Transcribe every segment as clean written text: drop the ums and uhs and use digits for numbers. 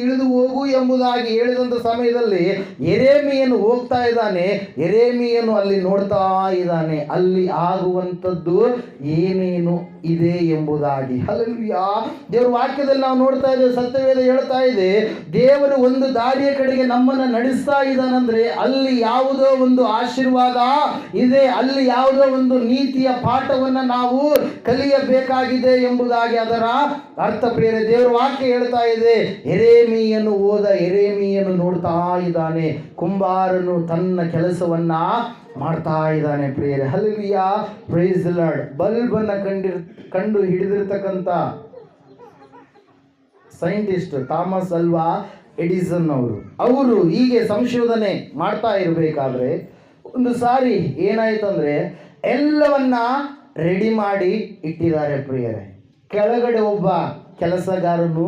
ಇಳಿದು ಹೋಗು ಎಂಬುದಾಗಿ ಹೇಳಿದಂಥ ಸಮಯದಲ್ಲಿ ಯೆರೆಮೀಯನು ಹೋಗ್ತಾ ಇದ್ದಾನೆ. ಯೆರೆಮೀಯನು ಅಲ್ಲಿ ನೋಡ್ತಾ ಇದ್ದಾನೆ, ಅಲ್ಲಿ ಆಗುವಂಥದ್ದು ಏನೇನು ಇದೆ ಎಂಬುದಾಗಿ. ಹಲ್ಲೆಲೂಯಾ. ದೇವರ ವಾಕ್ಯದಲ್ಲಿ ನಾವು ನೋಡ್ತಾ ಇದ್ದೇವೆ, ಸತ್ಯವೇದ ಹೇಳ್ತಾ ಇದೆ, ದೇವರು ಒಂದು ದಾರಿಯ ಕಡೆಗೆ ನಮ್ಮನ್ನು ನಡೆಸ್ತಾ ಇದ್ದಾನಂದ್ರೆ ಅಲ್ಲಿ ಯಾವುದೋ ಒಂದು ಆಶೀರ್ವಾದ ಇದೆ, ಅಲ್ಲಿ ಯಾವುದೋ ಒಂದು ನೀತಿಯ ಪಾಠವನ್ನು ನಾವು ಕಲಿಯಬೇಕಾಗಿದೆ ಎಂಬುದಾಗಿ ಅದರ ಅರ್ಥ. ಪ್ರಿಯರೇ, ದೇವರ ವಾಕ್ಯ ಹೇಳ್ತಾ ಇದೆ, ಯೆರೆಮೀಯನು ಹೋದ, ಯೆರೆಮೀಯನು ನೋಡ್ತಾ ಇದ್ದಾನೆ, ಕುಂಬಾರನು ತನ್ನ ಕೆಲಸವನ್ನ ಮಾಡ್ತಾ ಇದ್ದಾನೆ. ಪ್ರಿಯರೇ, ಹಲ್ಲೆಲೂಯಾ, ಪ್ರೈಸ್ ದಿ ಲಾರ್ಡ್. ಬಲ್ಬನ್ನು ಕಂಡು ಹಿಡಿದಿರ್ತಕ್ಕಂಥ ಸೈಂಟಿಸ್ಟ್ ಥಾಮಸ್ ಅಲ್ವಾ ಎಡಿಸನ್ ಅವರು ಹೀಗೆ ಸಂಶೋಧನೆ ಮಾಡ್ತಾ ಇರಬೇಕಾದ್ರೆ ಒಂದು ಸಾರಿ ಏನಾಯ್ತಂದ್ರೆ ಎಲ್ಲವನ್ನ ರೆಡಿ ಮಾಡಿ ಇಟ್ಟಿದ್ದಾರೆ. ಪ್ರಿಯರೇ, ಕೆಳಗಡೆ ಒಬ್ಬ ಕೆಲಸಗಾರನು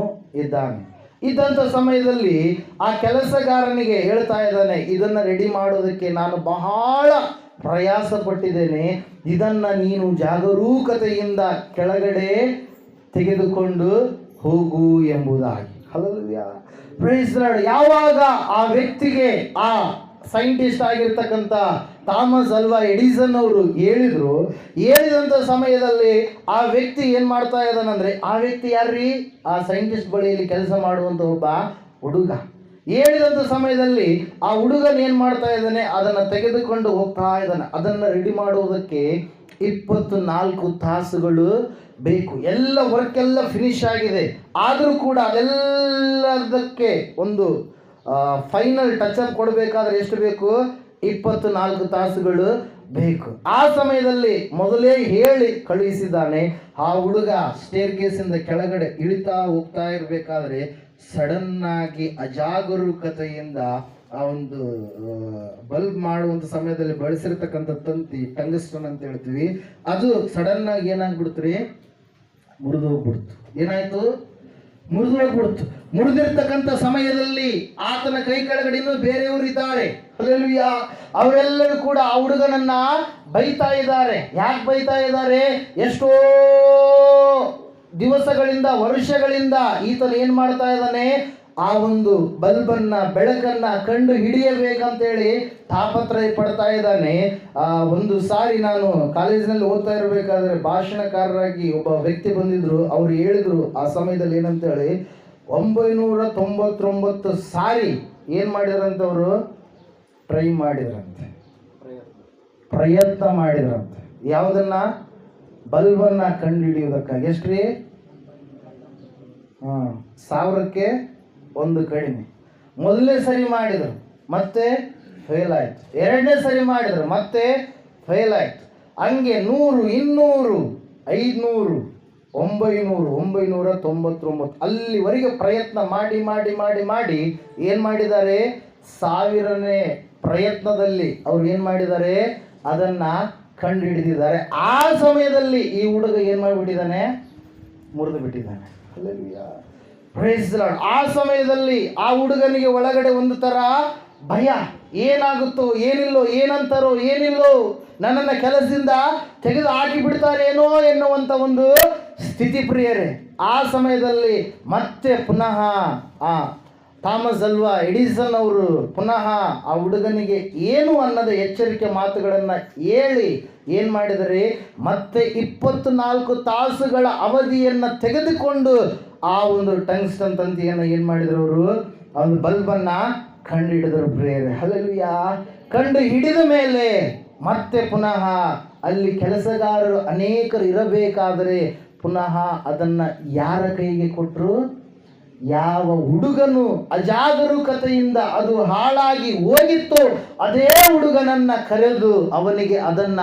ಇದ್ದಂಥ ಸಮಯದಲ್ಲಿ ಆ ಕೆಲಸಗಾರನಿಗೆ ಹೇಳ್ತಾ ಇದ್ದಾನೆ, ಇದನ್ನು ರೆಡಿ ಮಾಡೋದಕ್ಕೆ ನಾನು ಬಹಳ ಪ್ರಯಾಸ ಪಟ್ಟಿದ್ದೇನೆ, ಇದನ್ನು ನೀನು ಜಾಗರೂಕತೆಯಿಂದ ಕೆಳಗಡೆ ತೆಗೆದುಕೊಂಡು ಹೋಗು ಎಂಬುದಾಗಿ. Hallelujah, praise the Lord. ಯಾವಾಗ ಆ ವ್ಯಕ್ತಿಗೆ, ಆ ಸೈಂಟಿಸ್ಟ್ ಆಗಿರ್ತಕ್ಕಂಥ ಥಾಮಸ್ ಅಲ್ವಾ ಎಡಿಸನ್ ಅವರು ಹೇಳಿದಂಥ ಸಮಯದಲ್ಲಿ ಆ ವ್ಯಕ್ತಿ ಏನು ಮಾಡ್ತಾ ಇದ್ದಾನಂದ್ರೆ, ಆ ವ್ಯಕ್ತಿ ಯಾರ್ರೀ? ಆ ಸೈಂಟಿಸ್ಟ್ ಬಳಿಯಲ್ಲಿ ಕೆಲಸ ಮಾಡುವಂಥ ಒಬ್ಬ ಹುಡುಗ. ಹೇಳಿದಂಥ ಸಮಯದಲ್ಲಿ ಆ ಹುಡುಗನ ಏನು ಮಾಡ್ತಾ ಇದ್ದಾನೆ, ಅದನ್ನು ತೆಗೆದುಕೊಂಡು ಹೋಗ್ತಾ ಇದ್ದಾನೆ. ಅದನ್ನು ರೆಡಿ ಮಾಡುವುದಕ್ಕೆ 24 ತಾಸುಗಳು ಬೇಕು. ಎಲ್ಲ ವರ್ಕ್ ಎಲ್ಲ ಫಿನಿಶ್ ಆಗಿದೆ, ಆದರೂ ಕೂಡ ಅದೆಲ್ಲದಕ್ಕೆ ಒಂದು ಫೈನಲ್ ಟಚ್ ಅಪ್ ಕೊಡಬೇಕಾದ್ರೆ ಎಷ್ಟು ಬೇಕು? 24 ತಾಸುಗಳು ಬೇಕು. ಆ ಸಮಯದಲ್ಲಿ ಮೊದಲೇ ಹೇಳಿ ಕಳುಹಿಸಿದ್ದಾನೆ. ಆ ಹುಡುಗ ಸ್ಟೇರ್ ಕೇಸಿಂದ ಕೆಳಗಡೆ ಇಳಿತಾ ಹೋಗ್ತಾ ಇರಬೇಕಾದ್ರೆ ಸಡನ್ ಆಗಿ ಅಜಾಗರೂಕತೆಯಿಂದ ಆ ಒಂದು ಬಲ್ಬ್ ಮಾಡುವಂಥ ಸಮಯದಲ್ಲಿ ಬಳಸಿರ್ತಕ್ಕಂಥ ತಂತಿ, ಟಂಗಸ್ಟನ್ ಅಂತ ಹೇಳ್ತೀವಿ, ಅದು ಸಡನ್ ಆಗಿ ಏನಾಗ್ಬಿಡ್ತು? ಮುರಿದು ಹೋಗ್ಬಿಡ್ತು. ಏನಾಯ್ತು? ಮುರಿದು ಹೋಗ್ಬಿಡ್ತು. ಮುರಿದಿರ್ತಕ್ಕಂಥ ಸಮಯದಲ್ಲಿ ಆತನ ಕೈ ಕೆಳಗಡೆ ಇನ್ನೂ ಬೇರೆಯವರು ಇದ್ದಾರೆ. ಹಲ್ಲೆಲೂಯಾ. ಅವರೆಲ್ಲರೂ ಕೂಡ ಆ ಹುಡುಗನನ್ನ ಬೈತಾ ಇದ್ದಾರೆ. ಯಾಕೆ ಬೈತಾ ಇದ್ದಾರೆ? ಎಷ್ಟೋ ದಿವಸಗಳಿಂದ, ವರ್ಷಗಳಿಂದ ಈತನು ಏನು ಮಾಡ್ತಾ ಇದ್ದಾನೆ, ಆ ಒಂದು ಬಲ್ಬನ್ನ, ಬೆಳಕನ್ನ ಕಂಡು ಹಿಡಿಯಬೇಕಂತೇಳಿ ತಾಪತ್ರಯ ಪಡ್ತಾ ಇದ್ದಾನೆ. ಒಂದು ಸಾರಿ ನಾನು ಕಾಲೇಜಿನಲ್ಲಿ ಓದ್ತಾ ಇರಬೇಕಾದ್ರೆ ಭಾಷಣಕಾರರಾಗಿ ಒಬ್ಬ ವ್ಯಕ್ತಿ ಬಂದಿದ್ರು. ಅವ್ರು ಹೇಳಿದ್ರು ಆ ಸಮಯದಲ್ಲಿ ಏನಂತೇಳಿ, 999 ಸಾರಿ ಏನು ಮಾಡಿದ್ರಂತೆ, ಅವರು ಟ್ರೈ ಮಾಡಿದ್ರಂತೆ, ಪ್ರಯತ್ನ ಮಾಡಿದ್ರಂತೆ. ಯಾವುದನ್ನ? ಬಲ್ಬನ್ನ ಕಂಡು ಹಿಡಿಯೋದಕ್ಕಾಗಿ. ಎಷ್ಟ್ರಿ? 1000ಕ್ಕೆ 1 ಕಡಿಮೆ. ಮೊದಲನೇ ಸರಿ ಮಾಡಿದರು, ಮತ್ತೆ ಫೇಲ್ ಆಯ್ತು. ಎರಡನೇ ಸರಿ ಮಾಡಿದರು, ಮತ್ತೆ ಫೇಲ್ ಆಯ್ತು. ಹಂಗೆ 100, 200, 500, 999 ಅಲ್ಲಿವರೆಗೆ ಪ್ರಯತ್ನ ಮಾಡಿ ಮಾಡಿ ಮಾಡಿ ಮಾಡಿ ಏನು ಮಾಡಿದ್ದಾರೆ? 1000ನೇ ಪ್ರಯತ್ನದಲ್ಲಿ ಅವ್ರು ಏನು ಮಾಡಿದ್ದಾರೆ? ಅದನ್ನು ಕಂಡು ಹಿಡಿದಿದ್ದಾರೆ. ಆ ಸಮಯದಲ್ಲಿ ಈ ಹುಡುಗ ಏನು ಮಾಡಿಬಿಟ್ಟಿದ್ದಾನೆ? ಮುರಿದು ಬಿಟ್ಟಿದ್ದಾನೆ. Hallelujah, praise the lord. ಆ ಸಮಯದಲ್ಲಿ ಆ ಹುಡುಗನಿಗೆ ಒಳಗಡೆ ಒಂದು ಥರ ಭಯ, ಏನಾಗುತ್ತೋ ಏನಿಲ್ಲೋ, ಏನಂತಾರೋ ಏನಿಲ್ಲೋ, ನನ್ನನ್ನು ಕೆಲಸದಿಂದ ತೆಗೆದು ಹಾಕಿ ಬಿಡ್ತಾರೇನೋ ಎನ್ನುವಂಥ ಒಂದು ಸ್ಥಿತಿ. ಪ್ರಿಯರೇ, ಆ ಸಮಯದಲ್ಲಿ ಮತ್ತೆ ಪುನಃ ಥಾಮಸ್ ಅಲ್ವಾ ಎಡಿಸನ್ ಅವರು ಪುನಃ ಆ ಹುಡುಗನಿಗೆ ಏನು ಅನ್ನದ ಎಚ್ಚರಿಕೆ ಮಾತುಗಳನ್ನು ಹೇಳಿ ಏನು ಮಾಡಿದರೆ, ಮತ್ತೆ 24 ತಾಸುಗಳ ಅವಧಿಯನ್ನು ತೆಗೆದುಕೊಂಡು ಆ ಒಂದು ಟಂಗ್ಸ್ಟನ್ ತಂತಿಯನ್ನು ಏನು ಮಾಡಿದರು? ಅವರು ಆ ಒಂದು ಬಲ್ಬನ್ನು ಕಂಡು ಹಿಡಿದರು. ಪ್ರಿಯರೇ, ಹಲ್ಲೆಲೂಯಾ. ಕಂಡು ಹಿಡಿದ ಮೇಲೆ ಮತ್ತೆ ಪುನಃ ಅಲ್ಲಿ ಕೆಲಸಗಾರರು ಅನೇಕರು ಇರಬೇಕಾದರೆ ಪುನಃ ಅದನ್ನು ಯಾರ ಕೈಗೆ ಕೊಟ್ಟರು? ಯಾವ ಹುಡುಗನು ಅಜಾಗರೂಕತೆಯಿಂದ ಅದು ಹಾಳಾಗಿ ಹೋಗಿತ್ತು, ಅದೇ ಹುಡುಗನನ್ನ ಕರೆದು ಅವನಿಗೆ ಅದನ್ನ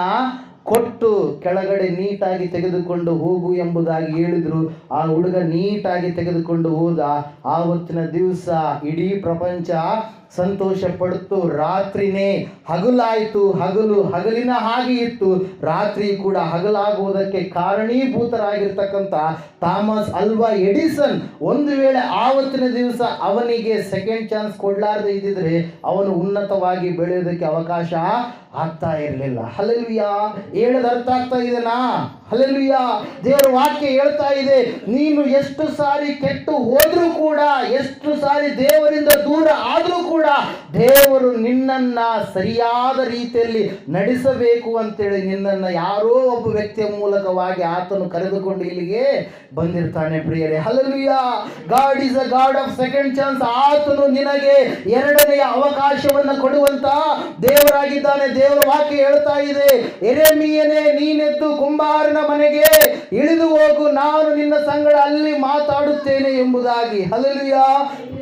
ಕೊಟ್ಟು ಕೆಳಗಡೆ ನೀಟಾಗಿ ತೆಗೆದುಕೊಂಡು ಹೋಗು ಎಂಬುದಾಗಿ ಹೇಳಿದರು. ಆ ಹುಡುಗ ನೀಟಾಗಿ ತೆಗೆದುಕೊಂಡು ಹೋದ. ಆವತ್ತಿನ ದಿವಸ ಇಡೀ ಪ್ರಪಂಚ ಸಂತೋಷ ಪಡುತ್ತು. ರಾತ್ರಿನೇ ಹಗಲಾಯಿತು, ಹಗಲು ಹಗಲಿನ ಹಾಗೆ ಇತ್ತು, ರಾತ್ರಿ ಕೂಡ ಹಗಲಾಗುವುದಕ್ಕೆ ಕಾರಣೀಭೂತರಾಗಿರ್ತಕ್ಕಂಥ ಥಾಮಸ್ ಅಲ್ವಾ ಎಡಿಸನ್ ಒಂದು ವೇಳೆ ಆವತ್ತಿನ ದಿವಸ ಅವನಿಗೆ ಸೆಕೆಂಡ್ ಚಾನ್ಸ್ ಕೊಡಲಾರದೆ ಇದ್ದಿದ್ರೆ ಅವನು ಉನ್ನತವಾಗಿ ಬೆಳೆಯೋದಕ್ಕೆ ಅವಕಾಶ ಆಗ್ತಾ ಇರಲಿಲ್ಲ. ಹಲ್ಲೆಲೂಯಾ. ಹೇಳೋದು ಅರ್ಥ ಆಗ್ತಾ ಇದೆನಾ? ಹಲ್ಲೆಲೂಯಾ. ದೇವರ ವಾಕ್ಯ ಹೇಳ್ತಾ ಇದೆ, ನೀನು ಎಷ್ಟು ಸಾರಿ ಕೆಟ್ಟು ಹೋದ್ರೂ ಕೂಡ, ಎಷ್ಟು ಸಾರಿ ದೇವರಿಂದ ದೂರ ಆದ್ರೂ ಕೂಡ ದೇವರು ನಿನ್ನನ್ನ ಸರಿಯಾದ ರೀತಿಯಲ್ಲಿ ನಡೆಸಬೇಕು ಅಂತೇಳಿ ನಿನ್ನನ್ನು ಯಾರೋ ಒಬ್ಬ ವ್ಯಕ್ತಿಯ ಮೂಲಕವಾಗಿ ಆತನು ಕರೆದುಕೊಂಡು ಇಲ್ಲಿಗೆ ಬಂದಿರ್ತಾನೆ ಪ್ರಿಯರೇ. Hallelujah. God is a god of second chance. ಆತನು ನಿನಗೆ ಎರಡನೆಯ ಅವಕಾಶವನ್ನು ಕೊಡುವಂತ ದೇವರಾಗಿದ್ದಾನೆ. ದೇವರ ವಾಕ್ಯ ಹೇಳ್ತಾ ಇದೆ, ಯೆರೆಮೀಯನೇ, ನೀನೆದ್ದು ಕುಂಬಾರನ ಮನೆಗೆ ಇಳಿದು ಹೋಗು, ನಾನು ನಿನ್ನ ಸಂಗಡ ಅಲ್ಲಿ ಮಾತಾಡುತ್ತೇನೆ ಎಂಬುದಾಗಿ. ಹಲ್ಲೆಲೂಯಾ.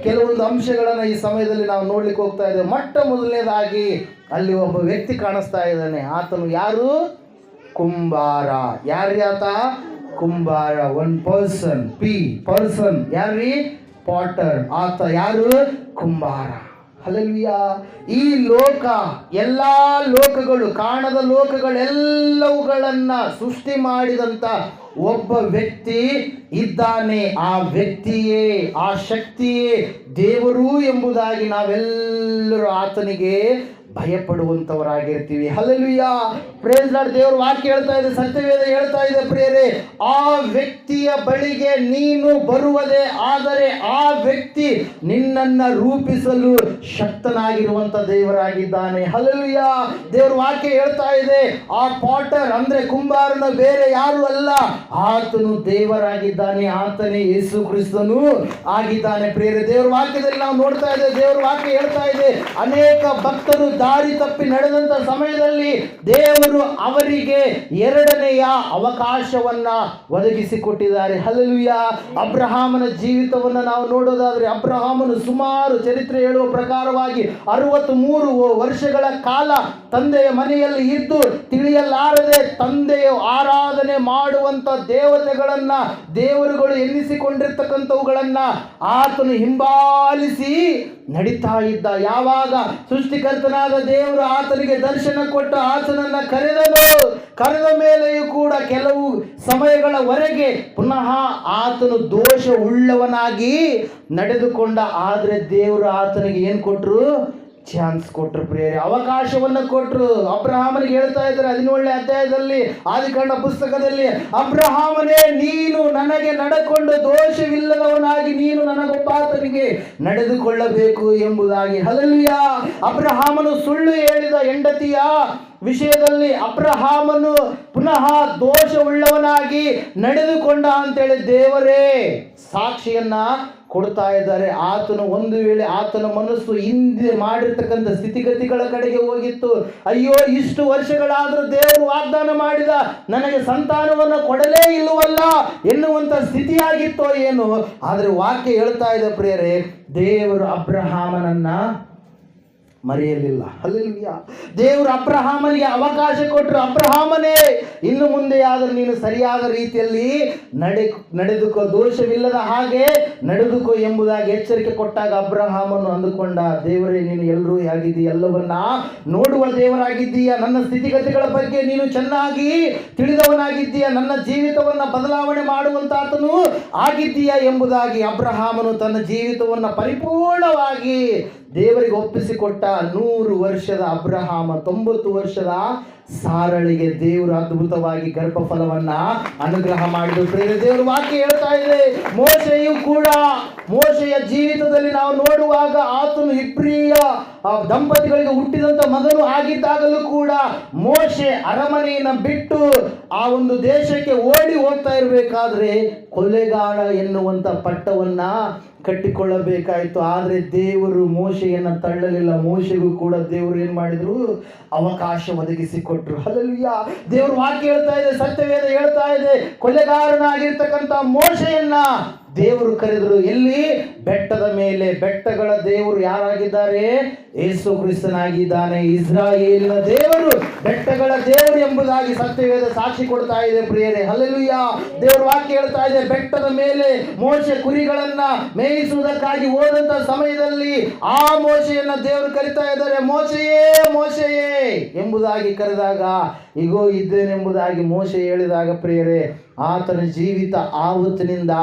ಕೆಲವೊಂದು ಅಂಶಗಳನ್ನು ಈ ಸಮಯದಲ್ಲಿ ನಾವು ನೋಡ್ಲಿಕ್ಕೆ ಹೋಗ್ತಾ ಇದ್ದೇವೆ. ಮೊಟ್ಟ ಮೊದಲನೇದಾಗಿ ಅಲ್ಲಿ ಒಬ್ಬ ವ್ಯಕ್ತಿ ಕಾಣಿಸ್ತಾ ಇದ್ದಾನೆ. ಆತನು ಯಾರು? ಕುಂಬಾರ. ಯಾರ್ಯಾತ? ಕುಂಬಾರ. One person. ಪರ್ಸನ್ ಯಾರ್ರೀ? ಪಾಟರ್. ಆತ ಯಾರು? ಕುಂಬಾರ. ಹಲ್ಲೆಲೂಯಾ. ಈ ಲೋಕ, ಎಲ್ಲ ಲೋಕಗಳು, ಕಾಣದ ಲೋಕಗಳೆಲ್ಲವುಗಳನ್ನ ಸೃಷ್ಟಿ ಮಾಡಿದಂತ ಒಬ್ಬ ವ್ಯಕ್ತಿ ಇದ್ದಾನೆ. ಆ ವ್ಯಕ್ತಿಯೇ, ಆ ಶಕ್ತಿಯೇ ದೇವರು ಎಂಬುದಾಗಿ ನಾವೆಲ್ಲರೂ ಆತನಿಗೆ ಭಯಪಡುವಂತವರಾಗಿರ್ತೀವಿ. ಹಲ್ಲೆಲೂಯಾ. Praise Lord. ದೇವರ ವಾಕ್ಯ ಹೇಳ್ತಾ ಇದೆ, ಸತ್ಯವೇದ ಹೇಳ್ತಾ ಇದೆ ಪ್ರಿಯರೇ, ಆ ವ್ಯಕ್ತಿಯ ಬಳಿಗೆ ನೀನು ಬರುವುದೇ ಆದರೆ ಆ ವ್ಯಕ್ತಿ ನಿನ್ನನ್ನು ರೂಪಿಸಲು ಶಕ್ತನಾಗಿರುವಂತ ದೇವರಾಗಿದ್ದಾನೆ. ಹಲ್ಲೆಲೂಯಾ. ದೇವರ ವಾಕ್ಯ ಹೇಳ್ತಾ ಇದೆ, ಆ ಪಾಟರ್ ಅಂದ್ರೆ ಕುಂಬಾರನ ಬೇರೆ ಯಾರು ಅಲ್ಲ, ಆತನು ದೇವರಾಗಿದ್ದಾನೆ. ಆತನೇ ಯೇಸು ಕ್ರಿಸ್ತನು ಆಗಿದ್ದಾನೆ ಪ್ರಿಯರೇ. ದೇವರ ವಾಕ್ಯದಲ್ಲಿ ನಾವು ನೋಡ್ತಾ ಇದ್ದೇವೆ, ದೇವರ ವಾಕ್ಯ ಹೇಳ್ತಾ ಇದೆ, ಅನೇಕ ಭಕ್ತರು ದಾರಿ ತಪ್ಪಿ ನಡೆದಂತ ಸಮಯದಲ್ಲಿ ದೇವರು ಅವರಿಗೆ ಎರಡನೆಯ ಅವಕಾಶವನ್ನ ಒದಗಿಸಿಕೊಟ್ಟಿದ್ದಾರೆ. ಹಲ್ಲೆಲೂಯಾ. ಅಬ್ರಹಾಮನ ಜೀವಿತವನ್ನು ನಾವು ನೋಡೋದಾದ್ರೆ, ಅಬ್ರಹಾಮನು ಸುಮಾರು ಚರಿತ್ರೆ ಹೇಳುವ ಪ್ರಕಾರವಾಗಿ 63 ವರ್ಷಗಳ ಕಾಲ ತಂದೆಯ ಮನೆಯಲ್ಲಿ ಇದ್ದು ತಿಳಿಯಲಾರದೆ ತಂದೆಯ ಆರಾಧನೆ ಮಾಡುವಂತ ದೇವತೆಗಳನ್ನ, ದೇವರುಗಳು ಎನ್ನಿಸಿಕೊಂಡಿರ್ತಕ್ಕಂಥವುಗಳನ್ನ ಆತನು ಹಿಂಬಾಲಿಸಿ ನಡೀತಾ ಇದ್ದ. ಯಾವಾಗ ಸೃಷ್ಟಿಕರ್ತನಾದ ದೇವರು ಆತನಿಗೆ ದರ್ಶನ ಕೊಟ್ಟು ಆತನನ್ನ ಕರೆದ ಮೇಲೆಯೂ ಕೂಡ ಕೆಲವು ಸಮಯಗಳವರೆಗೆ ಪುನಃ ಆತನು ದೋಷ ಉಳ್ಳವನಾಗಿ ನಡೆದುಕೊಂಡ. ಆದ್ರೆ ದೇವರು ಆತನಿಗೆ ಏನ್ ಕೊಟ್ರು? ಚಾನ್ಸ್ ಕೊಟ್ರು ಪ್ರಿಯರೇ, ಅವಕಾಶವನ್ನು ಕೊಟ್ರು. ಅಬ್ರಹಾಮನಿಗೆ ಹೇಳ್ತಾ ಇದ್ದಾರೆ 17ನೇ ಅಧ್ಯಾಯದಲ್ಲಿ, ಆದಿಕಾಂಡ ಪುಸ್ತಕದಲ್ಲಿ, ಅಬ್ರಹಾಮನೇ, ನೀನು ನನಗೆ ನಡೆಕೊಂಡು ದೋಷವಿಲ್ಲದವನಾಗಿ ನೀನು ನನಗೊಬ್ಬಾತನಿಗೆ ನಡೆದುಕೊಳ್ಳಬೇಕು ಎಂಬುದಾಗಿ. ಹಲ್ಲೆಲೂಯಾ. ಅಬ್ರಹಾಮನು ಸುಳ್ಳು ಹೇಳಿದ ಹೆಂಡತಿಯ ವಿಷಯದಲ್ಲಿ ಅಬ್ರಹಾಮನು ಪುನಃ ದೋಷವುಳ್ಳವನಾಗಿ ನಡೆದುಕೊಂಡ ಅಂತೇಳಿ ದೇವರೇ ಸಾಕ್ಷಿಯನ್ನ ಕೊಡ್ತಾ ಇದ್ದಾರೆ. ಆತನು ಒಂದು ವೇಳೆ ಆತನ ಮನಸ್ಸು ಹಿಂದೆ ಮಾಡಿರ್ತಕ್ಕಂಥ ಸ್ಥಿತಿಗತಿಗಳ ಕಡೆಗೆ ಹೋಗಿತ್ತು. ಅಯ್ಯೋ, ಇಷ್ಟು ವರ್ಷಗಳಾದರೂ ದೇವರು ವಾಗ್ದಾನ ಮಾಡಿದ ನನಗೆ ಸಂತಾನವನ್ನು ಕೊಡಲೇ ಇಲ್ಲವಲ್ಲ ಎನ್ನುವಂಥ ಸ್ಥಿತಿಯಾಗಿತ್ತೋ ಏನು. ಆದರೆ ವಾಕ್ಯ ಹೇಳ್ತಾ ಇದೆ ಪ್ರಿಯರೇ, ದೇವರು ಅಬ್ರಹಾಮನನ್ನ ಮರೆಯಲಿಲ್ಲ. ಹಲ್ಲೆಲೂಯಾ. ದೇವರು ಅಬ್ರಹಾಮನಿಗೆ ಅವಕಾಶ ಕೊಟ್ಟರು. ಅಬ್ರಹಾಮನೇ, ಇನ್ನು ಮುಂದೆ ಆದರೂ ನೀನು ಸರಿಯಾದ ರೀತಿಯಲ್ಲಿ ನಡೆದುಕೋ, ದೋಷವಿಲ್ಲದ ಹಾಗೆ ನಡೆದುಕೋ ಎಂಬುದಾಗಿ ಎಚ್ಚರಿಕೆ ಕೊಟ್ಟಾಗ ಅಬ್ರಹಾಮನು ಅಂದುಕೊಂಡ, ದೇವರೇ, ನೀನು ಎಲ್ಲರೂ ಆಗಿದ್ದೀಯ, ಎಲ್ಲವನ್ನ ನೋಡುವ ದೇವರಾಗಿದ್ದೀಯ, ನನ್ನ ಸ್ಥಿತಿಗತಿಗಳ ಬಗ್ಗೆ ನೀನು ಚೆನ್ನಾಗಿ ತಿಳಿದವನಾಗಿದ್ದೀಯ, ನನ್ನ ಜೀವಿತವನ್ನು ಬದಲಾವಣೆ ಮಾಡುವಂತಾತನು ಆಗಿದ್ದೀಯ ಎಂಬುದಾಗಿ ಅಬ್ರಹಾಮನು ತನ್ನ ಜೀವಿತವನ್ನು ಪರಿಪೂರ್ಣವಾಗಿ ದೇವರಿಗೆ ಒಪ್ಪಿಸಿಕೊಟ್ಟ. 100 ವರ್ಷದ ಅಬ್ರಹಾಮ 90 ವರ್ಷದ ಸಾರಳಿಗೆ ದೇವರು ಅದ್ಭುತವಾಗಿ ಗರ್ಭಫಲವನ್ನ ಅನುಗ್ರಹ ಮಾಡಿದ್ರು. ದೇವರ ವಾಕ್ಯ ಹೇಳ್ತಾ ಇದೆ, ಮೋಶೆಯು ಕೂಡ, ಮೋಶೆಯ ಜೀವಿತದಲ್ಲಿ ನಾವು ನೋಡುವಾಗ ಆತನು ಇಬ್ರಿಯ ದಂಪತಿಗಳಿಗೆ ಹುಟ್ಟಿದಂತ ಮಗನು ಆಗಿದ್ದಾಗಲೂ ಕೂಡ ಮೋಶೆ ಅರಮನೆಯನ್ನು ಬಿಟ್ಟು ಆ ಒಂದು ದೇಶಕ್ಕೆ ಓಡಿ ಹೋಗ್ತಾ ಇರಬೇಕಾದ್ರೆ ಕೊಲೆಗಾರ ಎನ್ನುವಂತ ಪಟ್ಟವನ್ನ ಕಟ್ಟಿಕೊಳ್ಳಬೇಕಾಯಿತು. ಆದರೆ ದೇವರು ಮೋಶೆಯನ್ನು ತಳ್ಳಲಿಲ್ಲ. ಮೋಶೆಗೂ ಕೂಡ ದೇವರು ಏನು ಮಾಡಿದ್ರು? ಅವಕಾಶ ಒದಗಿಸಿಕೊಟ್ರು. ಹಲ್ಲೆಲೂಯಾ. ದೇವರು ವಾಕ್ಯ ಹೇಳ್ತಾ ಇದೆ, ಸತ್ಯವೇದ ಹೇಳ್ತಾ ಇದೆ, ಕೊಲೆಗಾರನಾಗಿರ್ತಕ್ಕಂಥ ಮೋಶೆಯನ್ನ ದೇವರು ಕರೆದರು. ಎಲ್ಲಿ? ಬೆಟ್ಟದ ಮೇಲೆ. ಬೆಟ್ಟಗಳ ದೇವರು ಯಾರಾಗಿದ್ದಾರೆ? ಯೇಸು ಕ್ರಿಸ್ತನಾಗಿದ್ದಾನೆ. ಇಸ್ರಾಯೇಲಿನ ದೇವರು ಬೆಟ್ಟಗಳ ದೇವರು ಎಂಬುದಾಗಿ ಸತ್ಯವೇದ ಸಾಕ್ಷಿ ಕೊಡ್ತಾ ಇದೆ ಪ್ರಿಯರೇ. ಹಲ್ಲೆಲೂಯಾ. ದೇವರ ವಾಕ್ಯ ಹೇಳ್ತಾ ಇದೆ, ಬೆಟ್ಟದ ಮೇಲೆ ಮೋಶೆ ಕುರಿಗಳನ್ನ ಮೇಯಿಸುವುದಕ್ಕಾಗಿ ಹೋದಂತ ಸಮಯದಲ್ಲಿ ಆ ಮೋಶೆಯನ್ನ ದೇವರು ಕರಿತಾ ಇದ್ದಾರೆ. ಮೋಶೆಯೇ, ಮೋಶೆಯೇ ಎಂಬುದಾಗಿ ಕರೆದಾಗ, ಇಗೋ ಇದ್ದೇನೆಂಬುದಾಗಿ ಮೋಶೆ ಹೇಳಿದಾಗ ಪ್ರಿಯರೇ, ಆತನ ಜೀವಿತ ಆವತ್ತಿನಿಂದ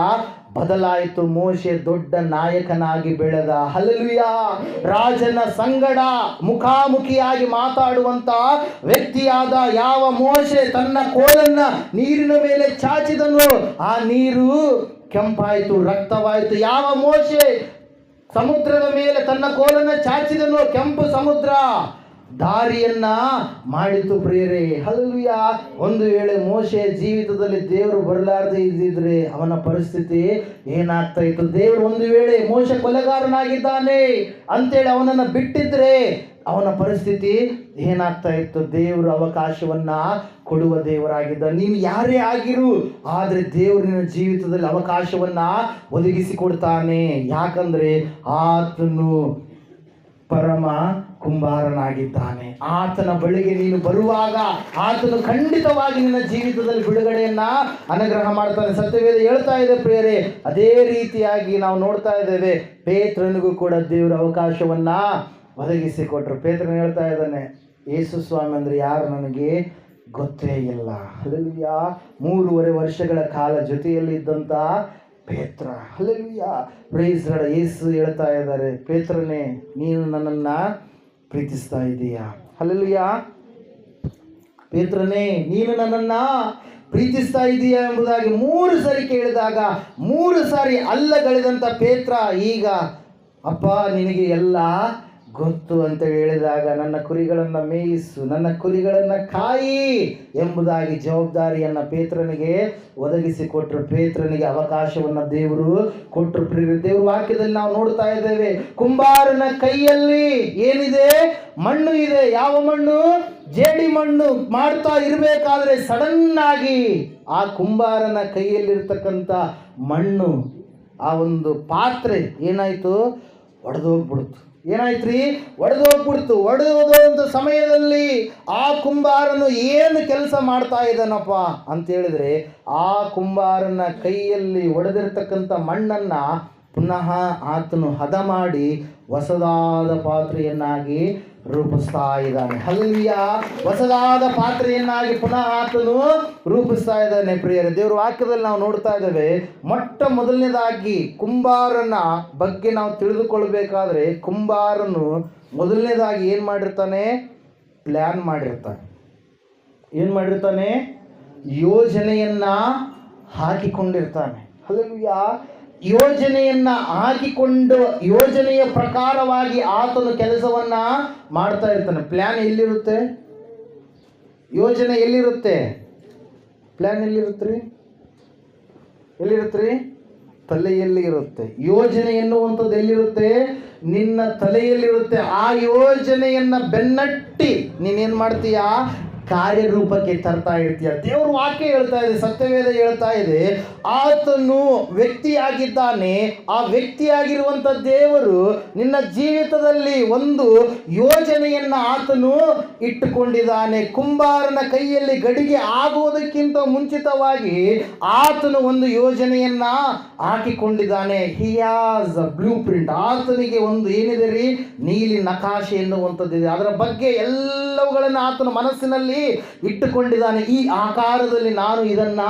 ಬದಲಾಯಿತು. ಮೋಶೆ ದೊಡ್ಡ ನಾಯಕನಾಗಿ ಬೆಳೆದ. ಹಲ್ಲೆಲೂಯಾ. ರಾಜನ ಸಂಗಡ ಮುಖಾಮುಖಿಯಾಗಿ ಮಾತಾಡುವಂತ ವ್ಯಕ್ತಿಯಾದ ಯಾವ ಮೋಶೆ ತನ್ನ ಕೋಲನ್ನ ನೀರಿನ ಮೇಲೆ ಚಾಚಿದನು, ಆ ನೀರು ಕೆಂಪಾಯಿತು, ರಕ್ತವಾಯಿತು. ಯಾವ ಮೋಶೆ ಸಮುದ್ರದ ಮೇಲೆ ತನ್ನ ಕೋಲನ್ನ ಚಾಚಿದನು, ಕೆಂಪು ಸಮುದ್ರ ದಾರಿಯನ್ನ ಮಾಡಿತು ಪ್ರಿಯರೇ. ಹಲ್ಲೆಲೂಯಾ. ಒಂದು ವೇಳೆ ಮೋಶೆ ಜೀವಿತದಲ್ಲಿ ದೇವರು ಬರಲಾರದೆ ಇದ್ದಿದ್ರೆ ಅವನ ಪರಿಸ್ಥಿತಿ ಏನಾಗ್ತಾ ಇತ್ತು? ದೇವರು ಒಂದು ವೇಳೆ ಮೋಶೆ ಕೊಲೆಗಾರನಾಗಿದ್ದಾನೆ ಅಂತೇಳಿ ಅವನನ್ನು ಬಿಟ್ಟಿದ್ರೆ ಅವನ ಪರಿಸ್ಥಿತಿ ಏನಾಗ್ತಾ ಇತ್ತು? ದೇವರು ಅವಕಾಶವನ್ನ ಕೊಡುವ ದೇವರಾಗಿದ್ದ. ನೀನು ಯಾರೇ ಆಗಿರು, ಆದರೆ ದೇವರು ನಿನ್ನ ಜೀವಿತದಲ್ಲಿ ಅವಕಾಶವನ್ನ ಒದಗಿಸಿಕೊಡ್ತಾನೆ. ಯಾಕಂದ್ರೆ ಆತನು ಪರಮ ಕುಂಬಾರನಾಗಿದ್ದಾನೆ. ಆತನ ಬಳಿಗೆ ನೀನು ಬರುವಾಗ ಆತನು ಖಂಡಿತವಾಗಿ ನಿನ್ನ ಜೀವಿತದಲ್ಲಿ ಬಿಡುಗಡೆಯನ್ನ ಅನುಗ್ರಹ ಮಾಡ್ತಾನೆ. ಸತ್ಯವೇದ ಹೇಳ್ತಾ ಇದೆ ಪ್ರಿಯರೇ. ಅದೇ ರೀತಿಯಾಗಿ ನಾವು ನೋಡ್ತಾ ಇದ್ದೇವೆ, ಪೇತ್ರನಿಗೂ ಕೂಡ ದೇವರ ಅವಕಾಶವನ್ನ ಒದಗಿಸಿಕೊಟ್ರು. ಪೇತ್ರನ ಹೇಳ್ತಾ ಇದ್ದಾನೆ, ಯೇಸು ಸ್ವಾಮಿ ಅಂದ್ರೆ ಯಾರು ನನಗೆ ಗೊತ್ತೇ ಇಲ್ಲ. ಹಲ್ಲೆಲೂಯಾ. 3.5 ವರ್ಷಗಳ ಕಾಲ ಜೊತೆಯಲ್ಲಿ ಇದ್ದಂತ ಪೇತ್ರ. ಹಲ್ಲೆಲೂಯಾ. Praise lord. ಯೇಸು ಹೇಳ್ತಾ ಇದ್ದಾರೆ, ಪೇತ್ರನೇ ನೀನು ನನ್ನನ್ನು ಪ್ರೀತಿಸ್ತಾ ಇದ್ದೀಯಾ? ಹಲ್ಲೆಲೂಯಾ. ಪೇತ್ರನೇ ನೀನು ನನ್ನನ್ನು ಪ್ರೀತಿಸ್ತಾ ಇದ್ದೀಯಾ ಎಂಬುದಾಗಿ 3 ಸಾರಿ ಕೇಳಿದಾಗ 3 ಸಾರಿ ಅಲ್ಲಗಳೆದಂಥ ಪೇತ್ರ ಈಗ ಅಪ್ಪ ನಿನಗೆ ಎಲ್ಲ ಗೊತ್ತು ಅಂತ ಹೇಳಿದಾಗ ನನ್ನ ಕುರಿಗಳನ್ನು ಮೇಯಿಸು, ನನ್ನ ಕುರಿಗಳನ್ನು ಕಾಯಿ ಎಂಬುದಾಗಿ ಜವಾಬ್ದಾರಿಯನ್ನು ಪೇತ್ರನಿಗೆ ಒದಗಿಸಿಕೊಟ್ರು. ಪೇತ್ರನಿಗೆ ಅವಕಾಶವನ್ನು ದೇವರು ಕೊಟ್ಟರು. ದೇವ್ರ ವಾಕ್ಯದಲ್ಲಿ ನಾವು ನೋಡ್ತಾ ಇದ್ದೇವೆ, ಕುಂಬಾರನ ಕೈಯಲ್ಲಿ ಏನಿದೆ? ಮಣ್ಣು ಇದೆ. ಯಾವ ಮಣ್ಣು? ಜೇಡಿ ಮಣ್ಣು. ಮಾಡ್ತಾ ಇರಬೇಕಾದ್ರೆ ಸಡನ್ ಆಗಿ ಆ ಕುಂಬಾರನ ಕೈಯಲ್ಲಿರ್ತಕ್ಕಂಥ ಮಣ್ಣು, ಆ ಒಂದು ಪಾತ್ರೆ ಏನಾಯಿತು? ಒಡೆದೋಗ್ಬಿಡ್ತು. ಏನಾಯ್ತ್ರಿ? ಒಡೆದೋಗ್ಬಿಡ್ತು. ಒಡೆದೋದಂಥ ಸಮಯದಲ್ಲಿ ಆ ಕುಂಬಾರನು ಏನು ಕೆಲಸ ಮಾಡ್ತಾ ಇದ್ದಾನಪ್ಪ ಅಂತ ಹೇಳಿದ್ರೆ, ಆ ಕುಂಬಾರನ ಕೈಯಲ್ಲಿ ಒಡೆದಿರ್ತಕ್ಕಂಥ ಮಣ್ಣನ್ನು ಪುನಃ ಆತನು ಹದ ಮಾಡಿ ಹೊಸದಾದ ಪಾತ್ರೆಯನ್ನಾಗಿ ರೂಪಿಸ್ತಾ ಇದ್ದಾನೆ. ಹಲ್ಲೆಲೂಯಾ. ಹೊಸದಾದ ಪಾತ್ರೆಯನ್ನಾಗಿ ಪುನಃ ಆತನು ರೂಪಿಸ್ತಾ ಇದ್ದಾನೆ. ಪ್ರಿಯರೇ, ದೇವರ ವಾಕ್ಯದಲ್ಲಿ ನಾವು ನೋಡ್ತಾ ಇದ್ದೇವೆ, ಮೊಟ್ಟ ಮೊದಲನೇದಾಗಿ ಕುಂಬಾರನ ಬಗ್ಗೆ ನಾವು ತಿಳಿದುಕೊಳ್ಬೇಕಾದ್ರೆ, ಕುಂಬಾರನು ಮೊದಲನೇದಾಗಿ ಏನು ಮಾಡಿರ್ತಾನೆ? ಪ್ಲ್ಯಾನ್ ಮಾಡಿರ್ತಾನೆ. ಏನು ಮಾಡಿರ್ತಾನೆ? ಯೋಜನೆಯನ್ನ ಹಾಕಿಕೊಂಡಿರ್ತಾನೆ. ಹಲ್ಲೆಲೂಯಾ. ಯೋಜನೆಯನ್ನ ಹಾಕಿಕೊಂಡು ಯೋಜನೆಯ ಪ್ರಕಾರವಾಗಿ ಆತನು ಕೆಲಸವನ್ನ ಮಾಡ್ತಾ ಇರ್ತಾನೆ. ಪ್ಲ್ಯಾನ್ ಎಲ್ಲಿರುತ್ತೆ? ಯೋಜನೆ ಎಲ್ಲಿರುತ್ತೆ? ಪ್ಲ್ಯಾನ್ ಎಲ್ಲಿರುತ್ತೆ? ಎಲ್ಲಿರುತ್ತೆ? ತಲೆಯಲ್ಲಿ ಇರುತ್ತೆ. ಯೋಜನೆ ಎನ್ನುವಂಥದ್ದು ಎಲ್ಲಿರುತ್ತೆ? ನಿನ್ನ ತಲೆಯಲ್ಲಿರುತ್ತೆ. ಆ ಯೋಜನೆಯನ್ನ ಬೆನ್ನಟ್ಟಿ ನೀನೇನು ಮಾಡ್ತೀಯಾ? ಕಾರ್ಯರೂಪಕ್ಕೆ ತರ್ತಾ ಇರ್ತೀಯ. ದೇವ್ರ ವಾಕ್ಯ ಹೇಳ್ತಾ ಇದೆ, ಸತ್ಯವೇದ ಹೇಳ್ತಾ ಇದೆ, ಆತನು ವ್ಯಕ್ತಿಯಾಗಿದ್ದಾನೆ. ಆ ವ್ಯಕ್ತಿಯಾಗಿರುವಂಥ ದೇವರು ನಿನ್ನ ಜೀವಿತದಲ್ಲಿ ಒಂದು ಯೋಜನೆಯನ್ನ ಆತನು ಇಟ್ಟುಕೊಂಡಿದ್ದಾನೆ. ಕುಂಬಾರನ ಕೈಯಲ್ಲಿ ಗಡಿಗೆ ಆಗುವುದಕ್ಕಿಂತ ಮುಂಚಿತವಾಗಿ ಆತನು ಒಂದು ಯೋಜನೆಯನ್ನ ಹಾಕಿಕೊಂಡಿದ್ದಾನೆ. He has a blue print. ಆತನಿಗೆ ಒಂದು ಏನಿದೆ ರೀ? ನೀಲಿ ನಕಾಶೆ ಎನ್ನುವಂಥದ್ದಿದೆ. ಅದರ ಬಗ್ಗೆ ಎಲ್ಲವುಗಳನ್ನು ಆತನ ಮನಸ್ಸಿನಲ್ಲಿ ಇಟ್ಟುಕೊಂಡಿದ್ದಾನೆ. ಈ ಆಕಾರದಲ್ಲಿ ನಾನು ಇದನ್ನ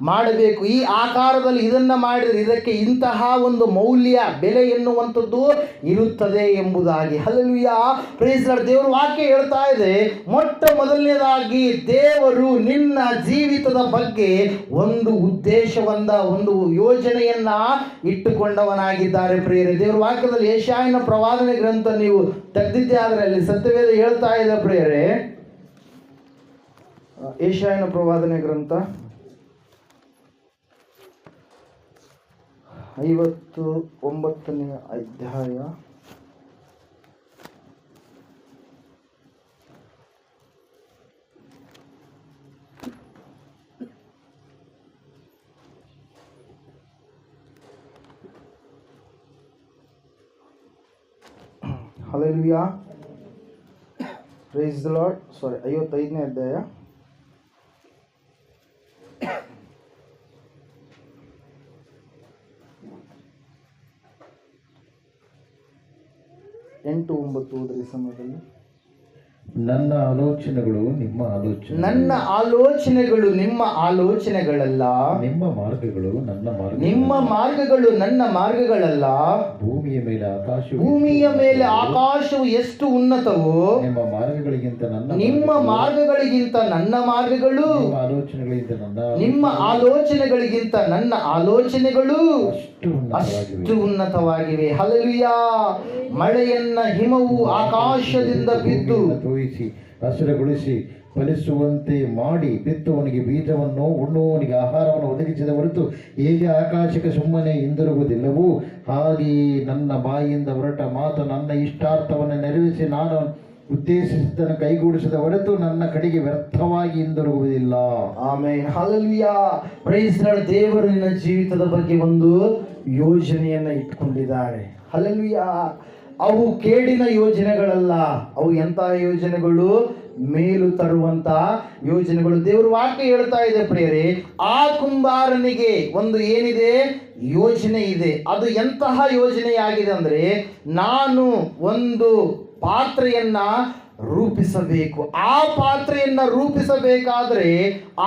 ಮಾಡಬೇಕು, ಈ ಆಕಾರದಲ್ಲಿ ಇದನ್ನ ಮಾಡಿದರೆ ಇದಕ್ಕೆ ಇಂತಹ ಒಂದು ಮೌಲ್ಯ, ಬೆಲೆ ಎನ್ನುವಂಥದ್ದು ಇರುತ್ತದೆ ಎಂಬುದಾಗಿ. ಹಲ್ಲೆಲೂಯಾ. Praise Lord. ದೇವರ ವಾಕ್ಯ ಹೇಳ್ತಾ ಇದೆ, ಮೊಟ್ಟ ಮೊದಲನೇದಾಗಿ ದೇವರು ನಿನ್ನ ಜೀವಿತದ ಬಗ್ಗೆ ಒಂದು ಉದ್ದೇಶವನ್ನ, ಒಂದು ಯೋಜನೆಯನ್ನ ಇಟ್ಟುಕೊಂಡವನಾಗಿದ್ದಾರೆ. ಪ್ರಿಯರೇ, ದೇವರ ವಾಕ್ಯದಲ್ಲಿ ಯೆಶಾಯನ ಪ್ರವಾದನೆ ಗ್ರಂಥ ನೀವು ತೆಗೆದಿದ್ದೆ ಆದರೆ ಅಲ್ಲಿ ಸತ್ಯವೇದ ಹೇಳ್ತಾ ಇದೆ ಪ್ರಿಯರೇ, ಯೆಶಾಯನ ಪ್ರವಾದನೆ ಗ್ರಂಥ 59ನೇ ಅಧ್ಯಾಯ 55ನೇ ಅಧ್ಯಾಯ 8-9 ಓದ್ರಿ ಸಮಯದಲ್ಲಿ. ನನ್ನ ಆಲೋಚನೆಗಳು ನಿಮ್ಮ ಆಲೋಚನೆ, ನನ್ನ ಆಲೋಚನೆಗಳು ನಿಮ್ಮ ಆಲೋಚನೆಗಳಲ್ಲ, ನಿಮ್ಮ ಮಾರ್ಗಗಳು ನನ್ನ ಮಾರ್ಗ, ನಿಮ್ಮ ಮಾರ್ಗಗಳು ನನ್ನ ಮಾರ್ಗಗಳಲ್ಲ. ಭೂಮಿಯ ಮೇಲೆ ಆಕಾಶವು ಭೂಮಿಯ ಮೇಲೆ ಆಕಾಶವು ಎಷ್ಟು ಉನ್ನತವೋ ನಿಮ್ಮ ಮಾರ್ಗಗಳಿಗಿಂತ ನಿಮ್ಮ ಮಾರ್ಗಗಳಿಗಿಂತ ನನ್ನ ಮಾರ್ಗಗಳು, ನಿಮ್ಮ ಆಲೋಚನೆಗಳಿಗಿಂತ ನಿಮ್ಮ ಆಲೋಚನೆಗಳಿಗಿಂತ ನನ್ನ ಆಲೋಚನೆಗಳು ಅಷ್ಟು ಉನ್ನತವಾಗಿವೆ. ಹಲ್ಲೆಲೂಯಾ. ಮಳೆಯನ್ನ ಹಿಮವು ಆಕಾಶದಿಂದ ಬಿದ್ದು ತೋಯಿಸಿ ಹಸಿರುಗೊಳಿಸಿ ಫಲಿಸುವಂತೆ ಮಾಡಿ ಬಿತ್ತುವವನಿಗೆ ಬೀಜವನ್ನು ಉಣ್ಣುವವನಿಗೆ ಆಹಾರವನ್ನು ಒದಗಿಸಿದ ಹೊರತು ಹೇಗೆ ಆಕಾಶಕ್ಕೆ ಸುಮ್ಮನೆ ಹಿಂದಿರುಗುವುದಿಲ್ಲವೋ ಹಾಗೆಯೇ ನನ್ನ ಬಾಯಿಯಿಂದ ಹೊರಟ ಮಾತು ನನ್ನ ಇಷ್ಟಾರ್ಥವನ್ನು ನೆರವೇರಿಸಿ ನಾನು ಉದ್ದೇಶಿಸಿದ್ದನ್ನು ಕೈಗೂಡಿಸಿದ ಹೊರತು ನನ್ನ ಕಡೆಗೆ ವ್ಯರ್ಥವಾಗಿ ಹಿಂದಿರುಗುವುದಿಲ್ಲ. ಆಮೆನ್. ಹಲ್ಲೆಲೂಯಾ. Praise Lord. ದೇವರು ನಿನ್ನ ಜೀವಿತದ ಬಗ್ಗೆ ಒಂದು ಯೋಜನೆಯನ್ನ ಇಟ್ಕೊಂಡಿದ್ದಾರೆ. ಹಲ್ಲೆಲೂಯಾ. ಅವು ಕೇಡಿನ ಯೋಜನೆಗಳಲ್ಲ, ಅವು ಎಂತಹ ಯೋಜನೆಗಳು? ಮೇಲು ತರುವಂತ ಯೋಜನೆಗಳು. ದೇವರು ವಾಕ್ಯ ಹೇಳ್ತಾ ಇದೆ ಪ್ರಿಯರೇ, ಆ ಕುಂಬಾರನಿಗೆ ಒಂದು ಏನಿದೆ? ಯೋಜನೆ ಇದೆ. ಅದು ಎಂತಹ ಯೋಜನೆಯಾಗಿದೆ ಅಂದ್ರೆ, ನಾನು ಒಂದು ಪಾತ್ರೆಯನ್ನ ರೂಪಿಸಬೇಕು. ಆ ಪಾತ್ರೆಯನ್ನ ರೂಪಿಸಬೇಕಾದ್ರೆ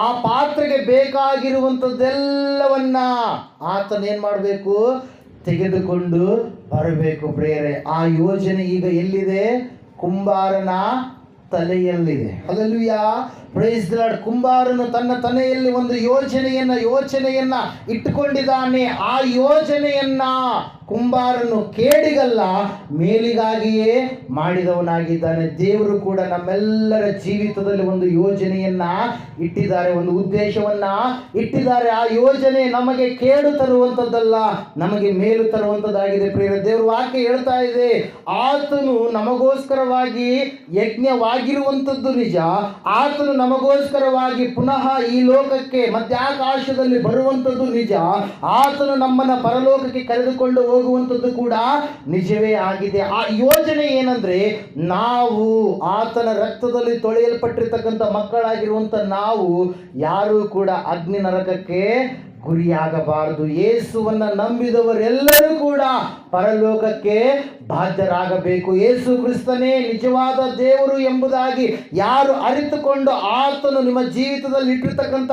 ಆ ಪಾತ್ರೆಗೆ ಬೇಕಾಗಿರುವಂಥದ್ದೆಲ್ಲವನ್ನ ಆತನೇನ್ ಮಾಡಬೇಕು? ತೆಗೆದುಕೊಂಡು ಬರಬೇಕು ಪ್ರಿಯರೇ. ಆ ಯೋಜನೆ ಈಗ ಎಲ್ಲಿದೆ? ಕುಂಬಾರನ ತಲೆಯಲ್ಲಿದೆ. ಹಲ್ಲೆಲೂಯಾ. Praise the lord. ಕುಂಬಾರನು ತನ್ನ ತಲೆಯಲ್ಲಿ ಒಂದು ಯೋಚನೆಯನ್ನ ಇಟ್ಟುಕೊಂಡಿದ್ದಾನೆ. ಆ ಯೋಜನೆಯನ್ನ ಕುಂಬಾರನು ಕೇಡಿಗಲ್ಲ, ಮೇಲಿಗಾಗಿಯೇ ಮಾಡಿದವನಾಗಿದ್ದಾನೆ. ದೇವರು ಕೂಡ ನಮ್ಮೆಲ್ಲರ ಜೀವಿತದಲ್ಲಿ ಒಂದು ಯೋಜನೆಯನ್ನ ಇಟ್ಟಿದ್ದಾರೆ, ಒಂದು ಉದ್ದೇಶವನ್ನ ಇಟ್ಟಿದ್ದಾರೆ. ಆ ಯೋಜನೆ ನಮಗೆ ಕೇಡು ತರುವಂಥದ್ದಲ್ಲ, ನಮಗೆ ಮೇಲು ತರುವಂಥದ್ದಾಗಿದೆ ಪ್ರಿಯರೇ. ದೇವರು ವಾಕ್ಯ ಹೇಳ್ತಾ ಇದೆ, ಆತನು ನಮಗೋಸ್ಕರವಾಗಿ ಯಜ್ಞವಾಗಿರುವಂಥದ್ದು ನಿಜ. ಆತನು ನಮಗೋಸ್ಕರವಾಗಿ ಪುನಃ ಈ ಲೋಕಕ್ಕೆ ಮಧ್ಯಾಕಾಶದಲ್ಲಿ ಬರುವಂಥದ್ದು ನಿಜ. ಆತನು ನಮ್ಮನ್ನ ಪರಲೋಕಕ್ಕೆ ಕರೆದುಕೊಂಡು ಹೋಗುವಂಥದ್ದು ಕೂಡ ನಿಜವೇ ಆಗಿದೆ. ಆ ಯೋಜನೆ ಏನಂದ್ರೆ, ನಾವು ಆತನ ರಕ್ತದಲ್ಲಿ ತೊಳೆಯಲ್ಪಟ್ಟಿರ್ತಕ್ಕಂಥ ಮಕ್ಕಳಾಗಿರುವಂಥ ನಾವು ಯಾರು ಕೂಡ ಅಗ್ನಿ ನರಕಕ್ಕೆ ಗುರಿಯಾಗಬಾರದು. ಯೇಸುವನ್ನ ನಂಬಿದವರೆಲ್ಲರೂ ಕೂಡ ಪರಲೋಕಕ್ಕೆ ಬಾಧ್ಯರಾಗಬೇಕು. ಯೇಸು ಕ್ರಿಸ್ತನೇ ನಿಜವಾದ ದೇವರು ಎಂಬುದಾಗಿ ಯಾರು ಅರಿತುಕೊಂಡು ಆತನು ನಿಮ್ಮ ಜೀವಿತದಲ್ಲಿ ಇಟ್ಟಿರ್ತಕ್ಕಂಥ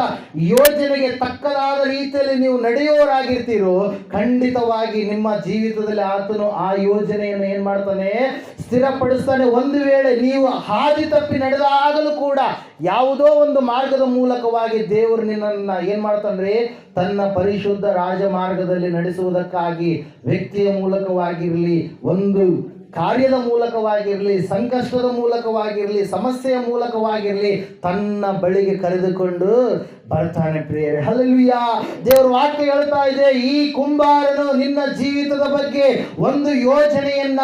ಯೋಜನೆಗೆ ತಕ್ಕದಾದ ರೀತಿಯಲ್ಲಿ ನೀವು ನಡೆಯುವವರಾಗಿರ್ತೀರೋ, ಖಂಡಿತವಾಗಿ ನಿಮ್ಮ ಜೀವಿತದಲ್ಲಿ ಆತನು ಆ ಯೋಜನೆಯನ್ನು ಏನ್ ಮಾಡ್ತಾನೆ? ಸ್ಥಿರಪಡಿಸ್ತಾನೆ. ಒಂದು ವೇಳೆ ನೀವು ಹಾದಿ ತಪ್ಪಿ ನಡೆದಾಗಲೂ ಕೂಡ ಯಾವುದೋ ಒಂದು ಮಾರ್ಗದ ಮೂಲಕವಾಗಿ ದೇವರು ನಿನ್ನನ್ನು ಏನ್ ಮಾಡ್ತಾನೆ? ತನ್ನ ಪರಿಶುದ್ಧ ರಾಜಮಾರ್ಗದಲ್ಲಿ ನಡೆಸುವುದಕ್ಕಾಗಿ ವ್ಯಕ್ತಿಯ ಮೂಲಕವಾಗಿರಲಿ, ಒಂದು ಕಾರ್ಯದ ಮೂಲಕವಾಗಿರಲಿ, ಸಂಕಷ್ಟದ ಮೂಲಕವಾಗಿರಲಿ, ಸಮಸ್ಯೆಯ ಮೂಲಕವಾಗಿರಲಿ ತನ್ನ ಬಳಿಗೆ ಕರೆದುಕೊಂಡು ಬರ್ತಾನೆ ಪ್ರಿಯರೇ. ಹಲ್ಲೆಲೂಯಾ. ದೇವರ ವಾಕ್ಯ ಹೇಳ್ತಾ ಇದೆ, ಈ ಕುಂಬಾರನು ನಿನ್ನ ಜೀವಿತದ ಬಗ್ಗೆ ಒಂದು ಯೋಜನೆಯನ್ನ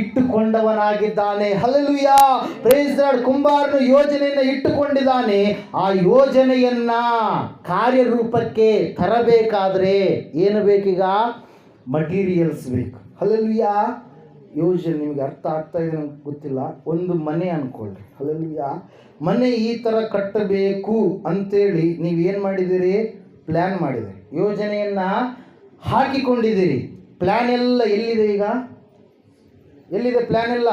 ಇಟ್ಟುಕೊಂಡವನಾಗಿದ್ದಾನೆ. ಹಲ್ಲೆಲೂಯಾ. Praise the lord. ಕುಂಬಾರನು ಯೋಜನೆಯನ್ನ ಇಟ್ಟುಕೊಂಡಿದ್ದಾನೆ. ಆ ಯೋಜನೆಯನ್ನ ಕಾರ್ಯರೂಪಕ್ಕೆ ತರಬೇಕಾದ್ರೆ ಏನು ಬೇಕೀಗ? ಮಟೀರಿಯಲ್ಸ್ ಬೇಕು. ಹಲ್ಲೆಲೂಯಾ. ಯೋಜನೆ ನಿಮಗೆ ಅರ್ಥ ಆಗ್ತಾ ಇದೆ ನಮ್ಗೆ ಗೊತ್ತಿಲ್ಲ. ಒಂದು ಮನೆ ಅನ್ಕೊಳ್ಳಿ. ಹಲ್ಲೆಲೂಯಾ. ಮನೆ ಈ ಥರ ಕಟ್ಟಬೇಕು ಅಂತೇಳಿ ನೀವೇನು ಮಾಡಿದ್ದೀರಿ? ಪ್ಲ್ಯಾನ್ ಮಾಡಿದಿರಿ, ಯೋಜನೆಯನ್ನು ಹಾಕಿಕೊಂಡಿದ್ದೀರಿ. ಪ್ಲ್ಯಾನ್ ಎಲ್ಲ ಎಲ್ಲಿದೆ? ಈಗ ಎಲ್ಲಿದೆ ಪ್ಲ್ಯಾನ್? ಎಲ್ಲ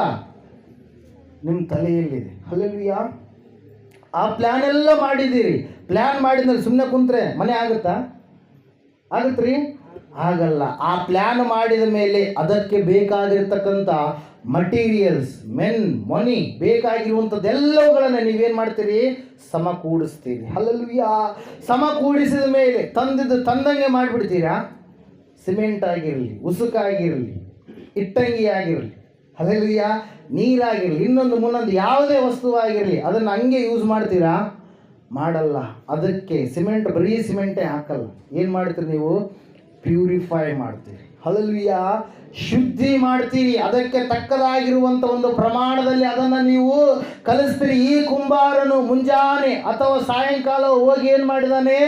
ನಿಮ್ಮ ತಲೆಯಲ್ಲಿದೆ. ಹಲ್ಲೆಲೂಯಾ. ಆ ಪ್ಲ್ಯಾನ್ ಎಲ್ಲ ಮಾಡಿದ್ದೀರಿ. ಪ್ಲ್ಯಾನ್ ಮಾಡಿದ್ಮೇಲೆ ಸುಮ್ಮನೆ ಕುಂತ್ರೆ ಮನೆ ಆಗುತ್ತಾ? ಆಗುತ್ತ್ರಿ? ಆಗಲ್ಲ. ಆ ಪ್ಲ್ಯಾನ್ ಮಾಡಿದ ಮೇಲೆ ಅದಕ್ಕೆ ಬೇಕಾಗಿರ್ತಕ್ಕಂಥ ಮಟೀರಿಯಲ್ಸ್, ಮನಿ ಬೇಕಾಗಿರುವಂಥದ್ದೆಲ್ಲವುಗಳನ್ನು ನೀವೇನು ಮಾಡ್ತೀರಿ? ಸಮಕೂಡಿಸ್ತೀರಿ. ಹಲ್ಲೆಲೂಯಾ. ಸಮಕೂಡಿಸಿದ ಮೇಲೆ ತಂದಂಗೆ ಮಾಡಿಬಿಡ್ತೀರಾ? ಸಿಮೆಂಟ್ ಆಗಿರಲಿ, ಉಸುಕಾಗಿರಲಿ, ಇಟ್ಟಂಗಿ ಆಗಿರಲಿ, ಹಲ್ಲೆಲೂಯಾ, ನೀರಾಗಿರಲಿ, ಇನ್ನೊಂದು ಯಾವುದೇ ವಸ್ತುವಾಗಿರಲಿ ಅದನ್ನು ಹಂಗೆ ಯೂಸ್ ಮಾಡ್ತೀರಾ? ಮಾಡಲ್ಲ. ಅದಕ್ಕೆ ಬರೀ ಸಿಮೆಂಟೇ ಹಾಕಲ್ಲ. ಏನು ಮಾಡ್ತೀರಿ ನೀವು? ಪ್ಯೂರಿಫೈ ಮಾಡ್ತೀರಿ. ಹಲ್ಲೆಲೂಯಾ. ಶುದ್ಧಿ ಮಾಡ್ತೀರಿ. ಅದಕ್ಕೆ ತಕ್ಕದಾಗಿರುವಂಥ ಒಂದು ಪ್ರಮಾಣದಲ್ಲಿ ಅದನ್ನು ನೀವು ಕಲಿಸ್ತೀರಿ. ಈ ಕುಂಬಾರನು ಮುಂಜಾನೆ ಅಥವಾ ಸಾಯಂಕಾಲ ಹೋಗಿ ಏನು ಮಾಡಿದಾನೆ?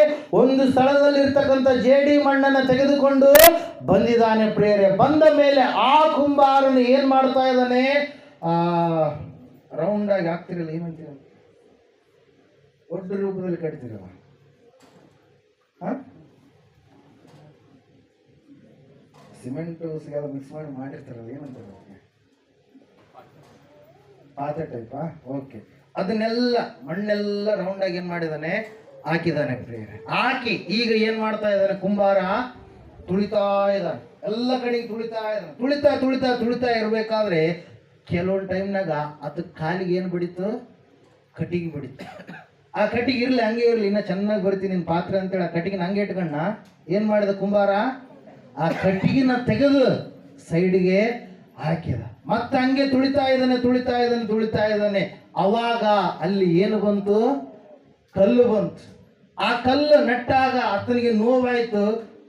ಒಂದು ಸ್ಥಳದಲ್ಲಿ ಇರ್ತಕ್ಕಂಥ ಜೇಡಿ ಮಣ್ಣನ್ನು ತೆಗೆದುಕೊಂಡು ಬಂದಿದ್ದಾನೆ ಪ್ರಿಯರೇ. ಬಂದ ಮೇಲೆ ಆ ಕುಂಬಾರನು ಏನು ಮಾಡ್ತಾ ಇದ್ದಾನೆ? ರೌಂಡಾಗಿ ಹಾಕ್ತಿರಲ್ಲ, ಏನಂತೀರ? ಒಡ್ಡು ರೂಪದಲ್ಲಿ ಕಟ್ತಿರಲ್ಲ, ಸಿಮೆಂಟು ಸಿಗಲ್ಲ ಮಿಕ್ಸ್ ಮಾಡಿರ್ತಾರಲ್ಲ, ಏನಂತಾರೆ? ಪಾತ್ರೆ ಟೈಪಾ? ಓಕೆ. ಅದನ್ನೆಲ್ಲ ಮಣ್ಣೆಲ್ಲ ರೌಂಡಾಗಿ ಏನು ಮಾಡಿದಾನೆ, ಹಾಕಿದ್ದಾನೆ ಪ್ರಿಯರೇ. ಹಾಕಿ ಈಗ ಏನು ಮಾಡ್ತಾ ಇದ್ದಾನೆ ಕುಂಬಾರ, ತುಳಿತಾ ಇದ್ದಾನೆ, ಎಲ್ಲ ಕಡೆಗೆ ತುಳಿತಾ ಇದ್ದಾನೆ. ತುಳಿತಾ ತುಳಿತಾ ತುಳಿತಾ ಇರಬೇಕಾದ್ರೆ ಕೆಲವೊಂದು ಟೈಮ್ನಾಗ ಅದಕ್ಕೆ ಕಾಲಿಗೆ ಏನು ಬಿಡಿತು, ಕಟ್ಟಿಗೆ ಬಿಡಿತು. ಆ ಕಟ್ಟಿಗೆ ಇರಲಿ, ಹಂಗೆ ಇರಲಿ, ಇನ್ನೂ ಚೆನ್ನಾಗಿ ಬರ್ತೀನಿ ನಿನ್ನ ಪಾತ್ರೆ ಅಂತೇಳಿ ಆ ಕಟ್ಟಿಗೆ ಹಂಗೆ ಇಟ್ಕಣ್ಣ ಏನು ಮಾಡಿದ ಕುಂಬಾರ, ಆ ಕಟ್ಟಿಗೆನ ತೆಗೆದು ಸೈಡ್ಗೆ ಹಾಕಿದ. ಮತ್ತೆ ಹಂಗೆ ತುಳಿತಾ ಇದ್ದಾನೆ ತುಳಿತಾ ಇದ್ದಾನೆ ತುಳಿತಾ ಇದ್ದಾನೆ. ಅವಾಗ ಅಲ್ಲಿ ಏನು ಬಂತು, ಕಲ್ಲು ಬಂತು. ಆ ಕಲ್ಲು ನಟ್ಟಾಗ ಆತನಿಗೆ ನೋವಾಯ್ತು.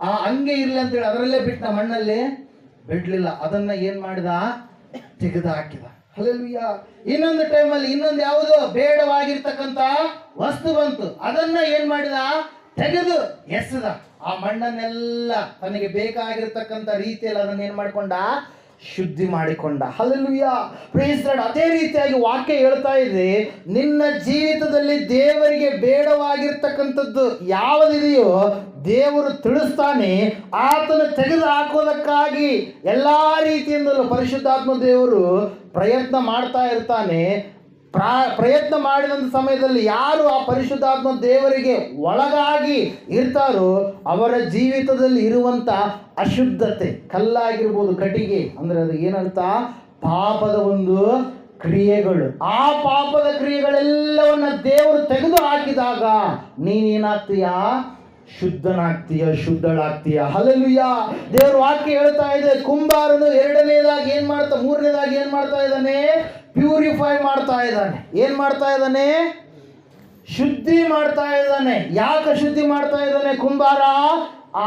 ಆ ಹಂಗೆ ಇರ್ಲಿ ಅಂತೇಳಿ ಅದರಲ್ಲೇ ಬಿಟ್ಟ, ಮಣ್ಣಲ್ಲಿ ಬಿಡ್ಲಿಲ್ಲ. ಅದನ್ನ ಏನ್ ಮಾಡಿದ, ತೆಗೆದು ಹಾಕಿದ. ಹಲ್ಲೆಲೂಯಾ. ಇನ್ನೊಂದು ಟೈಮಲ್ಲಿ ಇನ್ನೊಂದು ಯಾವುದೋ ಬೇಡವಾಗಿರ್ತಕ್ಕಂಥ ವಸ್ತು ಬಂತು. ಅದನ್ನ ಏನ್ ಮಾಡಿದ, ತೆಗೆದು ಎಸೆದ. ಆ ಮಣ್ಣನ್ನೆಲ್ಲ ತನಗೆ ಬೇಕಾಗಿರ್ತಕ್ಕಂಥ ರೀತಿಯಲ್ಲಿ ಅದನ್ನ ಏನ್ ಮಾಡಿಕೊಂಡ, ಶುದ್ಧಿ ಮಾಡಿಕೊಂಡ. Hallelujah, praise Lord. ಅದೇ ರೀತಿಯಾಗಿ ವಾಕ್ಯ ಹೇಳ್ತಾ ಇದೆ, ನಿನ್ನ ಜೀವಿತದಲ್ಲಿ ದೇವರಿಗೆ ಬೇಡವಾಗಿರ್ತಕ್ಕಂಥದ್ದು ಯಾವುದಿದೆಯೋ ದೇವರು ತಿಳಿಸ್ತಾನೆ. ಆತನ ತೆಗೆದು ಹಾಕೋದಕ್ಕಾಗಿ ಎಲ್ಲಾ ರೀತಿಯಿಂದಲೂ ಪರಿಶುದ್ಧಾತ್ಮ ದೇವರು ಪ್ರಯತ್ನ ಮಾಡ್ತಾ ಇರ್ತಾನೆ. ಪ್ರಯತ್ನ ಮಾಡಿದಂಥ ಸಮಯದಲ್ಲಿ ಯಾರು ಆ ಪರಿಶುದ್ಧಾತ್ಮ ದೇವರಿಗೆ ಒಳಗಾಗಿ ಇರ್ತಾರೋ ಅವರ ಜೀವಿತದಲ್ಲಿ ಇರುವಂಥ ಅಶುದ್ಧತೆ, ಕಲ್ಲಾಗಿರ್ಬೋದು, ಕಟ್ಟಿಗೆ ಅಂದರೆ ಅದು ಏನರ್ಥ, ಪಾಪದ ಒಂದು ಕ್ರಿಯೆಗಳು. ಆ ಪಾಪದ ಕ್ರಿಯೆಗಳೆಲ್ಲವನ್ನ ದೇವರು ತೆಗೆದು ಹಾಕಿದಾಗ ನೀನೇನಾಗ್ತೀಯಾ, ಶುದ್ಧನಾಗ್ತೀಯ, ಶುದ್ಧಳಾಗ್ತೀಯ. ಹಲ್ಲೆಲೂಯಾ. ದೇವ್ರ ವಾಕ್ಯ ಹೇಳ್ತಾ ಇದೆ, ಕುಂಬಾರನು ಎರಡನೇದಾಗಿ ಏನ್ ಮಾಡ್ತಾ, ಮೂರನೇದಾಗಿ ಏನ್ ಮಾಡ್ತಾ ಇದ್ದಾನೆ, ಪ್ಯೂರಿಫೈ ಮಾಡ್ತಾ ಇದ್ದಾನೆ. ಏನ್ ಮಾಡ್ತಾ ಇದ್ದಾನೆ, ಶುದ್ಧಿ ಮಾಡ್ತಾ ಇದ್ದಾನೆ. ಯಾಕೆ ಶುದ್ಧಿ ಮಾಡ್ತಾ ಇದ್ದಾನೆ ಕುಂಬಾರ,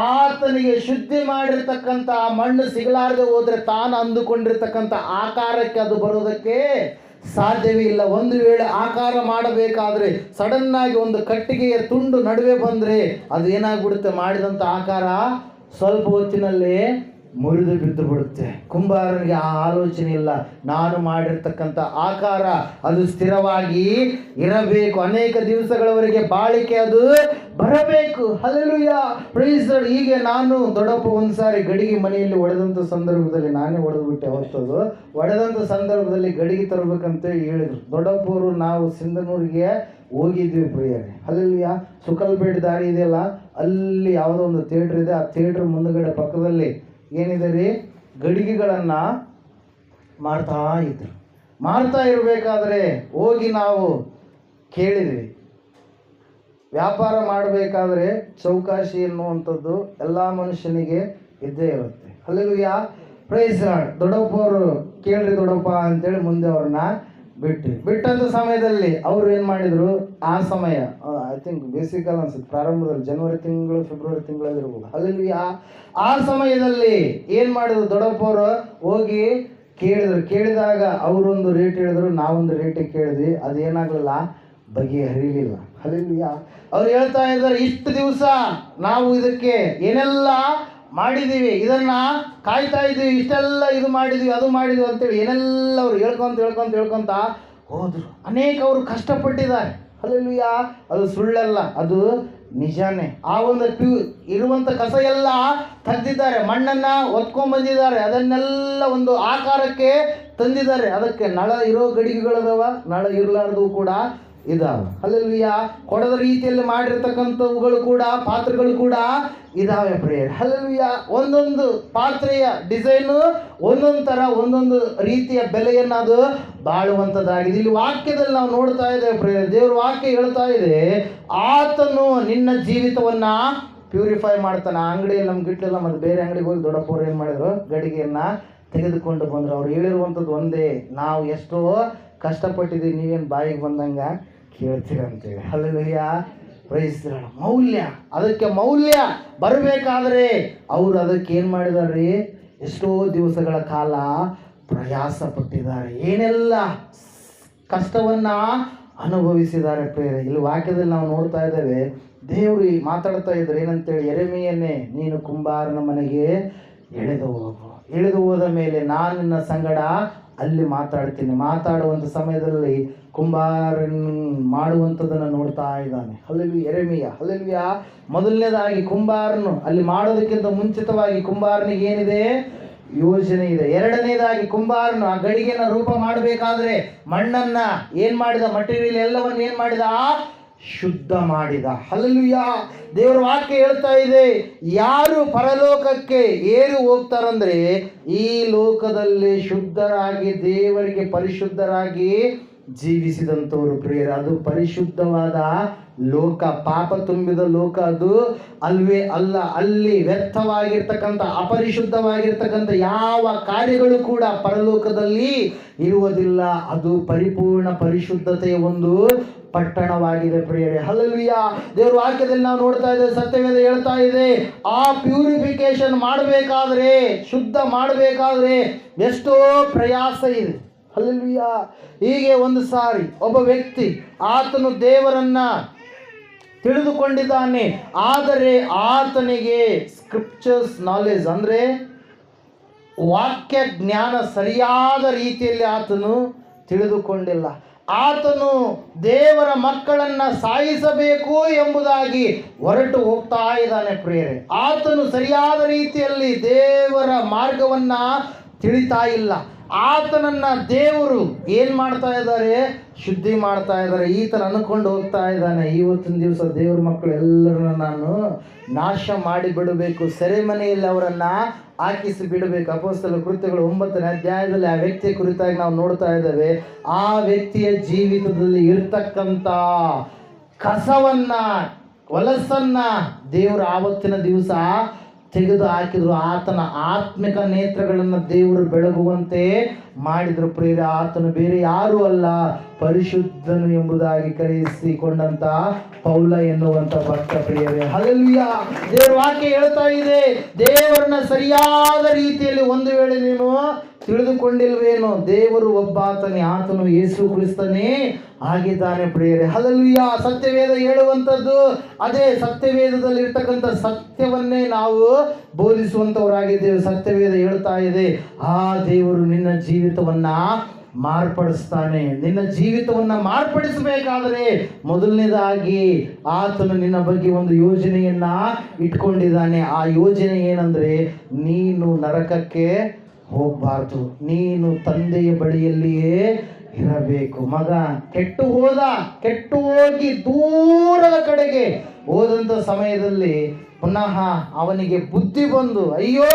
ಆತನಿಗೆ ಶುದ್ಧಿ ಮಾಡಿರ್ತಕ್ಕಂಥ ಮಣ್ಣು ಸಿಗಲಾರದೆ ಹೋದ್ರೆ ತಾನು ಅಂದುಕೊಂಡಿರ್ತಕ್ಕಂಥ ಆಕಾರಕ್ಕೆ ಅದು ಬರೋದಕ್ಕೆ ಸಾಧ್ಯವೇ ಇಲ್ಲ. ಒಂದು ವೇಳೆ ಆಕಾರ ಮಾಡಬೇಕಾದ್ರೆ ಸಡನ್ ಆಗಿ ಒಂದು ಕಟ್ಟಿಗೆಯ ತುಂಡು ನಡುವೆ ಬಂದರೆ ಅದು ಏನಾಗ್ಬಿಡುತ್ತೆ, ಮಾಡಿದಂಥ ಆಕಾರ ಸ್ವಲ್ಪ ಹೊತ್ತಿನಲ್ಲಿ ಮುರಿದು ಬಿದ್ದು ಬಿಡುತ್ತೆ. ಕುಂಬಾರನಿಗೆ ಆ ಆಲೋಚನೆ ಇಲ್ಲ, ನಾನು ಮಾಡಿರ್ತಕ್ಕಂಥ ಆಕಾರ ಅದು ಸ್ಥಿರವಾಗಿ ಇರಬೇಕು, ಅನೇಕ ದಿವಸಗಳವರೆಗೆ ಬಾಳಿಕೆ ಅದು ಬರಬೇಕು. Hallelujah, praise Lord. ಹೀಗೆ ನಾನು ದೊಡ್ಡಪ್ಪ ಒಂದ್ಸಾರಿ ಗಡಿಗೆ ಮನೆಯಲ್ಲಿ ಒಡೆದಂಥ ಸಂದರ್ಭದಲ್ಲಿ, ನಾನೇ ಹೊಡೆದ್ಬಿಟ್ಟೆ ಹೊತ್ತದು, ಒಡೆದಂಥ ಸಂದರ್ಭದಲ್ಲಿ ಗಡಿಗೆ ತರಬೇಕಂತ ಹೇಳಿದ್ರು ದೊಡ್ಡಪ್ಪವರು. ನಾವು ಸಿಂಧನೂರಿಗೆ ಹೋಗಿದ್ವಿ ಪ್ರಿಯರೇ. ಹಲ್ಲೆಲೂಯಾ. ಸುಕಲ್ಬೇಟ್ ದಾರಿ ಇದೆಯಲ್ಲ, ಅಲ್ಲಿ ಯಾವುದೋ ಒಂದು ಥಿಯೇಟ್ರ್ ಇದೆ. ಆ ಥಿಯೇಟ್ರ್ ಮುಂದುಗಡೆ ಪಕ್ಕದಲ್ಲಿ ಏನಿದೆ ರೀ, ಗಡಿಗೆಗಳನ್ನು ಮಾರ್ತಾ ಇದ್ರು. ಮಾರ್ತಾ ಇರಬೇಕಾದ್ರೆ ಹೋಗಿ ನಾವು ಕೇಳಿದ್ವಿ. ವ್ಯಾಪಾರ ಮಾಡಬೇಕಾದ್ರೆ ಚೌಕಾಶಿ ಎನ್ನುವಂಥದ್ದು ಎಲ್ಲ ಮನುಷ್ಯನಿಗೆ ಇದ್ದೇ ಇರುತ್ತೆ. Hallelujah, praise lord. ದೊಡ್ಡಪ್ಪವರು ಕೇಳ್ರಿ ದೊಡ್ಡಪ್ಪ ಅಂತೇಳಿ ಮುಂದೆ ಅವ್ರನ್ನ ಬಿಟ್ಟಂಥ ಸಮಯದಲ್ಲಿ ಅವರು ಏನು ಮಾಡಿದರು, ಆ ಸಮಯ ಐ ಥಿಂಕ್ ಬೇಸಿಕಲ್ ಅನ್ಸುತ್ತೆ, ಪ್ರಾರಂಭದಲ್ಲಿ ಜನವರಿ ತಿಂಗಳು ಫೆಬ್ರವರಿ ತಿಂಗಳಲ್ಲಿ ಇರ್ಬೋದು. ಹಲ್ಲೆಲೂಯಾ. ಆ ಸಮಯದಲ್ಲಿ ಏನು ಮಾಡಿದ್ರು, ದೊಡ್ಡಪ್ಪವರು ಹೋಗಿ ಕೇಳಿದಾಗ ಅವರೊಂದು ರೇಟ್ ಹೇಳಿದ್ರು, ನಾವೊಂದು ರೇಟಿಗೆ ಕೇಳಿದ್ವಿ. ಅದೇನಾಗಲಿಲ್ಲ, ಬಗೆಹರಿಲಿಲ್ಲ. ಹಲ್ಲೆಲೂಯಾ. ಅವ್ರು ಹೇಳ್ತಾ ಇದ್ದಾರೆ, ಇಷ್ಟು ದಿವಸ ನಾವು ಇದಕ್ಕೆ ಏನೆಲ್ಲ ಮಾಡಿದ್ದೀವಿ, ಇದನ್ನ ಕಾಯ್ತಾ ಇದ್ದೀವಿ, ಇಷ್ಟೆಲ್ಲ ಇದು ಮಾಡಿದ್ವಿ ಅದು ಮಾಡಿದ್ವಿ ಅಂತೇಳಿ ಏನೆಲ್ಲ ಅವ್ರು ಹೇಳ್ಕೊಂತ ಹೋದ್ರು. ಅನೇಕ ಅವರು ಕಷ್ಟಪಟ್ಟಿದ್ದಾರೆ. ಹಲ್ಲೆಲೂಯಾ. ಅದು ಸುಳ್ಳಲ್ಲ, ಅದು ನಿಜಾನೇ. ಆ ಒಂದು ಇರುವಂಥ ಕಸ ಎಲ್ಲ ತೆಗೆದಿದ್ದಾರೆ, ಮಣ್ಣನ್ನು ಹೊತ್ಕೊಂಡ್ಬಂದಿದ್ದಾರೆ, ಅದನ್ನೆಲ್ಲ ಒಂದು ಆಕಾರಕ್ಕೆ ತಂದಿದ್ದಾರೆ. ಅದಕ್ಕೆ ನಳ ಇರೋ ಗಡಿಗೆಗಳದವ, ನಳ ಇರಲಾರ್ದು ಕೂಡ ಇದಾವೆ. ಹಲ್ಲೆಲೂಯಾ. ಕೊಡದ ರೀತಿಯಲ್ಲಿ ಮಾಡಿರ್ತಕ್ಕಂಥವುಗಳು ಕೂಡ, ಪಾತ್ರೆಗಳು ಕೂಡ ಇದಾವೆ ಪ್ರಿಯರೇ. ಹಲ್ಲೆಲೂಯಾ. ಒಂದೊಂದು ಪಾತ್ರೆಯ ಡಿಸೈನು ಒಂದೊಂದು ಥರ, ಒಂದೊಂದು ರೀತಿಯ ಬೆಲೆಯನ್ನು ಅದು ಬಾಳುವಂಥದ್ದಾಗಿದೆ. ಇಲ್ಲಿ ವಾಕ್ಯದಲ್ಲಿ ನಾವು ನೋಡ್ತಾ ಇದ್ದೇವೆ ಪ್ರಿಯರೇ. ದೇವ್ರ ವಾಕ್ಯ ಹೇಳ್ತಾ ಇದೆ, ಆತನು ನಿನ್ನ ಜೀವಿತವನ್ನು ಪ್ಯೂರಿಫೈ ಮಾಡ್ತಾನೆ. ಆ ಅಂಗಡಿಯಲ್ಲಿ ನಮ್ಗೆ ಗಿಟ್ಲಿಲ್ಲ, ಮತ್ತು ಬೇರೆ ಅಂಗಡಿಗೆ ಹೋಗಿ ದೊಡ್ಡಪ್ಪವ್ರು ಏನು ಮಾಡಿದ್ರು, ಗಡಿಗೆಯನ್ನು ತೆಗೆದುಕೊಂಡು ಬಂದರು. ಅವ್ರು ಹೇಳಿರುವಂಥದ್ದು ಒಂದೇ, ನಾವು ಎಷ್ಟೋ ಕಷ್ಟಪಟ್ಟಿದ್ದೀವಿ, ನೀವೇನು ಬಾಯಿಗೆ ಬಂದಂಗೆ ಕೇಳ್ತೀರ ಅಂತೇಳಿ. ಹಲ್ಲೆಲೂಯಾ. Praise Lord. ಮೌಲ್ಯ, ಅದಕ್ಕೆ ಮೌಲ್ಯ ಬರಬೇಕಾದ್ರೆ ಅವರು ಅದಕ್ಕೆ ಏನು ಮಾಡಿದ್ದಾರೆ, ಎಷ್ಟೋ ದಿವಸಗಳ ಕಾಲ ಪ್ರಯಾಸ ಪಟ್ಟಿದ್ದಾರೆ, ಏನೆಲ್ಲ ಕಷ್ಟವನ್ನು ಅನುಭವಿಸಿದ್ದಾರೆ ಪ್ರೇರೆ. ಇಲ್ಲಿ ವಾಕ್ಯದಲ್ಲಿ ನಾವು ನೋಡ್ತಾ ಇದ್ದೇವೆ, ದೇವರು ಮಾತಾಡ್ತಾ ಇದ್ದಾರೆ ಏನಂತೇಳಿ, ಯೆರೆಮೀಯನೇ ನೀನು ಕುಂಬಾರನ ಮನೆಗೆ ಇಳಿದು ಹೋದ ಮೇಲೆ ನಾನು ನಿನ್ನ ಸಂಗಡ ಅಲ್ಲಿ ಮಾತಾಡ್ತೀನಿ. ಮಾತಾಡುವಂಥ ಸಮಯದಲ್ಲಿ ಕುಂಬಾರನ್ ಮಾಡುವಂಥದ್ದನ್ನು ನೋಡ್ತಾ ಇದ್ದಾನೆ. ಹಲ್ಲೆಲೂಯಾ. ಯೆರೆಮೀಯ. ಹಲ್ಲೆಲೂಯಾ. ಮೊದಲನೇದಾಗಿ ಕುಂಬಾರನು ಅಲ್ಲಿ ಮಾಡೋದಕ್ಕಿಂತ ಮುಂಚಿತವಾಗಿ ಕುಂಬಾರನಿಗೆ ಏನಿದೆ, ಯೋಜನೆ ಇದೆ. ಎರಡನೇದಾಗಿ ಕುಂಬಾರನು ಆ ಗಡಿಗೆನ ರೂಪ ಮಾಡಬೇಕಾದ್ರೆ ಮಣ್ಣನ್ನ ಏನ್ ಮಾಡಿದ, ಮಟೀರಿಯಲ್ ಎಲ್ಲವನ್ನು ಏನ್ ಮಾಡಿದ, ಶುದ್ಧ ಮಾಡಿದ. ಹಲ್ಲೆಲೂಯಾ. ದೇವರ ವಾಕ್ಯ ಹೇಳ್ತಾ ಇದೆ, ಯಾರು ಪರಲೋಕಕ್ಕೆ ಏರು ಹೋಗ್ತಾರಂದ್ರೆ ಈ ಲೋಕದಲ್ಲಿ ಶುದ್ಧರಾಗಿ ದೇವರಿಗೆ ಪರಿಶುದ್ಧರಾಗಿ ಜೀವಿಸಿದಂಥವ್ರು ಪ್ರಿಯರೇ. ಅದು ಪರಿಶುದ್ಧವಾದ ಲೋಕ, ಪಾಪ ತುಂಬಿದ ಲೋಕ ಅದು ಅಲ್ವೇ ಅಲ್ಲ. ಅಲ್ಲಿ ವ್ಯರ್ಥವಾಗಿರ್ತಕ್ಕಂಥ ಅಪರಿಶುದ್ಧವಾಗಿರ್ತಕ್ಕಂಥ ಯಾವ ಕಾರ್ಯಗಳು ಕೂಡ ಪರಲೋಕದಲ್ಲಿ ಇರುವುದಿಲ್ಲ. ಅದು ಪರಿಪೂರ್ಣ ಪರಿಶುದ್ಧತೆಯ ಒಂದು ಪಟ್ಟಣವಾಗಿದೆ ಪ್ರಿಯರೇ. ಹಲ್ಲೆಲೂಯಾ. ದೇವರ ವಾಕ್ಯದಲ್ಲಿ ನಾವು ನೋಡ್ತಾ ಇದ್ದೇವೆ, ಸತ್ಯವೇದ ಹೇಳ್ತಾ ಇದೆ, ಆ ಪ್ಯೂರಿಫಿಕೇಶನ್ ಮಾಡಬೇಕಾದ್ರೆ, ಶುದ್ಧ ಮಾಡಬೇಕಾದ್ರೆ ಎಷ್ಟೋ ಪ್ರಯಾಸ ಇದೆ. ಹಲ್ಲೆಲೂಯಾ. ಹೀಗೆ ಒಂದು ಸಾರಿ ಒಬ್ಬ ವ್ಯಕ್ತಿ ಆತನು ದೇವರನ್ನ ತಿಳಿದುಕೊಂಡಿದ್ದಾನೆ, ಆದರೆ ಆತನಿಗೆ ಸ್ಕ್ರಿಪ್ಚರ್ಸ್ ನಾಲೆಜ್ ಅಂದರೆ ವಾಕ್ಯ ಜ್ಞಾನ ಸರಿಯಾದ ರೀತಿಯಲ್ಲಿ ಆತನು ತಿಳಿದುಕೊಂಡಿಲ್ಲ. ಆತನು ದೇವರ ಮಕ್ಕಳನ್ನ ಸಾಯಿಸಬೇಕು ಎಂಬುದಾಗಿ ಹೊರಟು ಹೋಗ್ತಾ ಇದ್ದಾನೆ ಪ್ರಿಯರೇ. ಆತನು ಸರಿಯಾದ ರೀತಿಯಲ್ಲಿ ದೇವರ ಮಾರ್ಗವನ್ನ ತಿಳಿತಾ ಇಲ್ಲ. ಆತನನ್ನ ದೇವರು ಏನ್ ಮಾಡ್ತಾ ಇದ್ದಾರೆ, ಶುದ್ಧಿ ಮಾಡ್ತಾ ಇದ್ದಾರೆ. ಈತನ ಅನ್ಕೊಂಡು ಹೋಗ್ತಾ ಇದ್ದಾನೆ, ಇವತ್ತಿನ ದಿವಸ ದೇವ್ರ ಮಕ್ಕಳು ಎಲ್ಲರನ್ನ ನಾನು ನಾಶ ಮಾಡಿ ಬಿಡಬೇಕು, ಸೆರೆಮನೆಯಲ್ಲಿ ಅವರನ್ನ ಹಾಕಿಸಿ ಬಿಡಬೇಕು. ಅಪೊಸ್ತಲರ ಕೃತ್ಯಗಳು 9ನೇ ಅಧ್ಯಾಯದಲ್ಲಿ ಆ ವ್ಯಕ್ತಿಯ ಕುರಿತಾಗಿ ನಾವು ನೋಡ್ತಾ ಇದ್ದೇವೆ. ಆ ವ್ಯಕ್ತಿಯ ಜೀವಿತದಲ್ಲಿ ಇರ್ತಕ್ಕಂಥ ಕಸವನ್ನ, ಹೊಲಸನ್ನ ದೇವರು ಆವತ್ತಿನ ದಿವಸ ತೆಗೆದು ಹಾಕಿದ್ರು. ಆತನ ಆತ್ಮಿಕ ನೇತ್ರಗಳನ್ನು ದೇವರು ಬೆಳಗುವಂತೆ ಮಾಡಿದ್ರು ಪ್ರಿಯರೇ. ಆತನು ಬೇರೆ ಯಾರೂ ಅಲ್ಲ, ಪರಿಶುದ್ಧನು ಎಂಬುದಾಗಿ ಕರೆಯಿಸಿಕೊಂಡಂತ ಪೌಲ ಎನ್ನುವಂತ ಭಕ್ತ ಪ್ರಿಯರೇ. ಹಲ್ಲೆಲೂಯಾ. ದೇವರ ವಾಕ್ಯ ಹೇಳ್ತಾ ಇದೆ, ದೇವರನ್ನ ಸರಿಯಾದ ರೀತಿಯಲ್ಲಿ ಒಂದು ವೇಳೆ ನೀನು ತಿಳಿದುಕೊಂಡಿಲ್ವೇನೋ, ದೇವರು ಒಬ್ಬಾತನೇ, ಆತನು ಯೇಸು ಕ್ರಿಸ್ತನೇ ಆಗಿದ್ದಾನೆ ಪ್ರಿಯರೇ. ಹಲ್ಲೆಲೂಯಾ. ಸತ್ಯವೇದ ಹೇಳುವಂಥದ್ದು ಅದೇ, ಸತ್ಯವೇದದಲ್ಲಿ ಇರ್ತಕ್ಕಂಥ ಸತ್ಯವನ್ನೇ ನಾವು ಬೋಧಿಸುವಂಥವರಾಗಿದ್ದೇವೆ. ಸತ್ಯವೇದ ಹೇಳ್ತಾ ಇದೆ, ಆ ದೇವರು ನಿನ್ನ ಜೀವಿತವನ್ನ ಮಾರ್ಪಡಿಸ್ತಾನೆ. ನಿನ್ನ ಜೀವಿತವನ್ನ ಮಾರ್ಪಡಿಸಬೇಕಾದರೆ ಮೊದಲನೇದಾಗಿ ಆತನು ನಿನ್ನ ಬಗ್ಗೆ ಒಂದು ಯೋಜನೆಯನ್ನ ಇಟ್ಕೊಂಡಿದ್ದಾನೆ. ಆ ಯೋಜನೆ ಏನಂದ್ರೆ, ನೀನು ನರಕಕ್ಕೆ ಹೋಗಬಾರ್ದು, ನೀನು ತಂದೆಯ ಬಳಿಯಲ್ಲಿಯೇ ಇರಬೇಕು. ಮಗ ಕೆಟ್ಟು ಹೋಗಿ ದೂರದ ಕಡೆಗೆ ಹೋದಂಥ ಸಮಯದಲ್ಲಿ ಪುನಃ ಅವನಿಗೆ ಬುದ್ಧಿ ಬಂದು, ಅಯ್ಯೋ,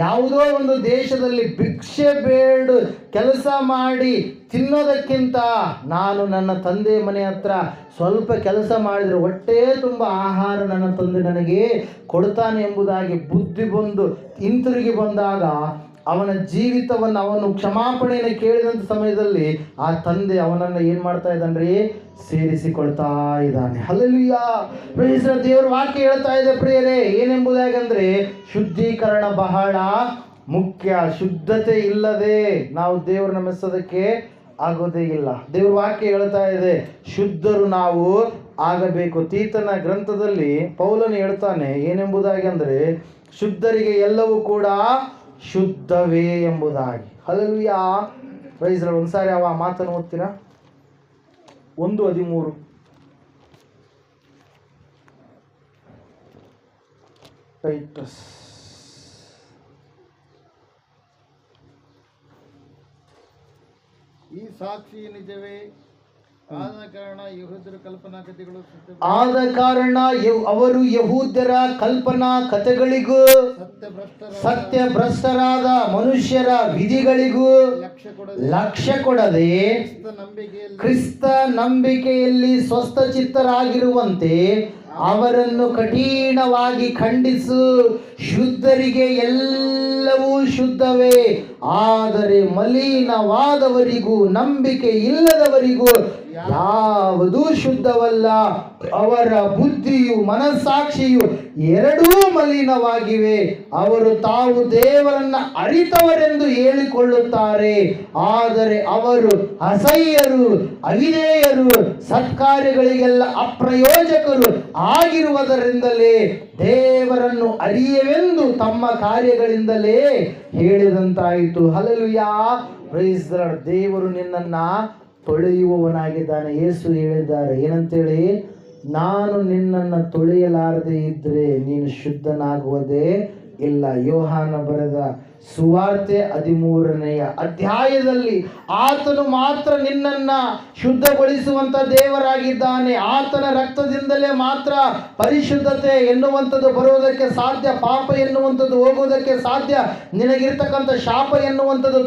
ಯಾವುದೋ ಒಂದು ದೇಶದಲ್ಲಿ ಭಿಕ್ಷೆ ಬೇಡು ಕೆಲಸ ಮಾಡಿ ತಿನ್ನೋದಕ್ಕಿಂತ ನಾನು ನನ್ನ ತಂದೆ ಮನೆ ಹತ್ರ ಸ್ವಲ್ಪ ಕೆಲಸ ಮಾಡಿದರೆ ಹೊಟ್ಟೆ ತುಂಬ ಆಹಾರ ನನ್ನ ತಂದೆ ನನಗೆ ಕೊಡ್ತಾನೆ ಎಂಬುದಾಗಿ ಬುದ್ಧಿ ಬಂದು ಹಿಂತಿರುಗಿ ಬಂದಾಗ ಅವನ ಜೀವಿತವನ್ನು ಅವನು ಕ್ಷಮಾಪಣೆಯನ್ನು ಕೇಳಿದಂಥ ಸಮಯದಲ್ಲಿ ಆ ತಂದೆ ಅವನನ್ನು ಏನು ಮಾಡ್ತಾ ಇದ್ದಾನ್ರಿ, ಸೇರಿಸಿಕೊಳ್ತಾ ಇದ್ದಾನೆ. ಹಲ್ಲೆಲೂಯಾ. ಪ್ರಿಯರೇ, ದೇವರ ವಾಕ್ಯ ಹೇಳ್ತಾ ಇದೆ ಪ್ರಿಯರೇ, ಏನೆಂಬುದಾಗಂದ್ರೆ ಶುದ್ಧೀಕರಣ ಬಹಳ ಮುಖ್ಯ. ಶುದ್ಧತೆ ಇಲ್ಲದೆ ನಾವು ದೇವರನ್ನ ಮೆಚ್ಚೋದಕ್ಕೆ ಆಗೋದೇ ಇಲ್ಲ. ದೇವರ ವಾಕ್ಯ ಹೇಳ್ತಾ ಇದೆ, ಶುದ್ಧರು ನಾವು ಆಗಬೇಕು. ತೀತನ ಗ್ರಂಥದಲ್ಲಿ ಪೌಲನು ಹೇಳ್ತಾನೆ ಏನೆಂಬುದಾಗಿ ಅಂದರೆ, ಶುದ್ಧರಿಗೆ ಎಲ್ಲವೂ ಕೂಡ ಶುದ್ಧವೇ ಎಂಬುದಾಗಿ. ಹಲ್ಲೆಲೂಯಾ. Praise Lord. ಒಂದ್ಸಾರಿ ಆ ಮಾತನ್ನು ಓದ್ತೀರಾ? 1:13. ಟೈಟಸ್. ಈ ಸಾಕ್ಷಿ ನಿಜವೇ, ಆದ ಕಾರಣ ಯಹೂದ್ಯರ ಕಲ್ಪನಾ ಕಥೆಗಳು ಅವರು ಯಹೂದ್ಯರ ಕಲ್ಪನಾ ಕಥೆಗಳಿಗೂ ಸತ್ಯಭ್ರಷ್ಟರಾದ ಮನುಷ್ಯರ ವಿಧಿಗಳಿಗೂ ಲಕ್ಷ್ಯ ಕೊಡದೆ ಕ್ರಿಸ್ತ ನಂಬಿಕೆಯಲ್ಲಿ ಸ್ವಸ್ಥಚಿತ್ತರಾಗಿರುವಂತೆ ಅವರನ್ನು ಕಠಿಣವಾಗಿ ಖಂಡಿಸು. ಶುದ್ಧರಿಗೆ ಎಲ್ಲವೂ ಶುದ್ಧವೇ, ಆದರೆ ಮಲಿನವಾದವರಿಗೂ ನಂಬಿಕೆ ಇಲ್ಲದವರಿಗೂ ಯಾವುದೂ ಶುದ್ಧವಲ್ಲ. ಅವರ ಬುದ್ಧಿಯು ಮನಸ್ಸಾಕ್ಷಿಯು ಎರಡೂ ಮಲಿನವಾಗಿವೆ. ಅವರು ತಾವು ದೇವರನ್ನ ಅರಿತವರೆಂದು ಹೇಳಿಕೊಳ್ಳುತ್ತಾರೆ, ಆದರೆ ಅವರು ಅಸಹ್ಯರು, ಅವಿಧೇಯರು, ಸತ್ಕಾರ್ಯಗಳಿಗೆಲ್ಲ ಅಪ್ರಯೋಜಕರು ಆಗಿರುವುದರಿಂದಲೇ ದೇವರನ್ನು ಅರಿಯವೆಂದು ತಮ್ಮ ಕಾರ್ಯಗಳಿಂದಲೇ ಹೇಳಿದಂತಾಯಿತು. ಹಲ್ಲೆಲೂಯಾ. Praise the Lord. ದೇವರು ನಿನ್ನನ್ನ ತೊಳೆಯುವವನಾಗಿದ್ದಾನೆ. ಯೇಸು ಹೇಳಿದ್ದಾರೆ ಏನಂತೇಳಿ, ನಾನು ನಿನ್ನನ್ನು ತೊಳೆಯಲಾರದೆ ಇದ್ದರೆ ನೀನು ಶುದ್ಧನಾಗುವುದೇ ಇಲ್ಲ. ಯೋಹಾನ ಬರೆದ ಸುವಾರ್ತೆ 13ನೆಯ ಅಧ್ಯಾಯದಲ್ಲಿ ಆತನು ಮಾತ್ರ ನಿನ್ನನ್ನು ಶುದ್ಧಗೊಳಿಸುವಂಥ ದೇವರಾಗಿದ್ದಾನೆ. ಆತನ ರಕ್ತದಿಂದಲೇ ಮಾತ್ರ ಪರಿಶುದ್ಧತೆ ಎನ್ನುವಂಥದ್ದು ಬರುವುದಕ್ಕೆ ಸಾಧ್ಯ, ಪಾಪ ಎನ್ನುವಂಥದ್ದು ಹೋಗುವುದಕ್ಕೆ ಸಾಧ್ಯ, ನಿನಗಿರ್ತಕ್ಕಂಥ ಶಾಪ ಎನ್ನುವಂಥದ್ದು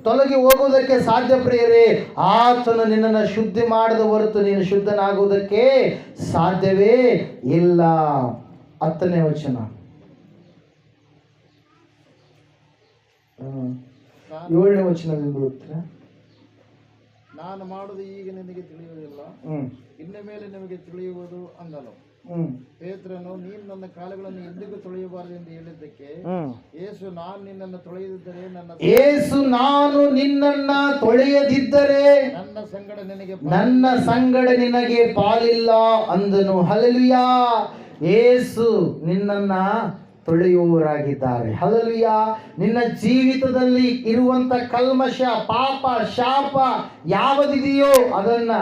ತೊಲಗಿ ಹೋಗುವುದಕ್ಕೆ ಸಾಧ್ಯ. ಪ್ರಿಯರೇ, ಆತನು ನಿನ್ನನ್ನು ಶುದ್ಧಿ ಮಾಡದ ಹೊರತು ನೀನು ಶುದ್ಧನಾಗುವುದಕ್ಕೆ ಸಾಧ್ಯವೇ ಇಲ್ಲ. 10ನೇ ವಚನ, 7ನೇ ವಚನದಿಂದ ಬಿಡುತ್ತೀರಾ? ನಾನು ಮಾಡುವುದು ಈಗ ನಿನಗೆ ತಿಳಿಯುವುದಿಲ್ಲ, ಇನ್ನು ಮೇಲೆ ನಿಮಗೆ ತಿಳಿಯುವುದು ಅಂದನು. ಪೇತ್ರನು, ನೀನು ನನ್ನ ಕಾಲುಗಳನ್ನು ಎಂದಿಗೂ ತೊಳೆಯಬಾರದು ಎಂದು ಹೇಳಿದ್ದಕ್ಕೆ ಯೇಸು, ನಾನು ನಿನ್ನನ್ನು ತೊಳೆಯದಿದ್ದರೆ ನನ್ನ ಸಂಗಡ ನಿನಗೆ ಪಾಲಿಲ್ಲ ಅಂದನು. ಹಲ್ಲೆಲೂಯಾ. ಯೇಸು ನಿನ್ನನ್ನ ತೊಳೆಯುವವರಾಗಿದ್ದಾರೆ. ಹಲ್ಲೆಲೂಯಾ. ನಿನ್ನ ಜೀವಿತದಲ್ಲಿ ಇರುವಂತ ಕಲ್ಮಶ, ಪಾಪ, ಶಾಪ ಯಾವುದಿದೆಯೋ ಅದನ್ನ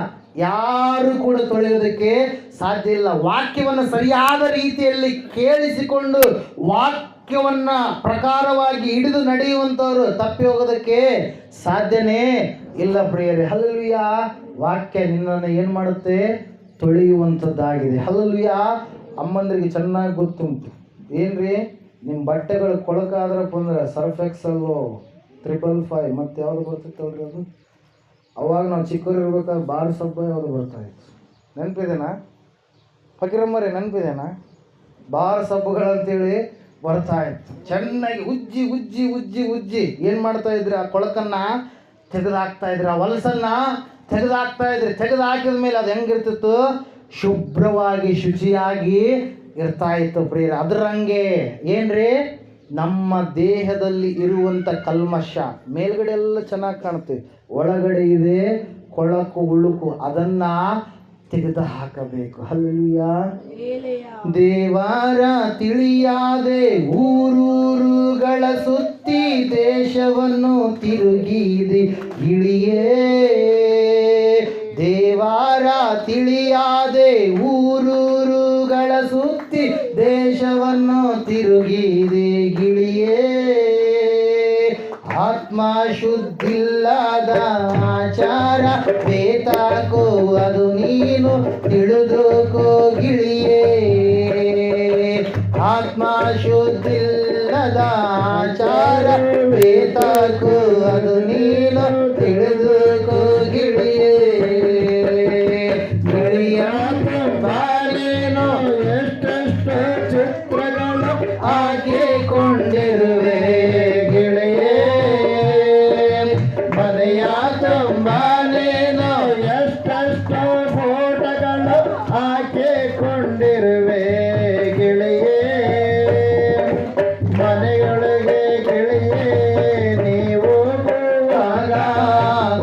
ಯಾರು ಕೂಡ ತೊಳೆಯೋದಕ್ಕೆ ಸಾಧ್ಯ ಇಲ್ಲ. ವಾಕ್ಯವನ್ನು ಸರಿಯಾದ ರೀತಿಯಲ್ಲಿ ಕೇಳಿಸಿಕೊಂಡು ವಾಕ್ಯವನ್ನ ಪ್ರಕಾರವಾಗಿ ಹಿಡಿದು ನಡೆಯುವಂಥವ್ರು ತಪ್ಪಿ ಹೋಗೋದಕ್ಕೆ ಸಾಧ್ಯನೇ ಇಲ್ಲ. ಪ್ರಿಯರೇ, ಹಲ್ಲೆಲೂಯಾ. ವಾಕ್ಯ ನಿನ್ನನ್ನು ಏನು ಮಾಡುತ್ತೆ? ತೊಳೆಯುವಂಥದ್ದಾಗಿದೆ. ಹಲ್ಲೆಲೂಯಾ. ಅಮ್ಮಂದ್ರಿಗೆ ಚೆನ್ನಾಗಿ ಗೊತ್ತುಂಟು. ಏನ್ರಿ, ನಿಮ್ಮ ಬಟ್ಟೆಗಳು ಕೊಳಕಾದ್ರಪ್ಪ ಅಂದ್ರೆ ಸರ್ಫ್ ಎಕ್ಸಲ್ಲು 555 ಮತ್ತು ಯಾವುದು ಬರ್ತಿತ್ತಲ್ರಿ ಅದು, ಅವಾಗ ನಾವು ಚಿಕ್ಕವ್ರು ಇರ್ಬೇಕಾದ್ರೆ ಬಾರ್ ಸಬ್ಬ ಯಾವುದು ಬರ್ತಾಯಿತ್ತು, ನೆನಪಿದೆನಾ ಫಕೀರಮ್ಮರೇ? ನೆನಪಿದೆನಾ? ಬಾರ್ ಸಬ್ಬುಗಳಂತೇಳಿ ಬರ್ತಾಯಿತ್ತು. ಚೆನ್ನಾಗಿ ಉಜ್ಜಿ ಉಜ್ಜಿ ಉಜ್ಜಿ ಉಜ್ಜಿ ಏನು ಮಾಡ್ತಾ ಇದ್ರಿ? ಆ ಕೊಳಕನ್ನು ತೆಗೆದಾಕ್ತಾ ಇದ್ರಿ, ಆ ಹೊಲಸನ್ನ ತೆಗೆದಾಕ್ತಾ ಇದ್ರಿ. ತೆಗೆದು ಹಾಕಿದ ಮೇಲೆ ಅದು ಹೆಂಗಿರ್ತಿತ್ತು? ಶುಭ್ರವಾಗಿ ಶುಚಿಯಾಗಿ ಇರ್ತಾ ಇತ್ತು. ಪ್ರಿಯರೇ, ಅದರಂಗೆ ಏನ್ರಿ, ನಮ್ಮ ದೇಹದಲ್ಲಿ ಇರುವಂಥ ಕಲ್ಮಶ ಮೇಲ್ಗಡೆ ಎಲ್ಲ ಚೆನ್ನಾಗಿ ಕಾಣುತ್ತೆ, ಒಳಗಡೆ ಇದೆ ಕೊಳಕು ಉಳುಕು, ಅದನ್ನ ತೆಗೆದು ಹಾಕಬೇಕು. ಹಲ್ಲೆಲೂಯಾ. ದೇವರ ತಿಳಿಯಾದೆ ಊರೂರುಗಳ ಸುತ್ತಿ ದೇಶವನ್ನು ತಿರುಗಿದೆ ಗಿಳಿಯೇ. ದೇವರ ತಿಳಿಯಾದೆ ಊರೂರುಗಳ ಸುತ್ತಿ ದೇಶವನ್ನು ತಿರುಗಿದೆ ಗಿಳಿಯೇ. ಆತ್ಮ ಶುದ್ಧಿಲ್ಲದ ಆಚಾರ ಬೇತಾಕೋ ಅದು ನೀನು ತಿಳಿದುಕೋ ಗಿಳಿಯೇ. ಆತ್ಮ ಶುದ್ಧಿಲ್ಲದ ಆಚಾರ ಬೇತಾಕೋ ಅದು ನೀನು ತಿಳಿದುಕೋ ಗಿಳಿಯೇ. ಗಿಳಿಯ ಬಾರೇನೋ ಎಷ್ಟೆಷ್ಟು ಚಿತ್ರಗಳು ಹಾಕಿಕೊಂಡಿರುವೆ ಗಿಳಿಯೇ. ಮನೆಯ ತುಂಬಾನೇನೋ ಎಷ್ಟೆಷ್ಟು ಫೋಟೋಗಳು ಹಾಕಿಕೊಂಡಿರುವೆ ಗಿಳಿಯೇ. ಮನೆಯೊಳಗೆ ಗಿಳಿಯೇ ನೀವು ಹೋಗುವಾಗ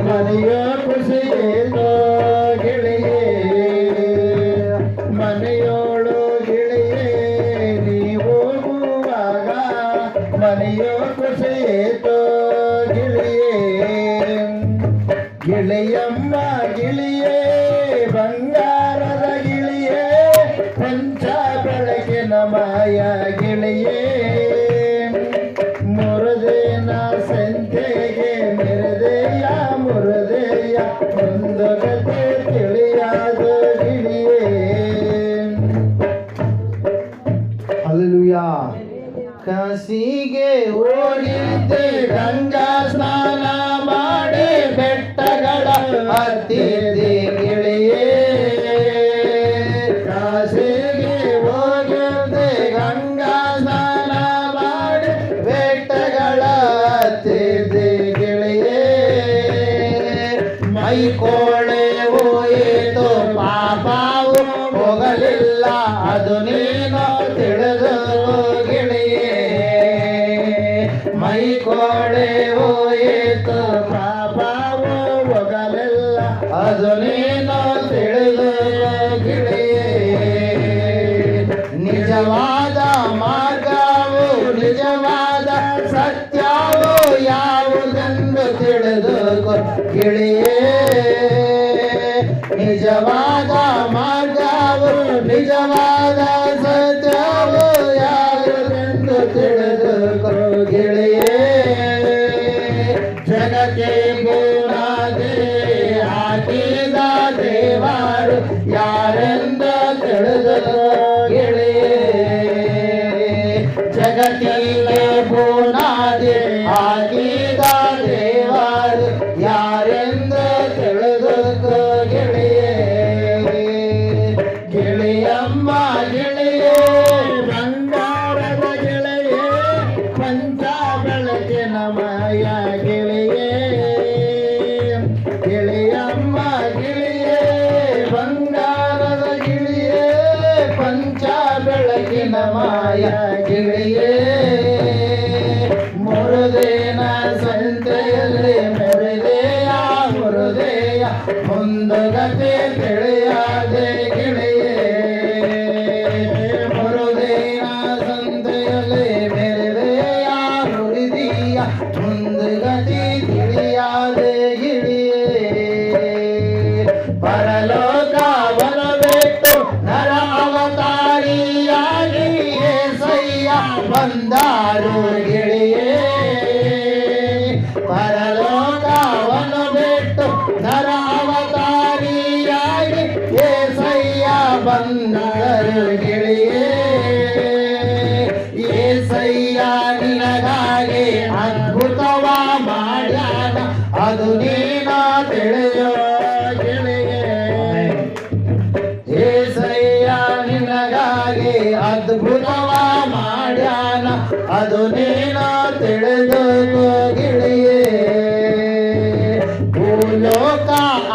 ಮನೆಯ ಖುಷಿಯೇನೋ ಗಿಳಿಯೇ. ಮನೆಯೋಳು ಗಿಳಿಯೇ ನೀವು ಹೋಗುವಾಗ ಮನೆಯ ಖುಷಿಯೇತೋ ಗಿಳಿಯೇ. ಗಿಳಿಯಮ್ಮ ಗಿಳಿಯೇ ಬಂಗಾರದ ಗಿಳಿಯೇ, ಪಂಚ ಬೆಳಕಿನ ಮಾಯ ಗಿಳಿಯೇ. ಮುರುದೇನ ಸಂತೆಗೆ ಮೆರೆದೆಯ ಮುರುದೆಯ ಒಂದು ಗತೆ ತಿಳಿಯಾದ ಗಿಳಿಯೇ. ಹಲ್ಲೆಲೂಯಾ. ಕಾಶಿಗೆ ಹೋಗಿದ್ದೆ ಗಂಗಾ ಸ್ನಾನ ಮಾಡಿ ಬೆಟ್ಟಗಳ ಹತ್ತಿದ್ದೆ ಗಿಳಿಯೇ. ಕಾಶಿಗೆ ಹೋಗಿದ್ದೆ ಗಂಗಾ ಸ್ನಾನ ಮಾಡಿ ಬೆಟ್ಟಗಳ ಹತ್ತಿದ್ದೆ ಗಿಳಿಯೇ. ಮೈ ಕೋಳೆ ಹೋಯಿತು ಪಾಪವು ಹೋಗಲಿಲ್ಲ ಅದು ನೀನು ತಿಳಿದು ಗಿಳಿಯೇ. ಮೈ ಕೋಳೆ ಹೋಯಿತು ಪಾಪವು ಹೋಗಲಿಲ್ಲ ಅದು ನೀನು ತಿಳಿದು ಗಿಳಿಯೇ. ನಿಜವಾದ ಮಾರ್ಗವು ನಿಜವಾದ ಸತ್ಯವು ಯಾವುದೆಂದು ತಿಳಿದುಕೋ ಗಿಳಿಯೇ. ನಿಜವಾದ ಮಾರ್ಗವು ನಿಜವಾದ ಸತ್ಯವು ಯಾವುದೆಂದು ತಿಳಿದುಕೋ ಗಿಳಿಯೇ. ಜಗಕ್ಕೆ ಬುನಾದಿ ಹಾಕಿದ ದೇವರು ಯಾರೆಂದ ತಿಳಿದು ಗೆಳೆಯೇ. ಜಗತ್ತಿಗೆ ಬುನಾದಿ ಹಾಕಿದ ದೇವರು ಯಾರೆಂದ ತಿಳಿದು ಗೆಳೆಯೇ. ಗೆಳೆಯಮ್ಮ ಗೆಳೆಯೇ ಬಂಗಾರದ ಗೆಳೆಯೇ ಪಂಚ ಬೆಳಕಿನ ಮಾಯ ಗೆಳೆಯೇ. ಗೆಳೆಯಮ್ಮ ಗೆಳೆಯೇ ಬಂಗಾರದ ಗೆಳೆಯೇ ಪಂಚ ಬೆಳಕಿನ ಮಾಯ ಗೆಳೆಯೇ. ಮುರುದೇನ ಸಂತೆಯಲ್ಲಿ ಮುರುದೇಯ ಮುರುದೇಯ ಮುಂದಗತೆ ತಿಳಿಯಾದೆ ಗೆಳೆಯೇ. ಮುರುದೇನ ಸಂತೆಯಲ್ಲಿ ಮೆರೆದೆಯ ಮುರಿದೀಯ ಮುಂದಗತಿ ತಿಳಿಯಾದೆ ಗೆಳೆಯೇ. ಪರಲೋಕವನ ಬಿಟ್ಟು ನರ ಅವತಾರಿಯಾಗಿ ಏಸಯ್ಯ ಬಂದಾರು ಗೆಳೆಯೇ. ಪರಲೋಕವನ ಬಿಟ್ಟು ನರ ಅವತಾರಿಯಾಗಿ ಏಸಯ್ಯ ಬಂದರು ಗೆಳೆಯೇ. ಏಸಯ್ಯ ನಿನಗಾಗಿ ಅದ್ಭುತವ ಮಾಡ್ಯಾನ ಅದು ನೀನ ತಿಳಿಯೋ ಗೆಳೆಯೇ. ಏಸಯ್ಯ ನಿನಗಾಗಿ ಅದ್ಭುತವ ಮಾಡ್ಯಾನ ಅದು ನೀನ ತಿಳಿದು ಗೆಳೆಯೇ. ಭೂಲೋಕ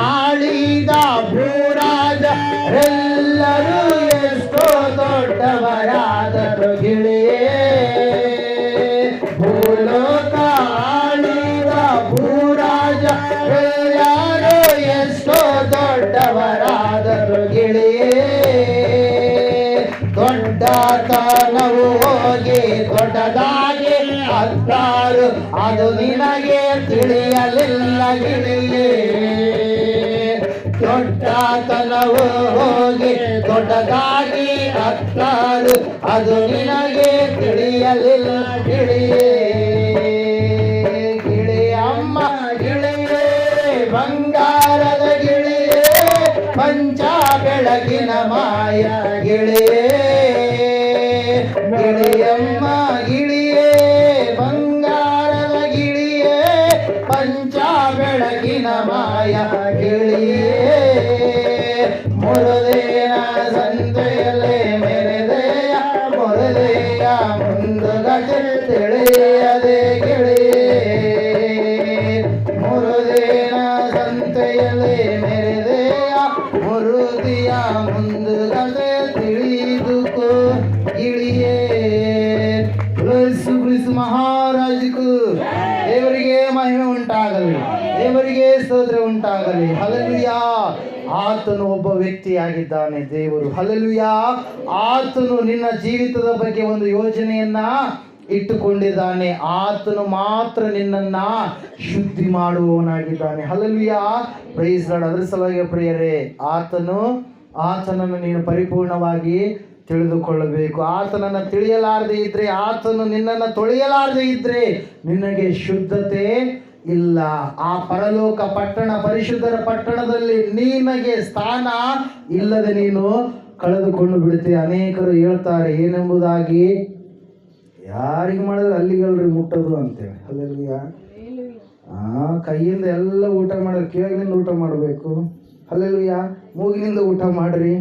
ಆಳಿದ ಭೂರಾಜ ಎಲ್ಲರೂ ಎಷ್ಟೋ ದೊಡ್ಡವರಾದರು ಗೆಳೆಯೇ. ಭೂಲೋಕ ಆಳಿದ ಭೂರಾಜ ಎಲ್ಲರೂ ಎಷ್ಟೋ ದೊಡ್ಡವರಾದರು ಗೆಳೆಯೇ. ದೊಡ್ಡತನವು ಹೋಗಿ ದೊಡ್ಡದಾಗಿ ಅತ್ತಾರು ಅದು ನಿನಗೆ ತಿಳಿಯಲಿಲ್ಲ ಗೆಳೆಯೇ. ದೊಡ್ಡತನವು ಹೋಗಿ ದೊಡ್ಡದಾಗಿ ಅತ್ತಾರು ಅದು ನಿನಗೆ ತಿಳಿಯಲಿಲ್ಲ ಗೆಳೆಯೇ. ಗೆಳೆಯಮ್ಮ ಗೆಳೆಯೇ ಬಂಗಾರದ ಗೆಳೆಯೇ ಪಂಚ ಬೆಳಕಿನ ಮಾಯ ಗೆಳೆಯೇ. ಗೆಳೆಯಮ್ಮ ಗಿಳಿಯೇ ಬಂಗಾರದ ಗಿಳಿಯೇ ಪಂಚ ಬೆಳಕಿನ ಮಾಯ ಗೆಳೆಯೇ. ಮುರುದೇನ ಸಂತೆಯಲ್ಲಿ ಮೆರೆದೆಯ ಮುರುದೇಯ ಮುಂದುಗತೆ ತಿಳಿಯದೆ ಗೆಳೆಯೇ. ಮುರುದೇನ ಸಂತೆಯಲ್ಲಿ ಮೆರೆದೆಯ ಮುರುದಿಯ ಮುಂದುಗತೆ ತಿಳಿದುಕೋ ಗಿಳಿಯೇ. ಕ್ರಿಸ್ತು ಕ್ರಿಸ್ತು ಮಹಾರಾಜಕು ದೇವರಿಗೆ ಮಹಿಮೆ ಉಂಟಾಗಲಿ, ದೇವರಿಗೆ ಸ್ತೋತ್ರ ಉಂಟಾಗಲಿ. ಹಲ್ಲೆಲೂಯಾ. ಆತನು ಒಬ್ಬ ವ್ಯಕ್ತಿಯಾಗಿದ್ದಾನೆ ದೇವರು. ಹಲ್ಲೆಲೂಯಾ. ಆತನು ನಿನ್ನ ಜೀವಿತದ ಬಗ್ಗೆ ಒಂದು ಯೋಜನೆಯನ್ನ ಇಟ್ಟುಕೊಂಡಿದ್ದಾನೆ. ಆತನು ಮಾತ್ರ ನಿನ್ನನ್ನ ಶುದ್ಧಿ ಮಾಡುವವನಾಗಿದ್ದಾನೆ. ಹಲ್ಲೆಲೂಯಾ. Praise lord. ಅದರ ಸಲುವಾಗಿ ಪ್ರಿಯರೇ ಆತನನ್ನು ನೀನು ಪರಿಪೂರ್ಣವಾಗಿ ತಿಳಿದುಕೊಳ್ಳಬೇಕು. ಆತನನ್ನು ತಿಳಿಯಲಾರದೆ ಇದ್ರೆ, ಆತನು ನಿನ್ನನ್ನು ತೊಳೆಯಲಾರದೆ ಇದ್ರೆ ನಿನಗೆ ಶುದ್ಧತೆ ಇಲ್ಲ. ಆ ಪರಲೋಕ ಪಟ್ಟಣ ಪರಿಶುದ್ಧರ ಪಟ್ಟಣದಲ್ಲಿ ನಿನಗೆ ಸ್ಥಾನ ಇಲ್ಲದೆ ನೀನು ಕಳೆದುಕೊಂಡು ಬಿಡುತ್ತೆ. ಅನೇಕರು ಹೇಳ್ತಾರೆ ಏನೆಂಬುದಾಗಿ, ಯಾರಿಗೆ ಮಾಡಿದ್ರೆ ಅಲ್ಲಿಗಲ್ರಿ ಮುಟ್ಟೋದು ಅಂತೇಳಿ. ಹಲ್ಲೆಲೂಯಾ. ಕೈಯಿಂದ ಎಲ್ಲ ಊಟ ಮಾಡಿದ್ರೆ ಕಿವಿಗಳಿಂದ ಊಟ ಮಾಡಬೇಕು. ಹಲ್ಲೆಲೂಯಾ. ಮೂಗಿನಿಂದ ಊಟ ಮಾಡ್ರಿ.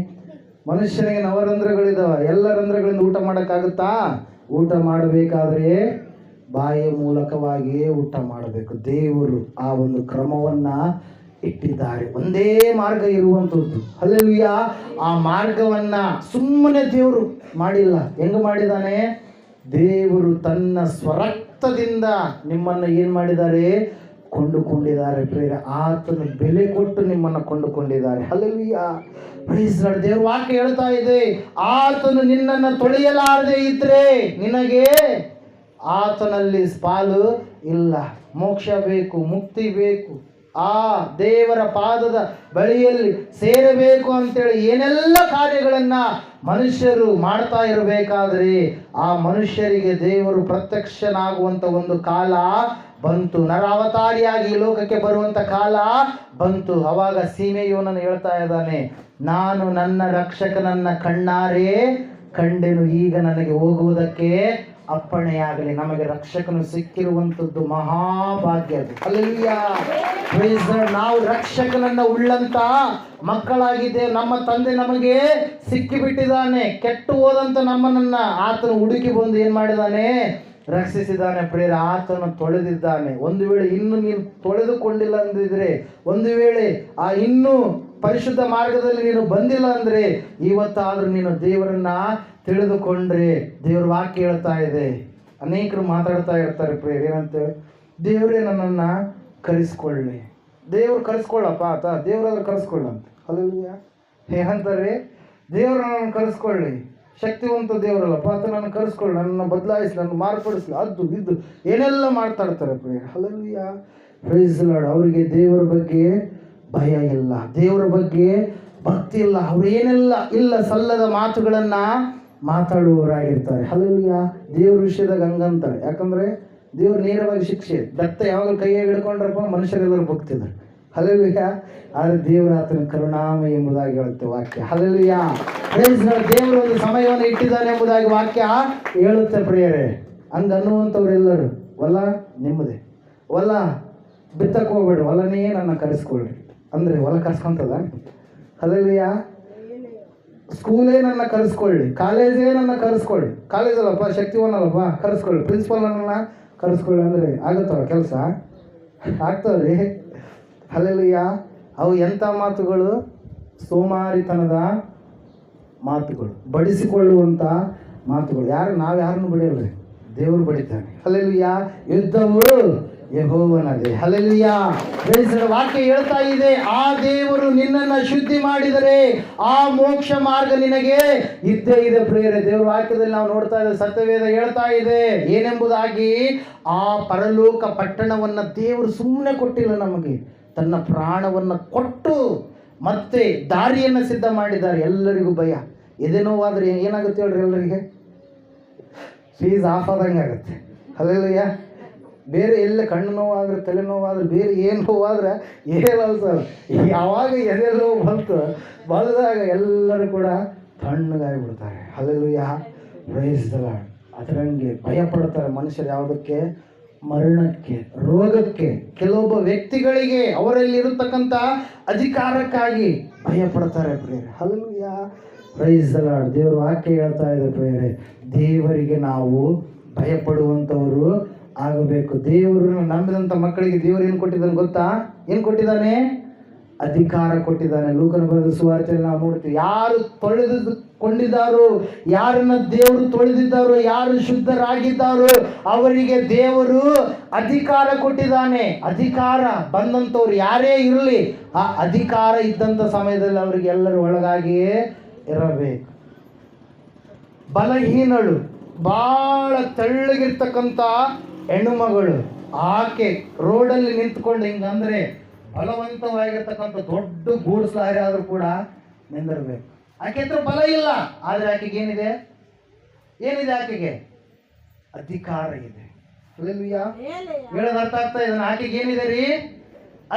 ಮನುಷ್ಯನಿಗೆ ನವರಂಧ್ರಗಳಿದಾವೆ, ಎಲ್ಲ ರಂಧ್ರಗಳಿಂದ ಊಟ ಮಾಡೋಕ್ಕಾಗುತ್ತಾ? ಊಟ ಮಾಡಬೇಕಾದ್ರೆ ಬಾಯಿಯ ಮೂಲಕವಾಗಿಯೇ ಊಟ ಮಾಡಬೇಕು. ದೇವರು ಆ ಒಂದು ಕ್ರಮವನ್ನ ಇಟ್ಟಿದ್ದಾರೆ. ಒಂದೇ ಮಾರ್ಗ ಇರುವಂಥದ್ದು. ಹಲ್ಲೆಲೂಯಾ. ಆ ಮಾರ್ಗವನ್ನ ಸುಮ್ಮನೆ ದೇವರು ಮಾಡಿಲ್ಲ. ಹೆಂಗೆ ಮಾಡಿದ್ದಾನೆ? ದೇವರು ತನ್ನ ಸ್ವರಕ್ತದಿಂದ ನಿಮ್ಮನ್ನು ಏನು ಮಾಡಿದ್ದಾರೆ? ಕೊಂಡುಕೊಂಡಿದ್ದಾರೆ ಪ್ರಿಯರೇ. ಆತನು ಬೆಲೆ ಕೊಟ್ಟು ನಿಮ್ಮನ್ನು ಕೊಂಡುಕೊಂಡಿದ್ದಾರೆ. ಹಲ್ಲೆಲೂಯಾ. Praise Lord. ದೇವರ ವಾಕ್ಯ ಹೇಳ್ತಾ ಇದೆ, ಆತನು ನಿನ್ನನ್ನು ತೊಳೆಯಲಾರದೆ ಇದ್ರೆ ನಿನಗೆ ಆತನಲ್ಲಿ ಪಾಲು ಇಲ್ಲ. ಮೋಕ್ಷ ಬೇಕು, ಮುಕ್ತಿ ಬೇಕು, ಆ ದೇವರ ಪಾದದ ಬಳಿಯಲ್ಲಿ ಸೇರಬೇಕು ಅಂತೇಳಿ ಏನೆಲ್ಲ ಕಾರ್ಯಗಳನ್ನು ಮನುಷ್ಯರು ಮಾಡ್ತಾ ಇರಬೇಕಾದ್ರೆ ಆ ಮನುಷ್ಯರಿಗೆ ದೇವರು ಪ್ರತ್ಯಕ್ಷನಾಗುವಂಥ ಒಂದು ಕಾಲ ಬಂತು. ನರಾವತಾರಿಯಾಗಿ ಈ ಲೋಕಕ್ಕೆ ಬರುವಂತ ಕಾಲ ಬಂತು. ಅವಾಗ ಸೀಮೆಯೋನನ್ನು ಹೇಳ್ತಾ ಇದ್ದಾನೆ, ನಾನು ನನ್ನ ರಕ್ಷಕನನ್ನ ಕಣ್ಣಾರೆ ಕಂಡೆನು, ಈಗ ನನಗೆ ಹೋಗುವುದಕ್ಕೆ ಅಪ್ಪಣೆಯಾಗಲಿ. ನಮಗೆ ರಕ್ಷಕನು ಸಿಕ್ಕಿರುವಂಥದ್ದು ಮಹಾಭಾಗ್ಯ. Hallelujah, praise the lord. ನಾವು ರಕ್ಷಕನನ್ನ ಉಳ್ಳಂತ ಮಕ್ಕಳಾಗಿದ್ದೇವೆ. ನಮ್ಮ ತಂದೆ ನಮಗೆ ಸಿಕ್ಕಿಬಿಟ್ಟಿದ್ದಾನೆ. ಕೆಟ್ಟು ಹೋದಂತ ನಮ್ಮನ್ನ ಆತನು ಹುಡುಕಿ ಬಂದು ಏನ್ ಮಾಡಿದಾನೆ, ರಕ್ಷಿಸಿದ್ದಾನೆ. ಪ್ರೇರ ಆತನು ತೊಳೆದಿದ್ದಾನೆ. ಒಂದು ವೇಳೆ ಇನ್ನು ನೀನು ತೊಳೆದುಕೊಂಡಿಲ್ಲ ಅಂದಿದ್ರೆ, ಒಂದು ವೇಳೆ ಆ ಇನ್ನೂ ಪರಿಶುದ್ಧ ಮಾರ್ಗದಲ್ಲಿ ನೀನು ಬಂದಿಲ್ಲ ಅಂದ್ರೆ, ಇವತ್ತಾದ್ರೂ ನೀನು ದೇವರನ್ನ ತಿಳಿದುಕೊಂಡ್ರೆ, ದೇವ್ರ ವಾಕ್ಯ ಹೇಳ್ತಾ ಇದೆ. ಅನೇಕರು ಮಾತಾಡ್ತಾ ಇರ್ತಾರೆ ಪ್ರೇರ, ಏನಂತ, ದೇವರೇ ನನ್ನನ್ನು ಕರೆಸ್ಕೊಳ್ಳಿ, ದೇವ್ರು ಕರೆಸ್ಕೊಳ್ಳಪ್ಪ ಆತ, ದೇವರಾದ್ರೂ ಕರೆಸ್ಕೊಳ್ಳಂತ. ಹಲ್ಲೆಲೂಯಾ. ಏನಂತಾರೆ, ದೇವ್ರು ನನ್ನನ್ನು ಕರೆಸ್ಕೊಳ್ಳಿ, ಶಕ್ತಿವಂತ ದೇವರಲ್ಲಪ್ಪ ಆತ ನನ್ನ ಕರೆಸ್ಕೊಳ್ಳಿ, ನನ್ನನ್ನು ಬದಲಾಯಿಸಿ, ನನ್ನ ಮಾರ್ಪಡಿಸಲಿ, ಅದು ಇದು ಏನೆಲ್ಲ ಮಾತಾಡ್ತಾರೆ ಪ್ರೇರ. Hallelujah, praise the lord. ಅವರಿಗೆ ದೇವರ ಬಗ್ಗೆ ಭಯ ಇಲ್ಲ, ದೇವರ ಬಗ್ಗೆ ಭಕ್ತಿ ಇಲ್ಲ. ಅವ್ರು ಏನೆಲ್ಲ ಇಲ್ಲ ಸಲ್ಲದ ಮಾತುಗಳನ್ನ ಮಾತಾಡುವವರಾಗಿರ್ತಾರೆ. ಹಲ್ಲೆಲೂಯಾ. ದೇವ್ರ ವಿಷಯದಾಗ ಹಂಗಂತಾರೆ. ಯಾಕಂದ್ರೆ ದೇವ್ರು ನೇರವಾಗಿ ಶಿಕ್ಷೆ, ಬೆತ್ತ ಯಾವಾಗ ಕೈಯಾಗಿ ಹಿಡ್ಕೊಂಡ್ರಪ್ಪ ಮನುಷ್ಯರೆಲ್ಲರೂ ಭಕ್ತಿದ್ದಾರೆ. ಹಲ್ಲೆಲೂಯಾ. ಆದರೆ ದೇವರ ಆತನ ಕರುಣಾಮಯ ಎಂಬುದಾಗಿ ಹೇಳುತ್ತೆ ವಾಕ್ಯ. ಹಲ್ಲೆಲೂಯಾ. Praise the Lord. ದೇವರು ಒಂದು ಸಮಯವನ್ನು ಇಟ್ಟಿದ್ದಾನೆ ಎಂಬುದಾಗಿ ವಾಕ್ಯ ಹೇಳುತ್ತೆ ಪ್ರಿಯರೇ. ಹಂಗನ್ನುವಂಥವ್ರೆಲ್ಲರೂ ಹೊಲ ನಿಮ್ಮದೇ, ಹೊಲ ಬಿತ್ತಕ್ಕೆ ಹೋಗ್ಬೇಡ್ರಿ, ಹೊಲನೇ ನನ್ನ ಕರೆಸ್ಕೊಳ್ರಿ ಅಂದರೆ ಹೊಲ ಕರ್ಸ್ಕೊಂತದ. ಹಲ್ಲೆಲೂಯಾ. ಸ್ಕೂಲೇ ನನ್ನ ಕರೆಸ್ಕೊಳ್ಳಿ, ಕಾಲೇಜೇ ನನ್ನ ಕರೆಸ್ಕೊಳ್ಳಿ, ಕಾಲೇಜಲ್ಲಪ್ಪ ಶಕ್ತಿವನ್ನಲ್ಲಪ್ಪ ಕರೆಸ್ಕೊಳ್ಳಿ, ಪ್ರಿನ್ಸಿಪಲ್ನನ್ನ ಕರೆಸ್ಕೊಳ್ಳಿ ಅಂದರೆ ಆಗುತ್ತವ ಕೆಲಸ? ಆಗ್ತವ್ರಿ. ಹಲ್ಲೆಲೂಯಾ. ಅವು ಎಂಥ ಮಾತುಗಳು? ಸೋಮಾರಿತನದ ಮಾತುಗಳು, ಬಡಿಸಿಕೊಳ್ಳುವಂಥ ಮಾತುಗಳು. ನಾವು ಯಾರನ್ನು ಬಡಿಯಲ್ರಿ, ದೇವರು ಬಡಿತಾನೆ. ಹಲ್ಲೆಲೂಯಾ. ಯುದ್ಧವು ಯೆಹೋವನದೇ. ಹಲ್ಲೆಲೂಯಾ. ವಾಕ್ಯ ಹೇಳ್ತಾ ಇದೆ, ಆ ದೇವರು ನಿನ್ನನ್ನು ಶುದ್ಧಿ ಮಾಡಿದರೆ ಆ ಮೋಕ್ಷ ಮಾರ್ಗ ನಿನಗೆ ಇದ್ದೇ ಇದೆ ಪ್ರಿಯರೇ. ದೇವರ ವಾಕ್ಯದಲ್ಲಿ ನಾವು ನೋಡ್ತಾ ಇದ್ದೇವೆ, ಸತ್ಯವೇದ ಹೇಳ್ತಾ ಇದೆ ಏನೆಂಬುದಾಗಿ, ಆ ಪರಲೋಕ ಪಟ್ಟಣವನ್ನ ದೇವರು ಸುಮ್ಮನೆ ಕೊಟ್ಟಿಲ್ಲ ನಮಗೆ, ತನ್ನ ಪ್ರಾಣವನ್ನು ಕೊಟ್ಟು ಮತ್ತೆ ದಾರಿಯನ್ನು ಸಿದ್ಧ ಮಾಡಿದ್ದಾರೆ. ಎಲ್ಲರಿಗೂ ಭಯ, ಎದೆ ನೋವಾದ್ರೆ ಏನಾಗುತ್ತೆ ಹೇಳ್ರಿ, ಎಲ್ಲರಿಗೆ ಫೀಸ್ ಆಫ್ ಆದಂಗೆ ಆಗುತ್ತೆ. ಹಲ್ಲೆಲೂಯಾ. ಬೇರೆ ಎಲ್ಲ ಕಣ್ಣು ನೋವಾದ್ರೆ, ತಲೆ ನೋವಾದ್ರೆ, ಬೇರೆ ಏನು ನೋವಾದ್ರೆ ಏನಲ್ಲ ಸರ್, ಯಾವಾಗ ಎದೆ ನೋವು ಬಂದಾಗ ಎಲ್ಲರೂ ಕೂಡ ತಣ್ಣಗಾಗಿಬಿಡ್ತಾರೆ. ಹಲ್ಲೆಲೂಯಾ. Praise the lord. ಅದರಂಗೆ ಭಯ ಪಡ್ತಾರೆ ಮನುಷ್ಯರು. ಯಾವುದಕ್ಕೆ? ಮರಣಕ್ಕೆ, ರೋಗಕ್ಕೆ, ಕೆಲವೊಬ್ಬ ವ್ಯಕ್ತಿಗಳಿಗೆ ಅವರಲ್ಲಿ ಇರತಕ್ಕಂಥ ಅಧಿಕಾರಕ್ಕಾಗಿ ಭಯ ಪಡ್ತಾರೆ ಪ್ರಿಯರೇ. ಹಲ್ಲೆಲೂಯಾ. Praise the Lord. ದೇವರು ವಾಕ್ಯ ಹೇಳ್ತಾ ಇದೆ ಪ್ರಿಯರೇ, ದೇವರಿಗೆ ನಾವು ಭಯಪಡುವಂಥವರು ಆಗಬೇಕು. ದೇವರನ್ನು ನಂಬಿದಂಥ ಮಕ್ಕಳಿಗೆ ದೇವರು ಏನು ಕೊಟ್ಟಿದ್ದಾನೆ ಗೊತ್ತಾ? ಏನು ಕೊಟ್ಟಿದ್ದಾನೆ? ಅಧಿಕಾರ ಕೊಟ್ಟಿದ್ದಾನೆ. ಲೂಕನ ಬರೆದ ಸುವಾರ್ತೆಯಲ್ಲಿ ನಾವು ನೋಡ್ತೀವಿ, ಯಾರು ತೊಳೆದುಕೊಂಡಿದ್ದಾರೋ, ಯಾರನ್ನ ದೇವರು ತೊಳೆದಿದ್ದಾರೋ, ಯಾರು ಶುದ್ಧರಾಗಿದ್ದಾರೋ ಅವರಿಗೆ ದೇವರು ಅಧಿಕಾರ ಕೊಟ್ಟಿದ್ದಾನೆ. ಅಧಿಕಾರ ಬಂದಂಥವ್ರು ಯಾರೇ ಇರಲಿ, ಆ ಅಧಿಕಾರ ಇದ್ದಂಥ ಸಮಯದಲ್ಲಿ ಅವರಿಗೆ ಎಲ್ಲರೂ ಒಳಗಾಗಿಯೇ ಇರಬೇಕು. ಬಲಹೀನಳು, ಭಾಳ ತೆಳ್ಳಗಿರ್ತಕ್ಕಂಥ ಹೆಣ್ಣುಮಗಳು, ಆಕೆ ರೋಡಲ್ಲಿ ನಿಂತ್ಕೊಂಡು ಹಿಂಗಂದ್ರೆ ಬಲವಂತವಾಗಿರ್ತಕ್ಕಂಥ ದೊಡ್ಡ ಗೂಡ್ಸ್ ಲಾರಿ ಆದರೂ ಕೂಡ ನಿಂದಿರಬೇಕು. ಆಕೆ ಹತ್ರ ಬಲ ಇಲ್ಲ, ಆದರೆ ಆಕೆಗೆ ಏನಿದೆ? ಆಕೆಗೆ ಅಧಿಕಾರ ಇದೆ. ಹೇಳೋದು ಅರ್ಥ ಆಗ್ತಾ ಇದೆ? ಆಕೆಗೆ ಏನಿದೆ ರೀ?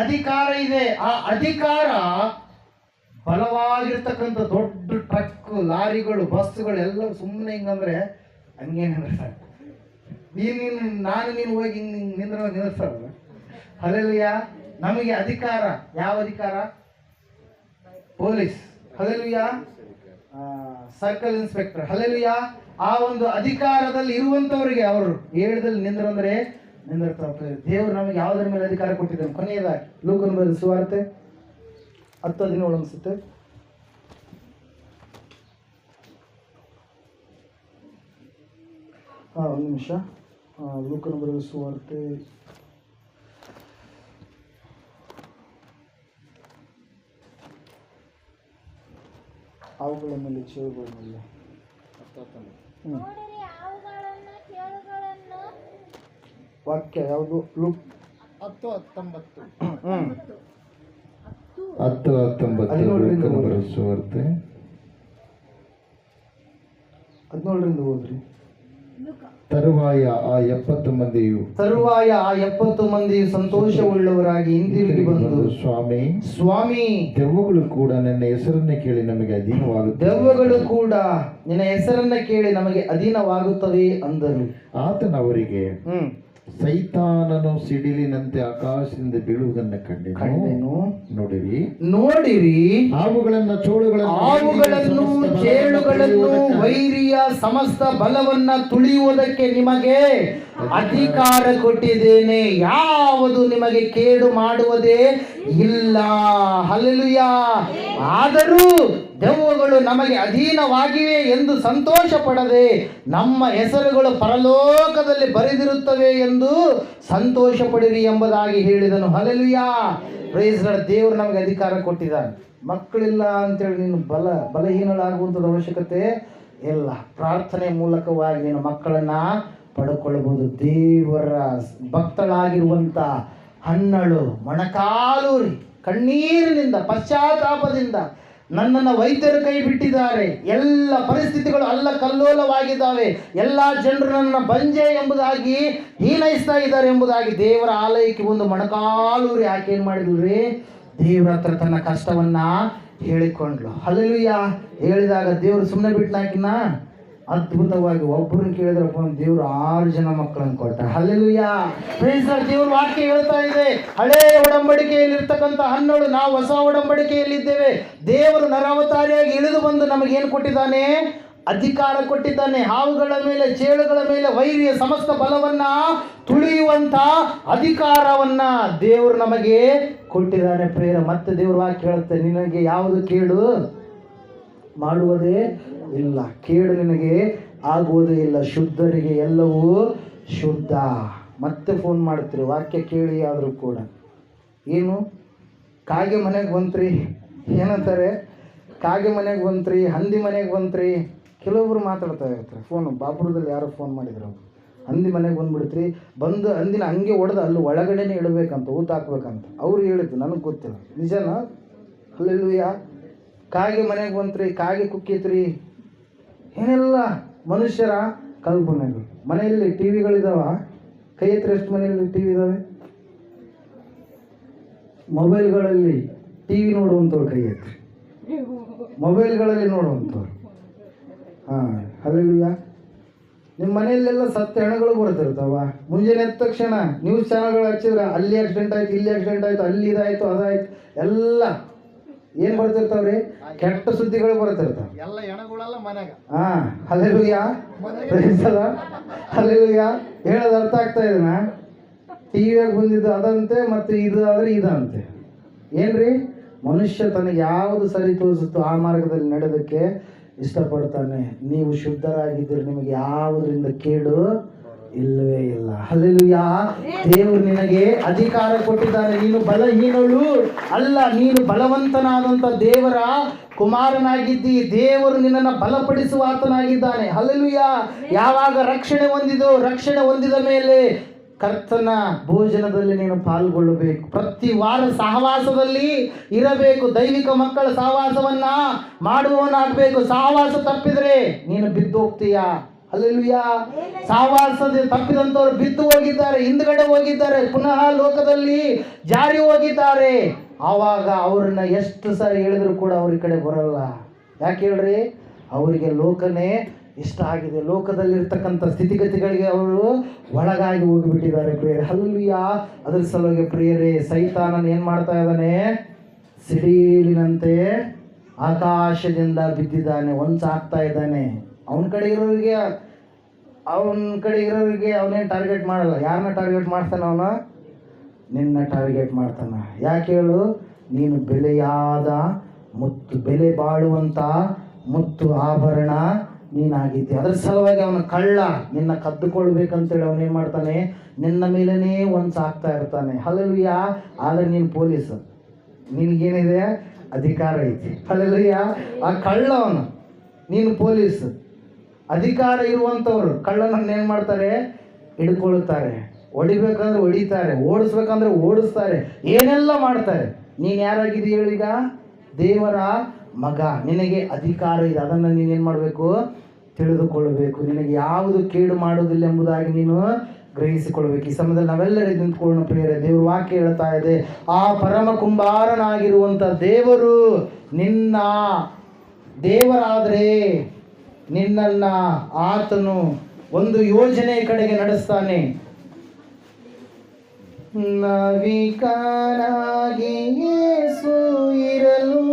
ಅಧಿಕಾರ ಇದೆ. ಆ ಅಧಿಕಾರ ಬಲವಾಗಿರ್ತಕ್ಕಂಥ ದೊಡ್ಡ ಟ್ರಕ್, ಲಾರಿಗಳು, ಬಸ್ಗಳು ಎಲ್ಲ ಸುಮ್ಮನೆ ಹಿಂಗಂದ್ರೆ ಹಂಗೇನಿಲ್ಲ. ನೀನು ಹೋಗಿ ಹಿಂಗೆ ನಿಂದಿರ್ತಾರಲ್ಲ. ಹಲ್ಲೆಲೂಯಾ. ನಮಗೆ ಅಧಿಕಾರ, ಯಾವ ಅಧಿಕಾರ? Police. Hallelujah. Circle inspector. Hallelujah. ಆ ಒಂದು ಅಧಿಕಾರದಲ್ಲಿ ಇರುವಂಥವ್ರಿಗೆ ಅವರು ಹೇಳಿದಲ್ಲಿ ನಿಂದ್ರಂದ್ರೆ ನಿಂದಿರ್ತಾರೆ. ದೇವರು ನಮಗೆ ಯಾವುದರ ಮೇಲೆ ಅಧಿಕಾರ ಕೊಟ್ಟಿದ್ದಾನೆ? ಕೊನೆಯದಾಗಿ ಲೂಕನ ಬರೆದ ಸುವಾರ್ತೆ 10:17 ಅನಿಸುತ್ತೆ. ಒಂದು ನಿಮಿಷ. ಲೂಕನ ಬರೆದ ಸುವಾರ್ತೆ ಅವುಗಳ ಮೇಲೆ ಚೇಳುಗಳ ಮೇಲೆ ವಾಕ್ಯ ಯಾವುದು? ಲೂಕ್ 10:19. 10:19 ಸುವಾರ್ತೆ 17 ಓದ್ರಿ. ತರುವಾಯ ಆ 70 ಮಂದಿಯು ತರುವಾಯ ಆ 70 ಮಂದಿಯು ಸಂತೋಷವುಳ್ಳವರಾಗಿ ಹಿಂದಿರುಗಿ ಬಂದು, ಸ್ವಾಮಿ ಸ್ವಾಮಿ, ದೆವ್ವಗಳು ಕೂಡ ನನ್ನ ಹೆಸರನ್ನೇ ಕೇಳಿ ನಮಗೆ ಅಧೀನವಾಗುತ್ತೆ. ದೆವ್ವಗಳು ಕೂಡ ನಿನ್ನ ಹೆಸರನ್ನ ಕೇಳಿ ನಮಗೆ ಅಧೀನವಾಗುತ್ತವೆ ಅಂದರು. ಆತನವರಿಗೆ, ಸೈತಾನನು ಸಿಡಿಲಿನಂತೆ ಆಕಾಶದಿಂದ ಬೀಳುವುದನ್ನು ಕಂಡೆನು. ನೋಡಿರಿ, ಹಾವುಗಳನ್ನು ಚೇಳುಗಳನ್ನು ವೈರಿಯ ಸಮಸ್ತ ಬಲವನ್ನ ತುಳಿಯುವುದಕ್ಕೆ ನಿಮಗೆ ಅಧಿಕಾರ ಕೊಟ್ಟಿದ್ದೇನೆ. ಯಾವುದು ನಿಮಗೆ ಕೇಡು ಮಾಡುವುದೇ ಇಲ್ಲ. ಹಲ್ಲೆಲೂಯಾ. ಆದರೂ ದೆವ್ವಗಳು ನಮಗೆ ಅಧೀನವಾಗಿವೆ ಎಂದು ಸಂತೋಷ ಪಡದೆ ನಮ್ಮ ಹೆಸರುಗಳು ಪರಲೋಕದಲ್ಲಿ ಬರೆದಿರುತ್ತವೆ ಎಂದು ಸಂತೋಷ ಪಡಿರಿ ಎಂಬುದಾಗಿ ಹೇಳಿದನು. ಹಲ್ಲೆಲೂಯಾ. Praise Lord. ದೇವರು ನಮಗೆ ಅಧಿಕಾರ ಕೊಟ್ಟಿದ್ದಾನೆ. ಮಕ್ಕಳಿಲ್ಲ ಅಂತೇಳಿ ನೀನು ಬಲಹೀನಳಾಗುವಂಥದ್ದು ಅವಶ್ಯಕತೆ ಇಲ್ಲ. ಪ್ರಾರ್ಥನೆ ಮೂಲಕವಾಗಿ ನೀನು ಮಕ್ಕಳನ್ನ ಪಡ್ಕೊಳ್ಬಹುದು. ದೇವರ ಭಕ್ತಳಾಗಿರುವಂಥ ಹನ್ನಳು ಮೊಣಕಾಲೂರಿ ಕಣ್ಣೀರಿನಿಂದ ಪಶ್ಚಾತ್ತಾಪದಿಂದ ನನ್ನನ್ನು ವೈದ್ಯರು ಕೈ ಬಿಟ್ಟಿದ್ದಾರೆ, ಎಲ್ಲ ಪರಿಸ್ಥಿತಿಗಳು ಅಲ್ಲ ಕಲ್ಲೋಲವಾಗಿದ್ದಾವೆ, ಎಲ್ಲ ಜನರು ನನ್ನ ಬಂಜೆ ಎಂಬುದಾಗಿ ಹೀನೈಸ್ತಾ ಇದ್ದಾರೆ ಎಂಬುದಾಗಿ ದೇವರ ಆಲಯಕ್ಕೆ ಒಂದು ಮೊಣಕಾಲೂರಿ ಆಕೆ ಏನು ಮಾಡಿದ್ಲು ರೀ, ದೇವರ ಹತ್ರ ತನ್ನ ಕಷ್ಟವನ್ನ ಹೇಳಿಕೊಂಡ್ಲು. ಹಲ್ಲೆಲೂಯಾ. ಹೇಳಿದಾಗ ದೇವರು ಸುಮ್ಮನೆ ಬಿಟ್ಟಾಕಿನ ಅದ್ಭುತವಾಗಿ ಒಬ್ಬರನ್ನ ಕೇಳಿದ್ರಪ್ಪ ದೇವರು 6 ಜನ ಮಕ್ಕಳನ್ನು ಕೊಟ್ಟ. ಹಲ್ಲೆಲೂಯಾ. Praise Lord. ದೇವರ ವಾಕ್ಯ ಹೇಳ್ತಾ ಇದೆ, ಹಳೆಯ ಒಡಂಬಡಿಕೆಯಲ್ಲಿ ಇರ್ತಕ್ಕಂಥ ಹನ್ನಳು, ನಾವು ಹೊಸ ಒಡಂಬಡಿಕೆಯಲ್ಲಿದ್ದೇವೆ. ದೇವರು ನರಾವತಾರಿಯಾಗಿ ಇಳಿದು ಬಂದು ನಮಗೇನು ಕೊಟ್ಟಿದ್ದಾನೆ? ಅಧಿಕಾರ ಕೊಟ್ಟಿದ್ದಾನೆ. ಹಾವುಗಳ ಮೇಲೆ, ಚೇಳುಗಳ ಮೇಲೆ ವೈರಿಯ ಸಮಸ್ತ ಬಲವನ್ನ ತುಳಿಯುವಂತ ಅಧಿಕಾರವನ್ನ ದೇವರು ನಮಗೆ ಕೊಟ್ಟಿದ್ದಾನೆ. ಪ್ರೇರ ಮತ್ತೆ ದೇವರು ವಾಕ್ಯ ಹೇಳುತ್ತೆ, ನಿನಗೆ ಯಾವುದು ಕೇಡು ಮಾಡುವುದೇ ಇಲ್ಲ, ಕೇಡು ನಿನಗೆ ಆಗುವುದೇ ಇಲ್ಲ, ಶುದ್ಧರಿಗೆ ಎಲ್ಲವೂ ಶುದ್ಧ. ಮತ್ತೆ ಫೋನ್ ಮಾಡ್ತೀರಿ ವಾಕ್ಯ ಕೇಳಿ ಆದರೂ ಕೂಡ. ಏನು ಕಾಗೆ ಮನೆಗೆ ಬಂತ್ರಿ, ಏನಂತಾರೆ, ಕಾಗೆ ಮನೆಗೆ ಬಂತ್ರಿ, ಹಂದಿ ಮನೆಗೆ ಬಂತ್ರಿ. ಕೆಲವೊಬ್ರು ಮಾತಾಡ್ತಾ ಇರ್ತಾರೆ. ಫೋನು ಬಾಪುರದಲ್ಲಿ ಯಾರೋ ಫೋನ್ ಮಾಡಿದ್ರು, ಹಂದಿ ಮನೆಗೆ ಬಂದುಬಿಡ್ತ್ರಿ, ಬಂದು ಹಂದಿನ ಹಂಗೆ ಹೊಡೆದು ಅಲ್ಲಿ ಒಳಗಡೆನೇ ಇಡಬೇಕಂತ, ಊಟ ಹಾಕ್ಬೇಕಂತ ಅವ್ರು ಹೇಳಿದ್ದು, ನನಗೆ ಗೊತ್ತಿಲ್ಲ ನಿಜನಾ? ಹಲ್ಲೆಲೂಯಾ. ಕಾಗೆ ಮನೆಗೆ ಬಂತ್ರಿ, ಕಾಗೆ ಕುಕ್ಕಿತ್ರಿ, ಏನೆಲ್ಲ ಮನುಷ್ಯರ ಕಲ್ಪನೆಗಳು. ಮನೆಯಲ್ಲಿ ಟಿ ವಿಗಳಿದಾವ, ಕೈ ಹತ್ರ ಎಷ್ಟು ಮನೆಯಲ್ಲಿ ಟಿ ವಿ ಇದ್ದಾವೆ? ಮೊಬೈಲ್ಗಳಲ್ಲಿ ಟಿ ವಿ ನೋಡುವಂಥವ್ರು ಕೈ ಹತ್ರ, ಮೊಬೈಲ್ಗಳಲ್ಲಿ ನೋಡುವಂಥವ್ರು. ಹಾಂ, ಹಲ್ಲೆಲೂಯಾ. ನಿಮ್ಮ ಮನೆಯಲ್ಲೆಲ್ಲ ಸತ್ತ ಹೆಣಗಳು ಬರ್ತಿರ್ತಾವ. ಮುಂಜಾನೆ ಎದ್ದ ತಕ್ಷಣ ನ್ಯೂಸ್ ಚಾನಲ್ಗಳು ಹಚ್ಚಿದ್ರೆ ಅಲ್ಲಿ ಆಕ್ಸಿಡೆಂಟ್ ಆಯ್ತು, ಇಲ್ಲಿ ಆಕ್ಸಿಡೆಂಟ್ ಆಯ್ತು, ಅಲ್ಲಿ ಇದಾಯ್ತು, ಅದಾಯ್ತು, ಎಲ್ಲ ಏನು ಬರ್ತಿರ್ತಾವ್ರಿ? ಕೆಟ್ಟ ಸುದ್ದಿಗಳು ಬರ್ತಿರ್ತಾವ. ಎಲ್ಲ ಹೆಣಗಳೆಲ್ಲ ಮನೆಗ. ಹಾಂ, ಹಲ್ಲೆಲೂಯಾ. ಹಲ್ಲೆಲೂಯಾ. ಹೇಳೋದು ಅರ್ಥ ಆಗ್ತಾ ಇದೆನಾ? ಟಿ ವಿಯಾಗ ಬಂದಿದ್ದು ಅದಂತೆ, ಮತ್ತು ಇದು ಆದರೆ ಇದಂತೆ. ಏನ್ರಿ? ಮನುಷ್ಯ ತನಗೆ ಯಾವುದು ಸರಿ ತೋರಿಸುತ್ತೋ ಆ ಮಾರ್ಗದಲ್ಲಿ ನಡೆಯೋದಕ್ಕೆ ಇಷ್ಟಪಡ್ತಾನೆ. ನೀವು ಶುದ್ಧರಾಗಿದ್ದರೆ ನಿಮಗೆ ಯಾವುದರಿಂದ ಕೇಡು ಇಲ್ಲವೇ ಇಲ್ಲ. ಹಲ್ಲೆಲೂಯಾ. ದೇವರು ನಿನಗೆ ಅಧಿಕಾರ ಕೊಟ್ಟಿದ್ದಾನೆ. ನೀನು ಬಲಹೀನಳು ಅಲ್ಲ, ನೀನು ಬಲವಂತನಾದಂಥ ದೇವರ ಕುಮಾರನಾಗಿದ್ದಿ. ದೇವರು ನಿನ್ನನ್ನು ಬಲಪಡಿಸುವ ಆತನಾಗಿದ್ದಾನೆ. ಹಲ್ಲೆಲೂಯಾ. ಯಾವಾಗ ರಕ್ಷಣೆ ಹೊಂದಿದ ಮೇಲೆ ಕರ್ತನ ಭೋಜನದಲ್ಲಿ ನೀನು ಪಾಲ್ಗೊಳ್ಳಬೇಕು. ಪ್ರತಿ ವಾರ ಸಹವಾಸದಲ್ಲಿ ಇರಬೇಕು. ದೈವಿಕ ಮಕ್ಕಳ ಸಹವಾಸವನ್ನ ಮಾಡುವವನಾಗಬೇಕು. ಸಹವಾಸ ತಪ್ಪಿದ್ರೆ ನೀನು ಬಿದ್ದು ಹೋಗ್ತೀಯ. ಹಲ್ಲೆಲೂಯಾ. ಸಹವಾಸದ ತಪ್ಪಿದಂಥವ್ರು ಬಿದ್ದು ಹೋಗಿದ್ದಾರೆ, ಹಿಂದ್ಗಡೆ ಹೋಗಿದ್ದಾರೆ, ಪುನಃ ಲೋಕದಲ್ಲಿ ಜಾರಿ ಹೋಗಿದ್ದಾರೆ. ಆವಾಗ ಅವ್ರನ್ನ ಎಷ್ಟು ಸಾರಿ ಹೇಳಿದ್ರು ಕೂಡ ಅವ್ರ ಕಡೆ ಬರಲ್ಲ. ಯಾಕೆ ಹೇಳ್ರಿ? ಅವರಿಗೆ ಲೋಕನೇ ಇಷ್ಟ ಆಗಿದೆ. ಲೋಕದಲ್ಲಿರ್ತಕ್ಕಂಥ ಸ್ಥಿತಿಗತಿಗಳಿಗೆ ಅವರು ಒಳಗಾಗಿ ಹೋಗಿಬಿಟ್ಟಿದ್ದಾರೆ ಪ್ರಿಯರೇ. ಹಲ್ಲೆಲೂಯಾ. ಅದ್ರ ಸಲುವಾಗಿ ಪ್ರಿಯರೇ, ಸೈತಾನನ ಏನು ಮಾಡ್ತಾ ಇದ್ದಾನೆ? ಸಿಡಿಲಿನಂತೆ ಆಕಾಶದಿಂದ ಬಿದ್ದಿದ್ದಾನೆ, ಒಂಚಾಗ್ತಾ ಇದ್ದಾನೆ. ಅವನ ಕಡೆ ಇರೋರಿಗೆ ಅವನೇನು ಟಾರ್ಗೆಟ್ ಮಾಡಲ್ಲ. ಯಾರನ್ನ ಟಾರ್ಗೆಟ್ ಮಾಡ್ತಾನೆ? ಅವನು ನಿನ್ನ ಟಾರ್ಗೆಟ್ ಮಾಡ್ತಾನೆ. ಯಾಕೆ ಹೇಳು? ನೀನು ಬೆಲೆಯಾದ ಮುತ್ತು, ಬೆಲೆ ಬಾಳುವಂಥ ಮುತ್ತು ಆಭರಣ ನೀನಾಗಿದ್ದೆ. ಅದರ ಸಲುವಾಗಿ ಅವನ ಕಳ್ಳ ನಿನ್ನ ಕದ್ದುಕೊಳ್ಬೇಕಂತೇಳಿ ಅವನೇನು ಮಾಡ್ತಾನೆ? ನಿನ್ನ ಮೇಲೇ ಒಂದ್ಸಾಗ್ತಾ ಇರ್ತಾನೆ. ಹಲ್ಲೆಲೂಯಾ. ಆದರೆ ನೀನು ಪೊಲೀಸ್, ನಿನಗೇನಿದೆ? ಅಧಿಕಾರ ಐತಿ. ಹಲ್ಲೆಲೂಯಾ. ಆ ಕಳ್ಳ ಅವನು, ನೀನು ಪೊಲೀಸ್. ಅಧಿಕಾರ ಇರುವಂಥವ್ರು ಕಳ್ಳನನ್ನು ಏನು ಮಾಡ್ತಾರೆ? ಹಿಡ್ಕೊಳ್ತಾರೆ. ಹೊಡಿಬೇಕಂದ್ರೆ ಹೊಡಿತಾರೆ, ಓಡಿಸ್ಬೇಕಂದ್ರೆ ಓಡಿಸ್ತಾರೆ, ಏನೆಲ್ಲ ಮಾಡ್ತಾರೆ. ನೀನು ಯಾರಾಗಿದ್ದೀಯ ಹೇಳೀಗ? ದೇವರ ಮಗ. ನಿನಗೆ ಅಧಿಕಾರ ಇದೆ. ಅದನ್ನು ನೀನೇನು ಮಾಡಬೇಕು? ತಿಳಿದುಕೊಳ್ಳಬೇಕು. ನಿನಗೆ ಯಾವುದು ಕೇಡು ಮಾಡುವುದಿಲ್ಲ ಎಂಬುದಾಗಿ ನೀನು ಗ್ರಹಿಸಿಕೊಳ್ಳಬೇಕು. ಈ ಸಮಯದಲ್ಲಿ ನಾವೆಲ್ಲರೂ ನಿಂತ್ಕೊಳ್ಳೋಣ ಪ್ರಿಯರೇ. ದೇವರು ವಾಕ್ಯ ಹೇಳ್ತಾ ಇದೆ, ಆ ಪರಮ ಕುಂಬಾರನಾಗಿರುವಂಥ ದೇವರು ನಿನ್ನ ದೇವರಾದರೆ ನಿನ್ನನ್ನು ಆತನು ಒಂದು ಯೋಜನೆ ಕಡೆಗೆ ನಡೆಸ್ತಾನೆ. ನವಿಕನಾಗಿ ಯೇಸು ಇರಲು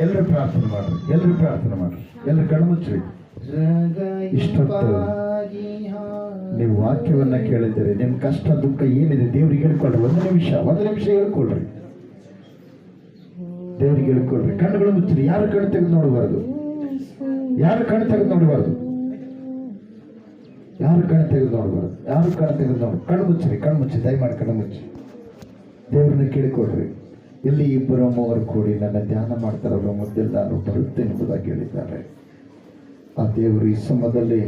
ಎಲ್ಲರೂ ಪ್ರಾರ್ಥನೆ ಮಾಡ್ರಿ, ಎಲ್ಲರೂ ಪ್ರಾರ್ಥನೆ ಮಾಡ್ರಿ, ಎಲ್ಲರೂ ಕಣ್ಮುಚ್ಚ್ರಿ. ಇಷ್ಟೊತ್ತು ನೀವು ವಾಕ್ಯವನ್ನ ಕೇಳಿದರೆ ನಿಮ್ಮ ಕಷ್ಟ ದುಃಖ ಏನಿದೆ ದೇವ್ರಿಗೆ ಹೇಳ್ಕೊಳ್ರಿ. ಒಂದು ನಿಮಿಷ ಹೇಳ್ಕೊಳ್ರಿ, ದೇವ್ರಿಗೆ ಹೇಳ್ಕೊಳ್ರಿ. ಕಣ್ಣುಗಳು ಮುಚ್ಚ್ರಿ, ಯಾರು ಕಣ್ಣು ತೆಗೆದು ನೋಡಬಾರ್ದು, ಯಾರು ಕಣ್ಣು ತೆಗೆದು ನೋಡಬಾರ್ದು, ಯಾರು ಕಣ್ಣು ತೆಗೆದು ನೋಡಬಾರ್ದು, ಯಾರು ಕಣ್ಣು ತೆಗೆದು ನೋಡಿ. ಕಣ್ಣು ಮುಚ್ಚ್ರಿ, ಕಣ್ಣು ಮುಚ್ಚಿ, ದಯಮಾಡಿ ಕಣ್ಣು ಮುಚ್ಚಿ ದೇವ್ರನ್ನ ಕೇಳಿಕೊಡ್ರಿ. ಎಲ್ಲಿ ಇಬ್ಬರು ಮೂವರು ಕೂಡಿ ನನ್ನ ಧ್ಯಾನ ಮಾಡ್ತಾರಲ್ಲ ಮೊದಲು ನಾನು ಬರುತ್ತೇನೆ ಎಂಬುದಾಗಿ ಹೇಳಿದ್ದಾರೆ. ಆ ದೇವರು ಈ ಸಮಯದಲ್ಲಿ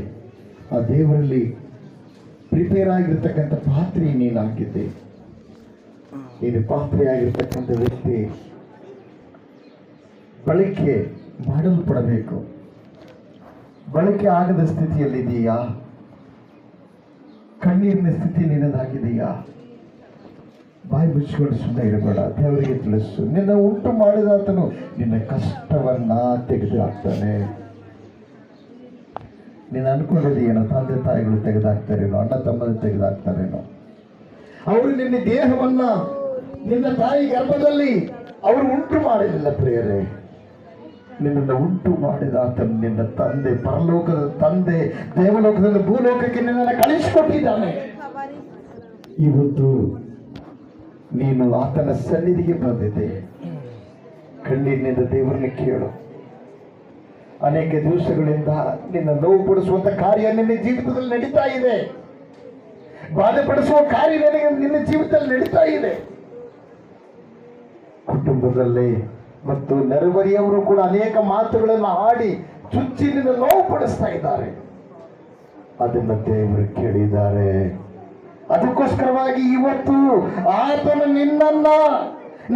ಆ ದೇವರಲ್ಲಿ ಪ್ರಿಪೇರ್ ಆಗಿರ್ತಕ್ಕಂಥ ಪಾತ್ರೆ ನೀನಾಗಿದ್ದೆ. ನೀನು ಪಾತ್ರೆ ಆಗಿರ್ತಕ್ಕಂಥ ವ್ಯಕ್ತಿ ಬಳಕೆ ಮಾಡಲ್ಪಡಬೇಕು. ಬಳಕೆ ಆಗದ ಸ್ಥಿತಿಯಲ್ಲಿದೆಯಾ? ಕಣ್ಣೀರಿನ ಸ್ಥಿತಿ ನಿನ್ನದಾಗಿದೆಯಾ? ಬಾಯಿ ಮುಚ್ಚಿಕೊಂಡು ಸುಮ್ಮನೆ ಇರಬೇಡ. ದೇವರಿಗೆ ತಿಳಿಸು. ನಿನ್ನ ಉಂಟು ಮಾಡಿದಾತನು ನಿನ್ನ ಕಷ್ಟವನ್ನ ತೆಗೆದು ಹಾಕ್ತಾನೆ. ನೀನು ಅನ್ಕೊಂಡಿದ್ದೀಯೇನೋ ತಂದೆ ತಾಯಿಗಳು ತೆಗೆದಾಕ್ತಾರೇನೋ, ಅಣ್ಣ ತಮ್ಮದು ತೆಗೆದಾಕ್ತಾರೇನೋ. ಅವರು ನಿನ್ನ ದೇಹವನ್ನ ನಿನ್ನ ತಾಯಿ ಗರ್ಭದಲ್ಲಿ ಅವರು ಉಂಟು ಮಾಡಲಿಲ್ಲ ಪ್ರಿಯರೇ. ನಿನ್ನನ್ನು ಉಂಟು ಮಾಡಿದ ಆತನು ನಿನ್ನ ತಂದೆ, ಪರಲೋಕದ ತಂದೆ, ದೇವಲೋಕದಲ್ಲಿ ಭೂಲೋಕಕ್ಕೆ ನಿನ್ನನ್ನು ಕಳಿಸಿಕೊಟ್ಟಿದ್ದಾನೆ. ಇವತ್ತು ನೀನು ಆತನ ಸನ್ನಿಧಿಗೆ ಬಂದಿದೆ. ಕಣ್ಣೀರಿನಿಂದ ದೇವರನ್ನ ಕೇಳು. ಅನೇಕ ದಿವಸಗಳಿಂದ ನಿನ್ನ ನೋವು ಪಡಿಸುವಂತ ಕಾರ್ಯ ನಿನ್ನ ಜೀವಿತದಲ್ಲಿ ನಡೀತಾ ಇದೆ. ಬಾಧೆ ಪಡಿಸುವ ಕಾರ್ಯ ನಿನ್ನ ಜೀವಿತದಲ್ಲಿ ನಡೀತಾ ಇದೆ. ಕುಟುಂಬದಲ್ಲಿ ಮತ್ತು ನೆರೆಹೊರೆಯವರು ಕೂಡ ಅನೇಕ ಮಾತುಗಳನ್ನು ಆಡಿ ಚುಚ್ಚಿ ನಿನ್ನ ನೋವು ಪಡಿಸ್ತಾ ಇದ್ದಾರೆ. ಅದನ್ನ ದೇವರು ಕೇಳಿದ್ದಾರೆ. ಅದಕ್ಕೋಸ್ಕರವಾಗಿ ಇವತ್ತು ಆತನು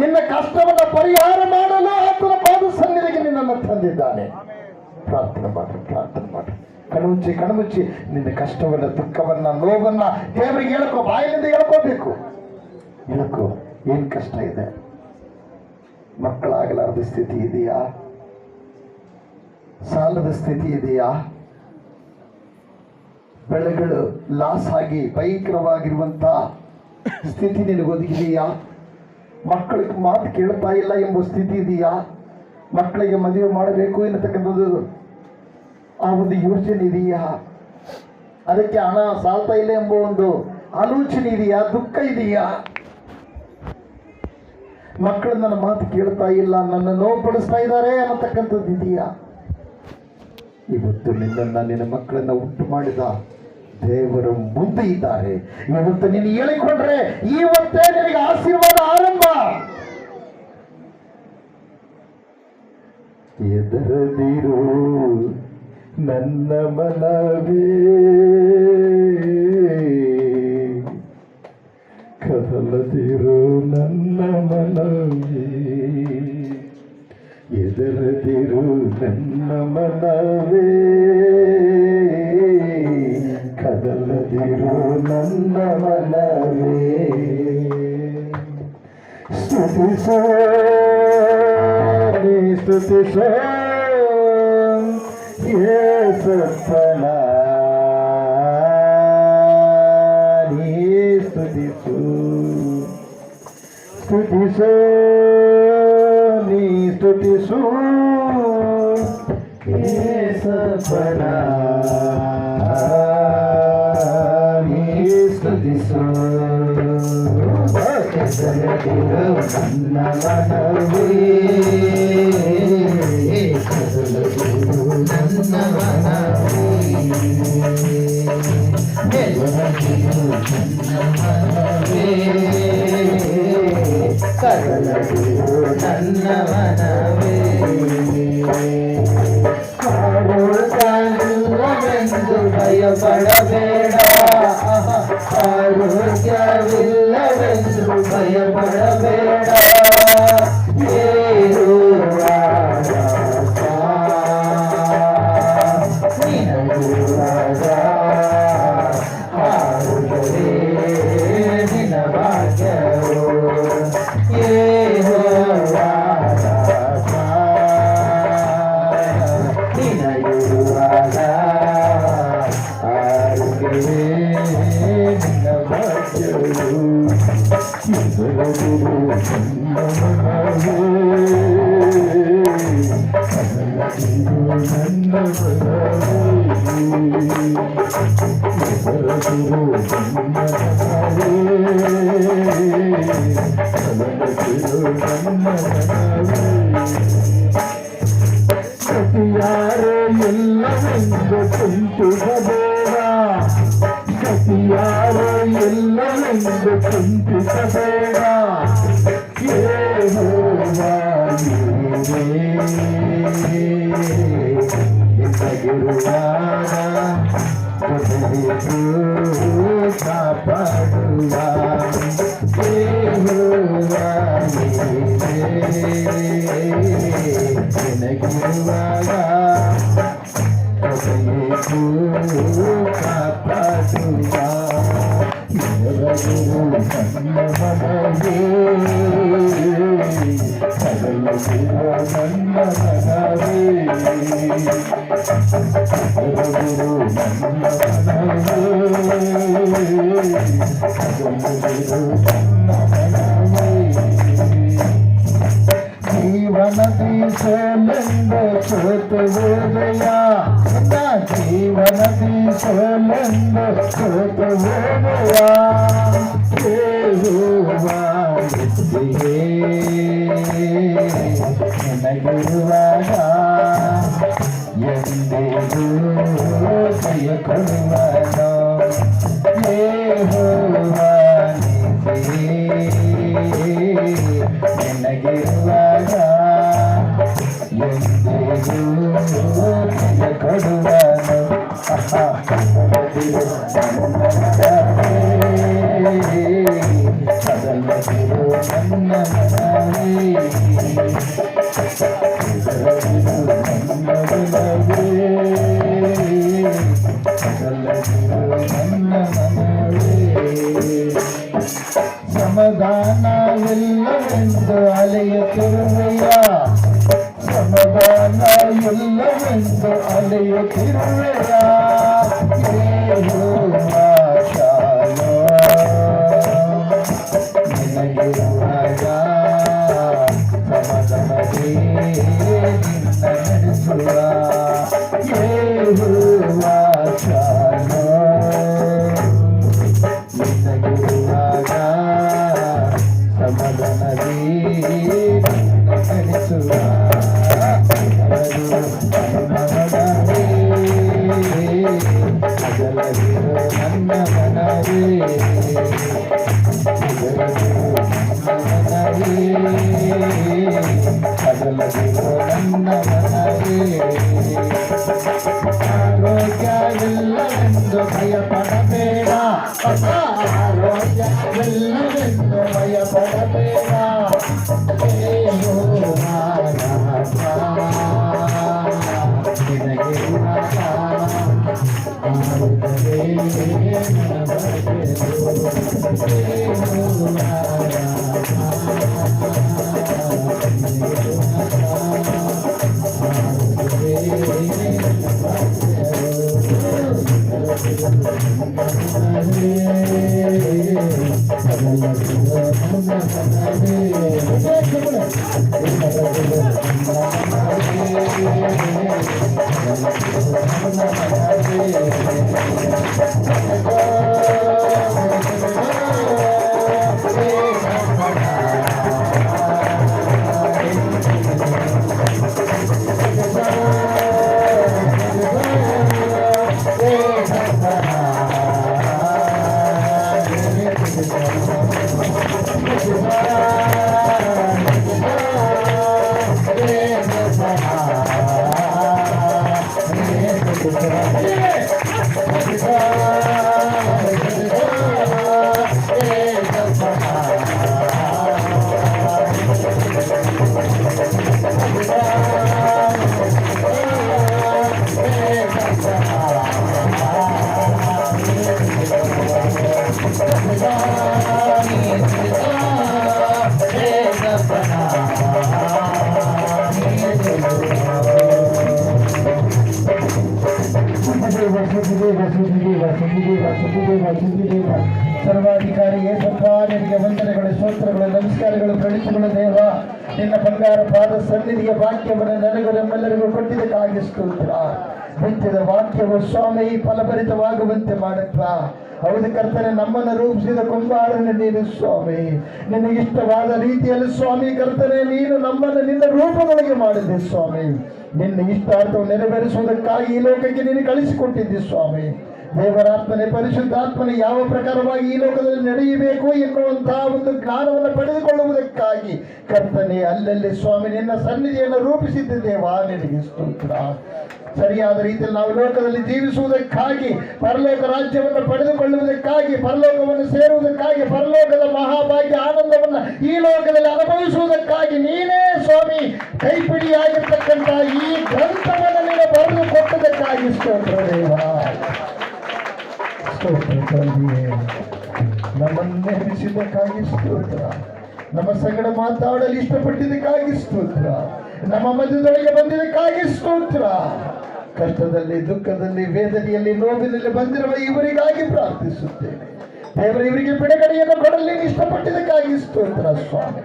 ನಿನ್ನ ಕಷ್ಟವನ್ನ ಪರಿಹಾರ ಮಾಡಲು ಆತನ ಪಾದ ಸನ್ನಿಧಿಗೆ ನಿನ್ನನ್ನು ತಂದಿದ್ದಾನೆ. ಪ್ರಾರ್ಥನೆ ಮಾಡ್ರಿ, ಪ್ರಾರ್ಥನೆ ಮಾಡ್ರಿ. ಕಣ್ಮುಚ್ಚಿ ನಿನ್ನ ಕಷ್ಟವನ್ನ, ದುಃಖವನ್ನ, ನೋವನ್ನ ದೇವರಿಗೆ ಹೇಳ್ಕೋ. ಬಾಯಿನಿಂದ ಹೇಳ್ಕೋಬೇಕು. ಹೇಳ್ಕೋ, ಏನ್ ಕಷ್ಟ ಇದೆ? ಮಕ್ಕಳಾಗಲಾರದ ಸ್ಥಿತಿ ಇದೆಯಾ? ಸಾಲದ ಸ್ಥಿತಿ ಇದೆಯಾ? ಬೆಳೆಗಳು ಲಾಸ್ ಆಗಿ ಭಯಂಕರವಾಗಿರುವಂತ ಸ್ಥಿತಿ ನಿನಗೊದಗಿದೆಯಾ? ಮಕ್ಕಳಿಗೆ ಮಾತು ಕೇಳ್ತಾ ಇಲ್ಲ ಎಂಬ ಸ್ಥಿತಿ ಇದೆಯಾ? ಮಕ್ಕಳಿಗೆ ಮದುವೆ ಮಾಡಬೇಕು ಎನ್ನತಕ್ಕಂಥದ್ದು ಆ ಒಂದು ಯೋಚನೆ ಇದೆಯಾ? ಅದಕ್ಕೆ ಹಣ ಸಾಲ್ತಾ ಇಲ್ಲ ಎಂಬ ಒಂದು ಆಲೋಚನೆ ಇದೆಯಾ? ದುಃಖ ಇದೆಯಾ? ಮಕ್ಕಳು ನನ್ನ ಮಾತು ಕೇಳ್ತಾ ಇಲ್ಲ, ನನ್ನ ನೋವು ಪಡಿಸ್ತಾ ಇದ್ದಾರೆ ಅನ್ನತಕ್ಕಂಥದ್ದು ಇದೆಯಾ? ಇವತ್ತು ನಿನ್ನ ಮಕ್ಕಳನ್ನ ಉಂಟು ಮಾಡಿದ ದೇವರು ಮುಂದೆ ಇದ್ದಾರೆ. ಇವತ್ತು ನೀನು ಹೇಳಿಕೊಂಡ್ರೆ ಇವತ್ತೇ ನಿನಗೆ ಆಶೀರ್ವಾದ ಆರಂಭ. ಎದರದಿರು ನನ್ನ ಮನವೇ, ಕದಲದಿರು ನನ್ನ ಮನವೇ, ಎದರದಿರು ನನ್ನ ಮನವೇ, ಕದಲದಿರು ನನ್ನ ಮನವೇ. ಸ್ತುತಿಸೋ ಸ್ತುತಿಸೋ ಯೇಸಪ್ಪನ, ನೀ ಸ್ತುತಿಸು, ಸ್ತುತಿಸೋ ನೀ ಸ್ತುತಿಸು ಯೇಸಪ್ಪನ, ನೀ ಸ್ತುತಿಸು. ನನ್ನ ಮನವೇ, ನನ್ನ ಮನವೇ, ಕದಲದಿರು ನನ್ನ ಮನವೇ. ಆರೋಗ್ಯವಿಲ್ಲವೆಂದು ಭಯಪಡಬೇಡ, ಆರೋಗ್ಯವಿಲ್ಲವೆಂದು ನನಗಿರುವಾಗ ಆರುಗೆ ನಿನ್ನ ಭಾಗ್ಯವು ಎದುರು ನನ್ನ ಸತಿಯಾರು ಎಲ್ಲವೆಂದು ಚಿಂತಿಸಬೇಡ ಸತಿಯಾರು ಎಲ್ಲವೆಂದು ಚಿಂತಿಸಬೇಡ ನಿನ್ನಗಿರುವಾಗ ಕಾಪಾಡುವ ನಿನಗಿರುವಾಗ ಕಾಪಾಡುವ ನನ್ನ ಮನವೇ ನನ್ನ ಮನವೇ ಜೀವನದಿ ಸೋಲೆಂದು ಸೋತು ಹೋದೆಯ ಜೀವನದಿ ಸೋಲೆಂದು ಸೋತು ಹೋದೆಯ ನನಗಿರುವಾಗ ಎಂದೆಂದೂ ಜಯ ಕೊಡುವನು ನನಗಿರುವಾಗ ಎಂದೆಂದೂ ಜಯ ಕೊಡುವನು ಅದಲ್ಲದಿರು ನನ್ನ ಮನವೇ ಸಮಾಧಾನ ಎಲ್ಲವೆಂದು ಅಲೆಯುತ್ತಿರುವೆಯ ಸಮಾಧಾನ ಎಲ್ಲವೆಂದು ಅಲೆಯುತ್ತಿರುವೆಯ ನಿನಗಿರುವಾಗ ಸಮಾಧಾನವೇ ನಿನ್ನ ನಡೆಸುವ ನಿನಗಿರುವಾಗ ಸಮಾಧಾನವೇ ನಿನ್ನ ನಡೆಸುವ ಅದಲ್ಲದಿರು ನನ್ನ ಮನವೇ ಅದಲ್ಲದಿರು ನನ್ನ ಮನವೇ ಆರೋಗ್ಯವಿಲ್ಲವೆಂದು ಭಯಪಡಬೇಡ ಆರೋಗ್ಯವಿಲ್ಲವೆಂದು ಭಯಪಡಬೇಡ ಸರ್ವಾಧಿಕಾರಿ ಯೇಸಪ್ಪ, ನಿನಗೆ ವಂದನೆಗಳು, ಸ್ತೋತ್ರಗಳು, ನಮಸ್ಕಾರಗಳು, ಪ್ರಣಿತಗಳು ದೇವ. ನಿನ್ನ ಬಂಗಾರ ಪಾದ ಸನ್ನಿಧಿಯ ವಾಕ್ಯವನ್ನು ನನಗೂ ನಮ್ಮೆಲ್ಲರಿಗೂ ಕೊಟ್ಟಿದ್ದಕ್ಕಾಗಿ ಸ್ತೋತ್ರ. ನಿತ್ಯದ ವಾಕ್ಯವು ಸ್ವಾಮಿ ಫಲಭರಿತವಾಗುವಂತೆ ಮಾಡಪ್ಪ. ಹೌದು ಕರ್ತನೆ, ನಮ್ಮನ್ನು ರೂಪಿಸಿದ ಕುಂಬಾರನೇ ನೀನು ಸ್ವಾಮಿ. ನಿನಗೆ ಇಷ್ಟವಾದ ರೀತಿಯಲ್ಲಿ ಸ್ವಾಮಿ ಕರ್ತನೆ, ನೀನು ನಮ್ಮನ್ನು ನಿನ್ನ ರೂಪದೊಳಗೆ ಮಾಡಿದ್ದೆ ಸ್ವಾಮಿ. ನಿನ್ನ ಇಷ್ಟಾರ್ಥವನ್ನು ನೆರವೇರಿಸುವುದಕ್ಕಾಗಿ ಈ ಲೋಕಕ್ಕೆ ನೀನು ಕಳಿಸಿಕೊಟ್ಟಿದ್ದೆ ಸ್ವಾಮಿ. ದೇವರಾತ್ಮನೆ, ಪರಿಶುದ್ಧಾತ್ಮನೆ, ಯಾವ ಪ್ರಕಾರವಾಗಿ ಈ ಲೋಕದಲ್ಲಿ ನಡೆಯಬೇಕು ಎನ್ನುವಂತಹ ಒಂದು ಜ್ಞಾನವನ್ನು ಪಡೆದುಕೊಳ್ಳುವುದಕ್ಕಾಗಿ ಕರ್ತನೆ ಅಲ್ಲಲ್ಲಿ ಸ್ವಾಮಿ ನಿನ್ನ ಸನ್ನಿಧಿಯನ್ನು ರೂಪಿಸಿದ್ದೆ ದೇವ. ನಿನಗೆ ಸ್ತೋತ್ರ. ಸರಿಯಾದ ರೀತಿಯಲ್ಲಿ ನಾವು ಲೋಕದಲ್ಲಿ ಜೀವಿಸುವುದಕ್ಕಾಗಿ, ಪರಲೋಕ ರಾಜ್ಯವನ್ನು ಪಡೆದುಕೊಳ್ಳುವುದಕ್ಕಾಗಿ, ಪರಲೋಕವನ್ನು ಸೇರುವುದಕ್ಕಾಗಿ, ಪರಲೋಕದ ಮಹಾಭಾಗ್ಯ ಆನಂದವನ್ನು ಈ ಲೋಕದಲ್ಲಿ ಅನುಭವಿಸುವುದಕ್ಕಾಗಿ ನೀನೇ ಸ್ವಾಮಿ ಕೈಪಿಡಿಯಾಗಿರ್ತಕ್ಕಂಥ ಈ ಗ್ರಂಥವನ್ನು ನೀನು ಬರೆದು ಕೊಟ್ಟದಕ್ಕಾಗಿ ಸ್ತೋತ್ರ ದೇವ. ಸ್ತೋತ್ರ ತಂದೆಯೇ, ನಮ್ಮನ್ನು ನೇಮಿಸಿದ್ದಕ್ಕಾಗಿ ಸ್ತೋತ್ರ. ನಮ್ಮ ಸಂಗಡ ಮಾತಾಡಲು ಇಷ್ಟಪಟ್ಟಿದ್ದಕ್ಕಾಗಿ ಸ್ತೋತ್ರ. ನಮ್ಮ ಮಧ್ಯದೊಳಗೆ ಬಂದಿದ್ದಕ್ಕಾಗಿ ಸ್ತೋತ್ರ. ಕಷ್ಟದಲ್ಲಿ, ದುಃಖದಲ್ಲಿ, ವೇದನೆಯಲ್ಲಿ, ನೋವಿನಲ್ಲಿ ಬಂದಿರುವ ಇವರಿಗಾಗಿ ಪ್ರಾರ್ಥಿಸುತ್ತೇನೆ ದೇವರು. ಇವರಿಗೆ ಬಿಡುಗಡೆಯನ್ನು ಕೊಡಲಿ ಇಷ್ಟಪಟ್ಟಿದ್ದಕ್ಕಾಗಿ ಸ್ತೋತ್ರ ಸ್ವಾಮಿ.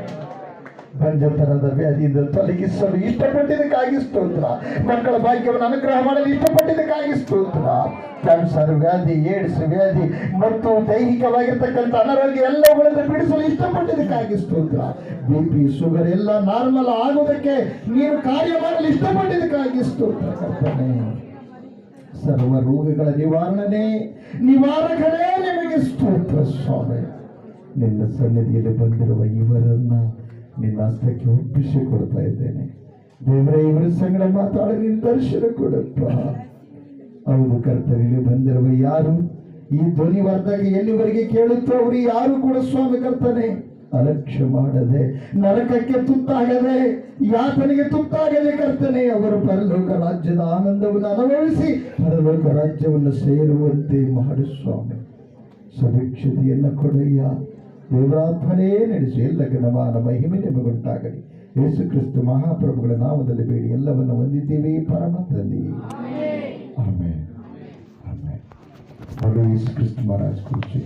ಬಂಜತನದ ವ್ಯಾಧಿಯಿಂದ ತೊಲಗಿಸಲು ಇಷ್ಟಪಟ್ಟಿದ್ದಕ್ಕಾಗಿ ಸ್ತೋತ್ರ. ಮಕ್ಕಳ ಭಾಗ್ಯವನ್ನು ಅನುಗ್ರಹ ಮಾಡಲು ಇಷ್ಟಪಟ್ಟಿದ್ದಕ್ಕಾಗಿ ಸ್ತೋತ್ರ. ಕ್ಯಾನ್ಸರ್ ವ್ಯಾಧಿ, ಏಡ್ಸ್ ವ್ಯಾಧಿ ಮತ್ತು ದೈಹಿಕವಾಗಿರ್ತಕ್ಕಂಥ ಅನಾರೋಗ್ಯ ಎಲ್ಲವುಗಳನ್ನು ಬಿಡಿಸಲು ಇಷ್ಟಪಟ್ಟಿದ್ದಕ್ಕಾಗಿ ಸ್ತೋತ್ರ. BP, ಶುಗರ್ ಎಲ್ಲ ನಾರ್ಮಲ್ ಆಗುವುದಕ್ಕೆ ನೀನು ಕಾರ್ಯ ಮಾಡಲು ಇಷ್ಟಪಟ್ಟಿದ್ದಕ್ಕಾಗಿ ಸ್ತೋತ್ರ ಕರ್ತನೆ. ಸರ್ವ ರೋಗಗಳ ನಿವಾರಕನೇ ನಿಮಗೆ ಸ್ತೋತ್ರ ಸ್ವಾಮಿ. ನಿನ್ನ ಸನ್ನಿಧಿಯಲ್ಲಿ ಬಂದಿರುವ ಇವರನ್ನ ನಿನ್ನ ಹಸ್ತಕ್ಕೆ ಒಪ್ಪಿಸಿ ಕೊಡ್ತಾ ಇದ್ದೇನೆ ದೇವರೇ. ಇವರ ಸಂಗಡ ಮಾತಾಡಿ ನಿನ್ನ ದರ್ಶನ ಕೊಡಪ್ಪ. ಹೌದು ಕರ್ತವ್ಯ, ಇಲ್ಲಿ ಬಂದಿರುವ ಯಾರು ಈ ಧ್ವನಿ ವಾರ್ತಾಗ ಎಲ್ಲಿವರೆಗೆ ಕೇಳುತ್ತೋ ಅವರು ಯಾರು ಕೂಡ ಸ್ವಾಮಿ ಕರ್ತನೆ ಅಲಕ್ಷ್ಯ ಮಾಡದೆ, ನರಕಕ್ಕೆ ತುತ್ತಾಗದೆ, ಯಾತನೆಗೆ ತುತ್ತಾಗದೆ ಕರ್ತನೆ ಅವರು ಪರಲೋಕ ರಾಜ್ಯದ ಆನಂದವನ್ನು ಅನುಭವಿಸಿ ಪರಲೋಕ ರಾಜ್ಯವನ್ನು ಸೇರುವಂತೆ ಮಾಡು ಸ್ವಾಮಿ. ಸುಭಿಕ್ಷತೆಯನ್ನು ಕೊಡಯ್ಯ ದೇವರಾತ್ಮನೇ ನಡೆಸಿ. ಎಲ್ಲ ಘನಮಾನ ಮಹಿಮೆ ನಿಮಗುಂಟಾಗಲಿ. ಯೇಸು ಕ್ರಿಸ್ತು ಮಹಾಪ್ರಭುಗಳ ನಾಮದಲ್ಲಿ ಬೇಡಿ ಎಲ್ಲವನ್ನು ಹೊಂದಿದ್ದೀವಿ ಪರಮ ತಂದೆಯೇ. ಆಮೇನ್ ಆಮೇನ್. ಯೇಸು ಕ್ರಿಸ್ತು ಮಹಾರಾಜ್ ಕುರಿತು